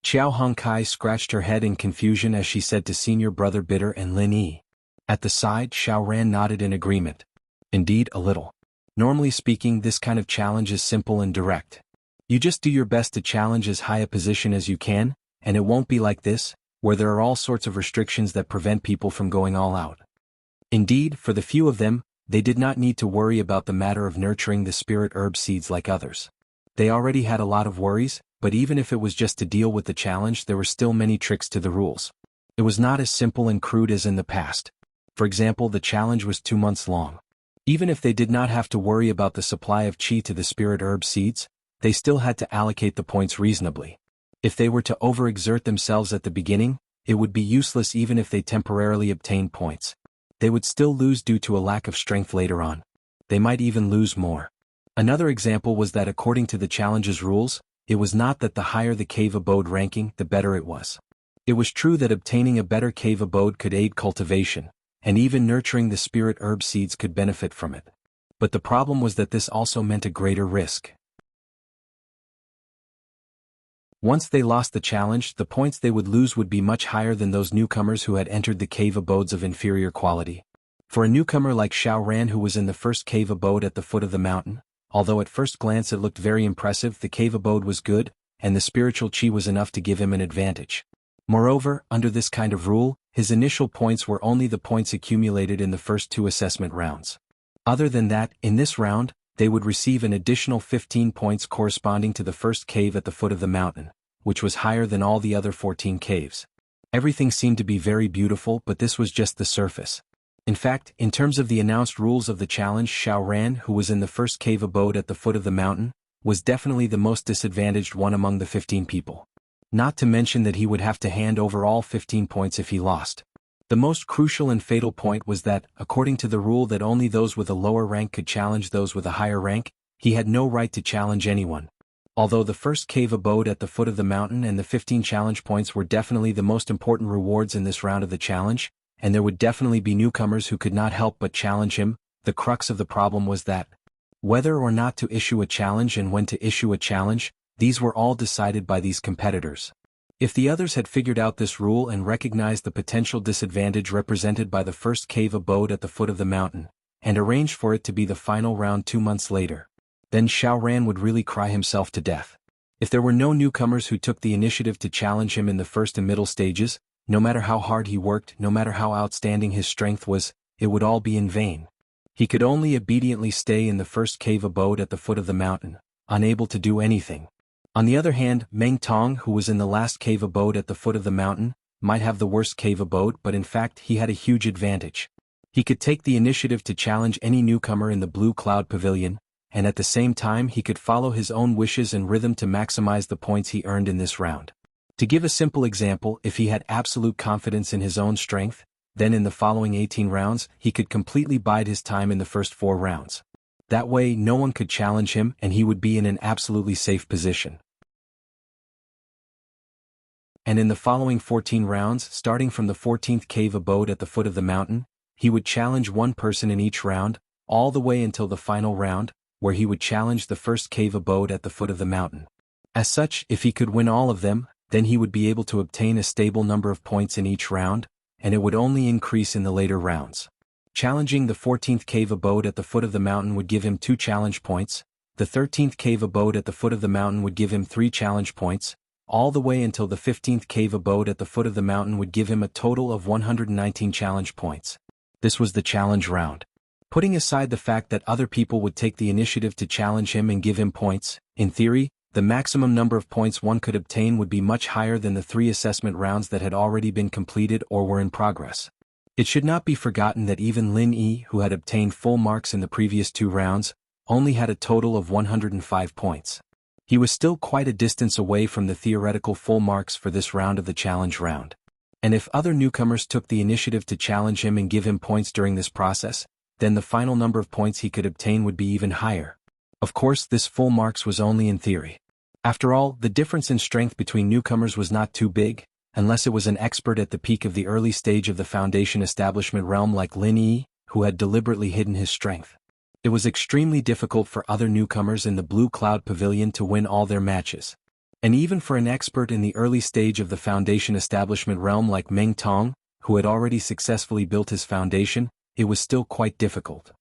Qiao Hongkai scratched her head in confusion as she said to senior brother Bitter and Lin Yi. At the side, Xiao Ran nodded in agreement. Indeed, a little. Normally speaking, this kind of challenge is simple and direct. You just do your best to challenge as high a position as you can, and it won't be like this, where there are all sorts of restrictions that prevent people from going all out. Indeed, for the few of them, they did not need to worry about the matter of nurturing the spirit herb seeds like others. They already had a lot of worries, but even if it was just to deal with the challenge, there were still many tricks to the rules. It was not as simple and crude as in the past. For example, the challenge was 2 months long. Even if they did not have to worry about the supply of qi to the spirit herb seeds, they still had to allocate the points reasonably. If they were to overexert themselves at the beginning, it would be useless even if they temporarily obtained points. They would still lose due to a lack of strength later on. They might even lose more. Another example was that according to the challenge's rules, it was not that the higher the cave abode ranking, the better it was. It was true that obtaining a better cave abode could aid cultivation, and even nurturing the spirit herb seeds could benefit from it. But the problem was that this also meant a greater risk. Once they lost the challenge, the points they would lose would be much higher than those newcomers who had entered the cave abodes of inferior quality. For a newcomer like Xiao Ran, who was in the first cave abode at the foot of the mountain, although at first glance it looked very impressive, the cave abode was good, and the spiritual qi was enough to give him an advantage. Moreover, under this kind of rule, his initial points were only the points accumulated in the first 2 assessment rounds. Other than that, in this round, they would receive an additional 15 points corresponding to the first cave at the foot of the mountain, which was higher than all the other 14 caves. Everything seemed to be very beautiful, but this was just the surface. In fact, in terms of the announced rules of the challenge, Xiao Ran, who was in the first cave abode at the foot of the mountain, was definitely the most disadvantaged one among the 15 people. Not to mention that he would have to hand over all 15 points if he lost. The most crucial and fatal point was that, according to the rule that only those with a lower rank could challenge those with a higher rank, he had no right to challenge anyone. Although the first cave abode at the foot of the mountain and the 15 challenge points were definitely the most important rewards in this round of the challenge, and there would definitely be newcomers who could not help but challenge him, the crux of the problem was that whether or not to issue a challenge and when to issue a challenge, these were all decided by these competitors. If the others had figured out this rule and recognized the potential disadvantage represented by the first cave abode at the foot of the mountain, and arranged for it to be the final round 2 months later, then Xiao Ran would really cry himself to death. If there were no newcomers who took the initiative to challenge him in the first and middle stages, no matter how hard he worked, no matter how outstanding his strength was, it would all be in vain. He could only obediently stay in the first cave abode at the foot of the mountain, unable to do anything. On the other hand, Meng Tong, who was in the last cave abode at the foot of the mountain, might have the worst cave abode, but in fact he had a huge advantage. He could take the initiative to challenge any newcomer in the Blue Cloud Pavilion, and at the same time he could follow his own wishes and rhythm to maximize the points he earned in this round. To give a simple example, if he had absolute confidence in his own strength, then in the following 18 rounds he could completely bide his time in the first 4 rounds. That way no one could challenge him and he would be in an absolutely safe position. And in the following 14 rounds, starting from the 14th cave abode at the foot of the mountain, he would challenge one person in each round, all the way until the final round, where he would challenge the first cave abode at the foot of the mountain. As such, if he could win all of them, then he would be able to obtain a stable number of points in each round, and it would only increase in the later rounds. Challenging the 14th cave abode at the foot of the mountain would give him 2 challenge points, the 13th cave abode at the foot of the mountain would give him 3 challenge points, all the way until the 15th cave abode at the foot of the mountain would give him a total of 119 challenge points. This was the challenge round. Putting aside the fact that other people would take the initiative to challenge him and give him points, in theory, the maximum number of points one could obtain would be much higher than the 3 assessment rounds that had already been completed or were in progress. It should not be forgotten that even Lin Yi, who had obtained full marks in the previous 2 rounds, only had a total of 105 points. He was still quite a distance away from the theoretical full marks for this round of the challenge round. And if other newcomers took the initiative to challenge him and give him points during this process, then the final number of points he could obtain would be even higher. Of course, this full marks was only in theory. After all, the difference in strength between newcomers was not too big, unless it was an expert at the peak of the early stage of the Foundation establishment realm like Lin Yi, who had deliberately hidden his strength. It was extremely difficult for other newcomers in the Blue Cloud Pavilion to win all their matches. And even for an expert in the early stage of the Foundation establishment realm like Meng Tong, who had already successfully built his foundation, it was still quite difficult.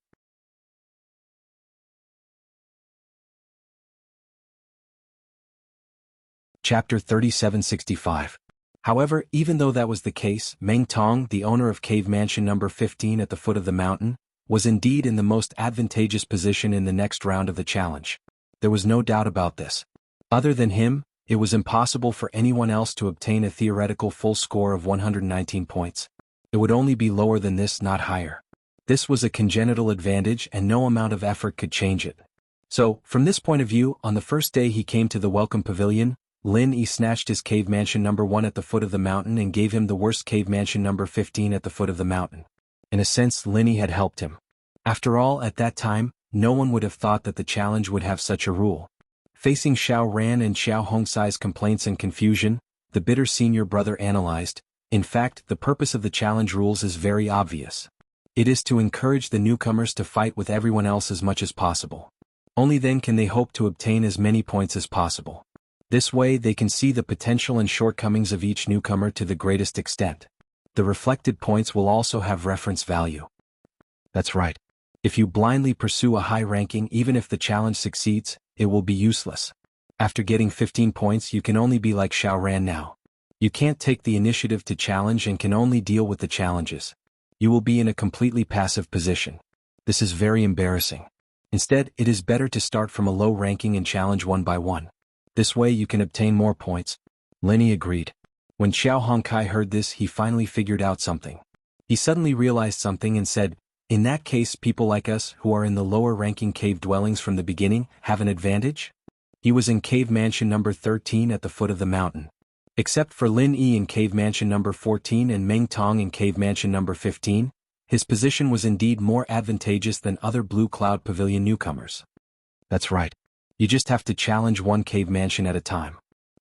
Chapter 3765. However, even though that was the case, Meng Tong, the owner of Cave Mansion number 15 at the foot of the mountain, was indeed in the most advantageous position in the next round of the challenge. There was no doubt about this. Other than him, it was impossible for anyone else to obtain a theoretical full score of 119 points. It would only be lower than this, not higher. This was a congenital advantage and no amount of effort could change it. So, from this point of view, on the first day he came to the Welcome Pavilion, Lin Yi snatched his Cave Mansion number 1 at the foot of the mountain and gave him the worst Cave Mansion number 15 at the foot of the mountain. In a sense, Lin Yi had helped him. After all, at that time, no one would have thought that the challenge would have such a rule. Facing Xiao Ran and Xiao Hongsai's complaints and confusion, the bitter senior brother analyzed, in fact, the purpose of the challenge rules is very obvious. It is to encourage the newcomers to fight with everyone else as much as possible. Only then can they hope to obtain as many points as possible. This way they can see the potential and shortcomings of each newcomer to the greatest extent. The reflected points will also have reference value. That's right. If you blindly pursue a high ranking even if the challenge succeeds, it will be useless. After getting 15 points you can only be like Xiao Ran now. You can't take the initiative to challenge and can only deal with the challenges. You will be in a completely passive position. This is very embarrassing. Instead, it is better to start from a low ranking and challenge one by one. This way you can obtain more points. Lin agreed. When Xiao Hongkai heard this he finally figured out something. He suddenly realized something and said, in that case people like us who are in the lower ranking cave dwellings from the beginning have an advantage? He was in cave mansion number 13 at the foot of the mountain. Except for Lin Yi in cave mansion number 14 and Meng Tong in cave mansion number 15, his position was indeed more advantageous than other Blue Cloud Pavilion newcomers. That's right. You just have to challenge one cave mansion at a time.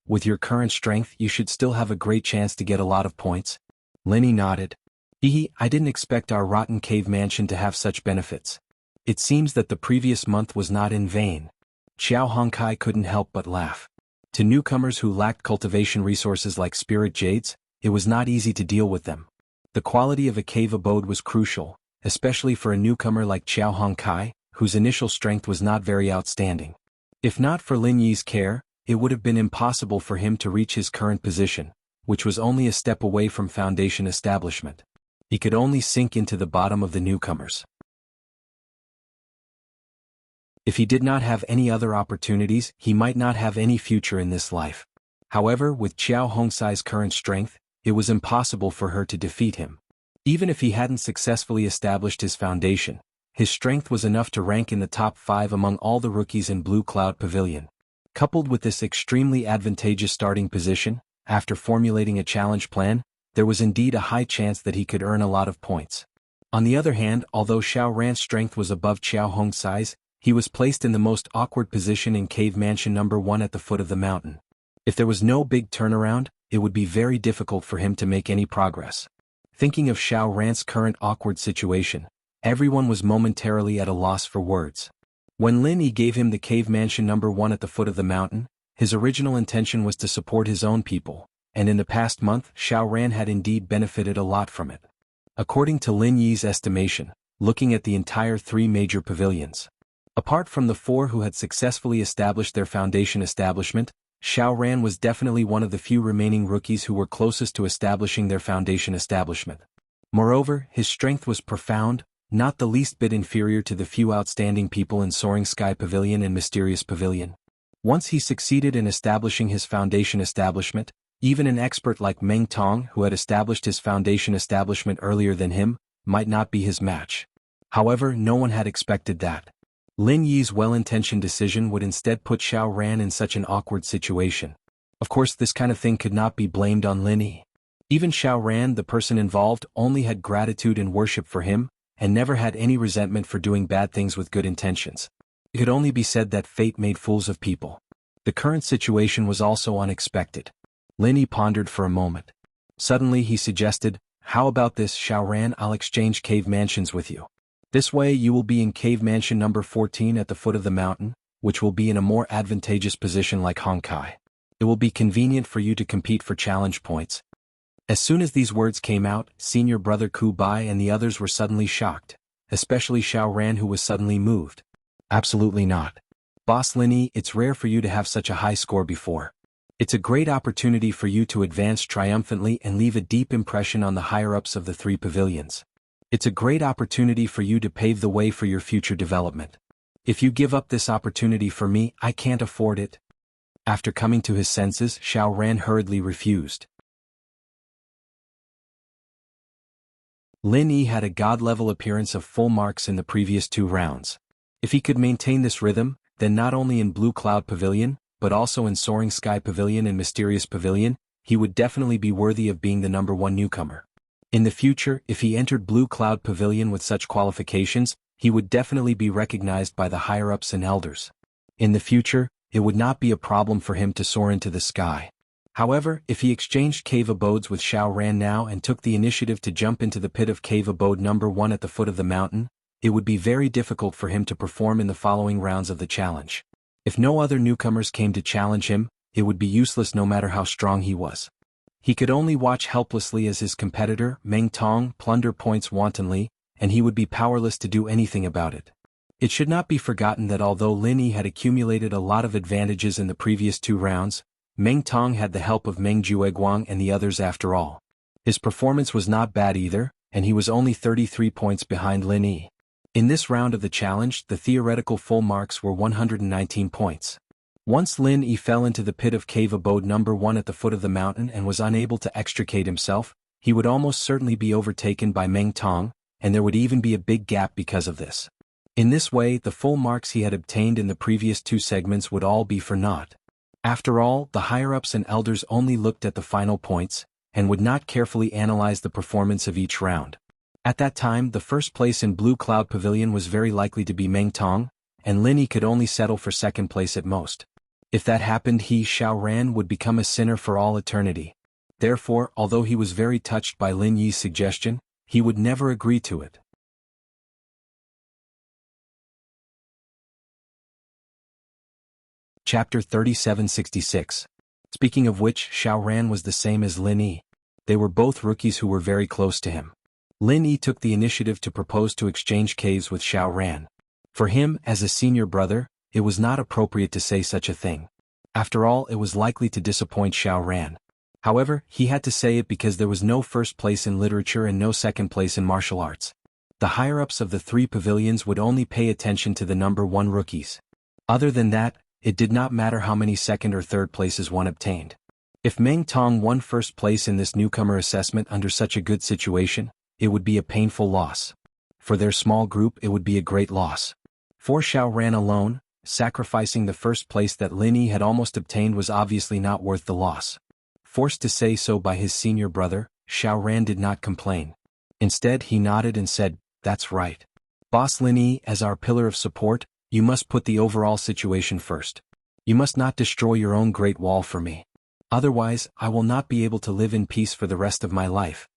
With your current strength you should still have a great chance to get a lot of points. Lin Yi nodded. I didn't expect our rotten cave mansion to have such benefits. It seems that the previous month was not in vain. Xiao Hongkai couldn't help but laugh. To newcomers who lacked cultivation resources like spirit jades, it was not easy to deal with them. The quality of a cave abode was crucial, especially for a newcomer like Xiao Hongkai, whose initial strength was not very outstanding. If not for Lin Yi's care, it would have been impossible for him to reach his current position, which was only a step away from foundation establishment. He could only sink into the bottom of the newcomers. If he did not have any other opportunities, he might not have any future in this life. However, with Xiao Hongkai's current strength, it was impossible for her to defeat him. Even if he hadn't successfully established his foundation, his strength was enough to rank in the top 5 among all the rookies in Blue Cloud Pavilion. Coupled with this extremely advantageous starting position, after formulating a challenge plan, there was indeed a high chance that he could earn a lot of points. On the other hand, although Xiao Ran's strength was above Xiao Hongkai's, he was placed in the most awkward position in cave mansion number 1 at the foot of the mountain. If there was no big turnaround, it would be very difficult for him to make any progress. Thinking of Xiao Ran's current awkward situation, everyone was momentarily at a loss for words. When Lin Yi gave him the cave mansion number 1 at the foot of the mountain, his original intention was to support his own people, and in the past month Xiao Ran had indeed benefited a lot from it. According to Lin Yi's estimation, looking at the entire 3 major pavilions, apart from the 4 who had successfully established their foundation establishment, Xiao Ran was definitely one of the few remaining rookies who were closest to establishing their foundation establishment. Moreover, his strength was profound, not the least bit inferior to the few outstanding people in Soaring Sky Pavilion and Mysterious Pavilion. Once he succeeded in establishing his foundation establishment, even an expert like Meng Tong, who had established his foundation establishment earlier than him, might not be his match. However, no one had expected that. Lin Yi's well-intentioned decision would instead put Xiao Ran in such an awkward situation. Of course, this kind of thing could not be blamed on Lin Yi. Even Xiao Ran, the person involved, only had gratitude and worship for him, and never had any resentment for doing bad things with good intentions. It could only be said that fate made fools of people. The current situation was also unexpected. Lin Yi pondered for a moment. Suddenly he suggested, "How about this, Xiao Ran? I'll exchange cave mansions with you. This way you will be in cave mansion number 14 at the foot of the mountain, which will be in a more advantageous position like Hongkai. It will be convenient for you to compete for challenge points." As soon as these words came out, senior brother Ku Bai and the others were suddenly shocked, especially Xiao Ran, who was suddenly moved. "Absolutely not. Boss Lin Yi, it's rare for you to have such a high score before. It's a great opportunity for you to advance triumphantly and leave a deep impression on the higher-ups of the 3 pavilions. It's a great opportunity for you to pave the way for your future development. If you give up this opportunity for me, I can't afford it." After coming to his senses, Xiao Ran hurriedly refused. Lin Yi had a god-level appearance of full marks in the previous 2 rounds. If he could maintain this rhythm, then not only in Blue Cloud Pavilion, but also in Soaring Sky Pavilion and Mysterious Pavilion, he would definitely be worthy of being the number 1 newcomer. In the future, if he entered Blue Cloud Pavilion with such qualifications, he would definitely be recognized by the higher-ups and elders. In the future, it would not be a problem for him to soar into the sky. However, if he exchanged cave abodes with Xiao Ran now and took the initiative to jump into the pit of cave abode number 1 at the foot of the mountain, it would be very difficult for him to perform in the following rounds of the challenge. If no other newcomers came to challenge him, it would be useless no matter how strong he was. He could only watch helplessly as his competitor, Meng Tong, plunder points wantonly, and he would be powerless to do anything about it. It should not be forgotten that although Lin Yi had accumulated a lot of advantages in the previous 2 rounds, Meng Tong had the help of Meng Jueguang and the others after all. His performance was not bad either, and he was only 33 points behind Lin Yi. In this round of the challenge, the theoretical full marks were 119 points. Once Lin Yi fell into the pit of cave abode number 1 at the foot of the mountain and was unable to extricate himself, he would almost certainly be overtaken by Meng Tong, and there would even be a big gap because of this. In this way, the full marks he had obtained in the previous 2 segments would all be for naught. After all, the higher-ups and elders only looked at the final points, and would not carefully analyze the performance of each round. At that time, the first place in Blue Cloud Pavilion was very likely to be Meng Tong, and Lin Yi could only settle for second place at most. If that happened, he, Xiao Ran, would become a sinner for all eternity. Therefore, although he was very touched by Lin Yi's suggestion, he would never agree to it. Chapter 3766. Speaking of which, Xiao Ran was the same as Lin Yi. They were both rookies who were very close to him. Lin Yi took the initiative to propose to exchange caves with Xiao Ran. For him, as a senior brother, it was not appropriate to say such a thing. After all, it was likely to disappoint Xiao Ran. However, he had to say it because there was no first place in literature and no second place in martial arts. The higher-ups of the 3 pavilions would only pay attention to the number 1 rookies. Other than that, it did not matter how many second or third places one obtained. If Meng Tong won first place in this newcomer assessment under such a good situation, it would be a painful loss. For their small group, it would be a great loss. For Xiao Ran alone, sacrificing the first place that Lin Yi had almost obtained was obviously not worth the loss. Forced to say so by his senior brother, Xiao Ran did not complain. Instead, he nodded and said, "That's right. Boss Lin Yi, as our pillar of support, you must put the overall situation first. You must not destroy your own great wall for me. Otherwise, I will not be able to live in peace for the rest of my life."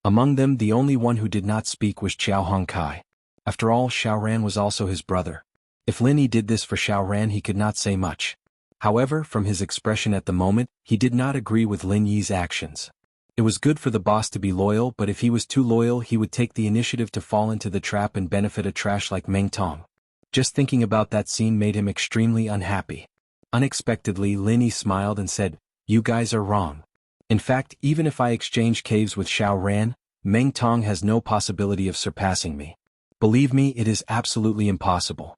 Among them, the only one who did not speak was Qiao Hongkai. After all, Xiao Ran was also his brother. If Lin Yi did this for Xiao Ran, he could not say much. However, from his expression at the moment, he did not agree with Lin Yi's actions. It was good for the boss to be loyal, but if he was too loyal, he would take the initiative to fall into the trap and benefit a trash like Meng Tong. Just thinking about that scene made him extremely unhappy. Unexpectedly, Lin Yi smiled and said, "You guys are wrong. In fact, even if I exchange caves with Xiao Ran, Meng Tong has no possibility of surpassing me. Believe me, it is absolutely impossible."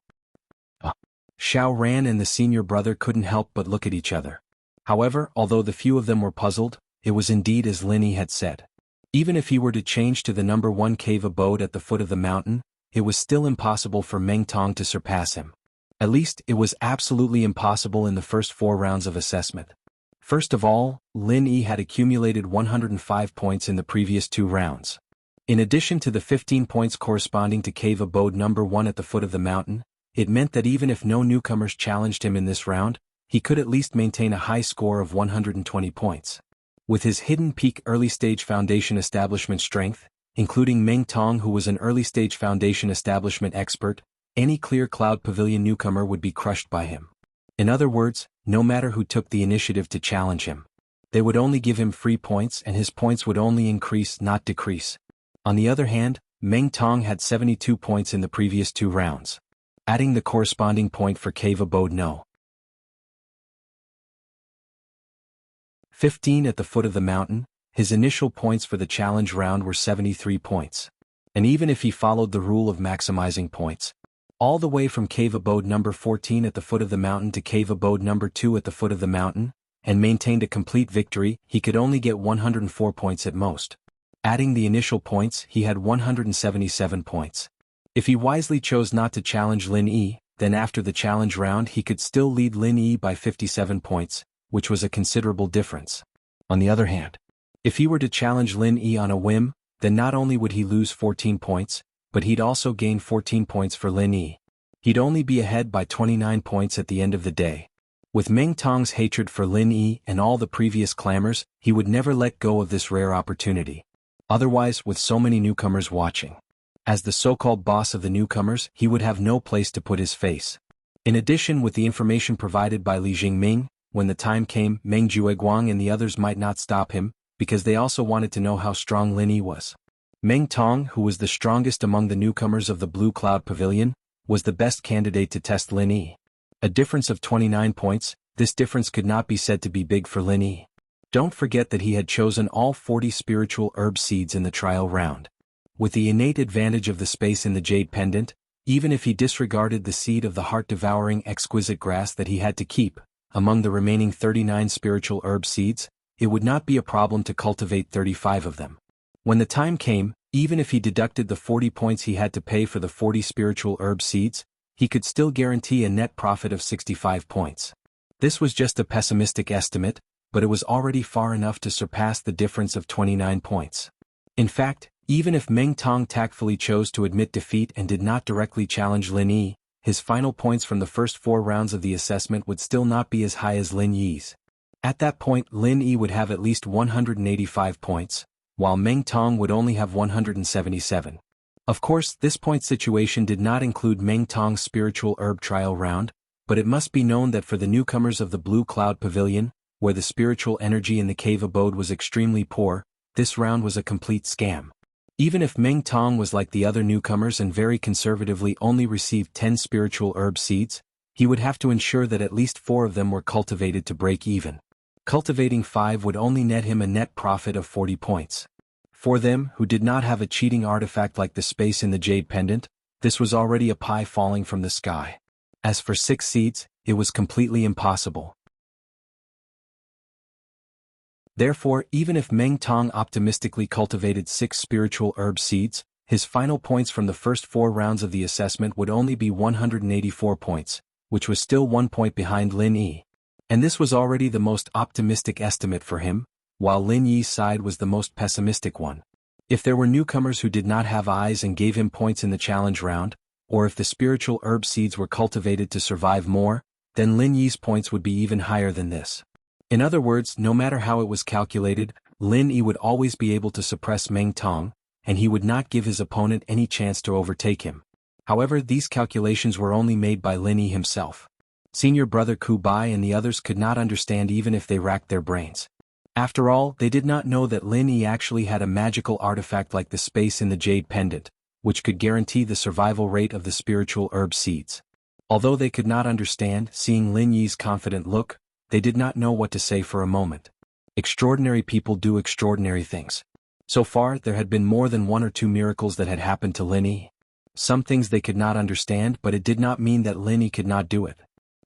Xiao Ran and the senior brother couldn't help but look at each other. However, although the few of them were puzzled, it was indeed as Lin Yi had said. Even if he were to change to the number 1 cave abode at the foot of the mountain, it was still impossible for Meng Tong to surpass him. At least, it was absolutely impossible in the first 4 rounds of assessment. First of all, Lin Yi had accumulated 105 points in the previous 2 rounds. In addition to the 15 points corresponding to cave abode number 1 at the foot of the mountain, it meant that even if no newcomers challenged him in this round, he could at least maintain a high score of 120 points. With his hidden peak early-stage foundation establishment strength, including Meng Tong, who was an early-stage foundation establishment expert, any Clear Cloud Pavilion newcomer would be crushed by him. In other words, no matter who took the initiative to challenge him, they would only give him free points and his points would only increase, not decrease. On the other hand, Meng Tong had 72 points in the previous 2 rounds. Adding the corresponding point for Cave Abode No. 15 at the foot of the mountain, his initial points for the challenge round were 73 points. And even if he followed the rule of maximizing points, all the way from Cave Abode number 14 at the foot of the mountain to Cave Abode number 2 at the foot of the mountain, and maintained a complete victory, he could only get 104 points at most. Adding the initial points, he had 177 points. If he wisely chose not to challenge Lin Yi, then after the challenge round he could still lead Lin Yi by 57 points, which was a considerable difference. On the other hand, if he were to challenge Lin Yi on a whim, then not only would he lose 14 points, but he'd also gain 14 points for Lin Yi. He'd only be ahead by 29 points at the end of the day. With Meng Tong's hatred for Lin Yi and all the previous clamors, he would never let go of this rare opportunity. Otherwise, with so many newcomers watching, as the so-called boss of the newcomers, he would have no place to put his face. In addition, with the information provided by Li Jingming, when the time came, Meng Jueguang and the others might not stop him, because they also wanted to know how strong Lin Yi was. Meng Tong, who was the strongest among the newcomers of the Blue Cloud Pavilion, was the best candidate to test Lin Yi. A difference of 29 points, this difference could not be said to be big for Lin Yi. Don't forget that he had chosen all 40 spiritual herb seeds in the trial round. With the innate advantage of the space in the jade pendant, even if he disregarded the seed of the heart-devouring exquisite grass that he had to keep, among the remaining 39 spiritual herb seeds, it would not be a problem to cultivate 35 of them. When the time came, even if he deducted the 40 points he had to pay for the 40 spiritual herb seeds, he could still guarantee a net profit of 65 points. This was just a pessimistic estimate, but it was already far enough to surpass the difference of 29 points. In fact, even if Meng Tong tactfully chose to admit defeat and did not directly challenge Lin Yi, his final points from the first 4 rounds of the assessment would still not be as high as Lin Yi's. At that point, Lin Yi would have at least 185 points, while Meng Tong would only have 177. Of course, this point situation did not include Meng Tong's spiritual herb trial round, but it must be known that for the newcomers of the Blue Cloud Pavilion, where the spiritual energy in the cave abode was extremely poor, this round was a complete scam. Even if Meng Tong was like the other newcomers and very conservatively only received 10 spiritual herb seeds, he would have to ensure that at least 4 of them were cultivated to break even. Cultivating 5 would only net him a net profit of 40 points. For them, who did not have a cheating artifact like the space in the jade pendant, this was already a pie falling from the sky. As for 6 seeds, it was completely impossible. Therefore, even if Meng Tong optimistically cultivated 6 spiritual herb seeds, his final points from the first 4 rounds of the assessment would only be 184 points, which was still 1 point behind Lin Yi. And this was already the most optimistic estimate for him, while Lin Yi's side was the most pessimistic one. If there were newcomers who did not have eyes and gave him points in the challenge round, or if the spiritual herb seeds were cultivated to survive more, then Lin Yi's points would be even higher than this. In other words, no matter how it was calculated, Lin Yi would always be able to suppress Meng Tong, and he would not give his opponent any chance to overtake him. However, these calculations were only made by Lin Yi himself. Senior brother Ku Bai and the others could not understand even if they racked their brains. After all, they did not know that Lin Yi actually had a magical artifact like the space in the jade pendant, which could guarantee the survival rate of the spiritual herb seeds. Although they could not understand, seeing Lin Yi's confident look, they did not know what to say for a moment. Extraordinary people do extraordinary things. So far, there had been more than 1 or 2 miracles that had happened to Lin Yi. Some things they could not understand, but it did not mean that Lin Yi could not do it.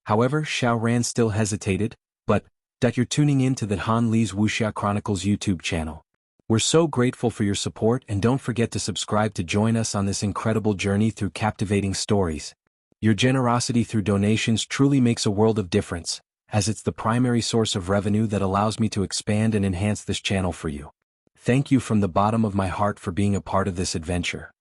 However, Xiao Ran still hesitated, but you're tuning in to the Han Li's Wuxia Chronicles YouTube channel. We're so grateful for your support, and don't forget to subscribe to join us on this incredible journey through captivating stories. Your generosity through donations truly makes a world of difference, as it's the primary source of revenue that allows me to expand and enhance this channel for you. Thank you from the bottom of my heart for being a part of this adventure.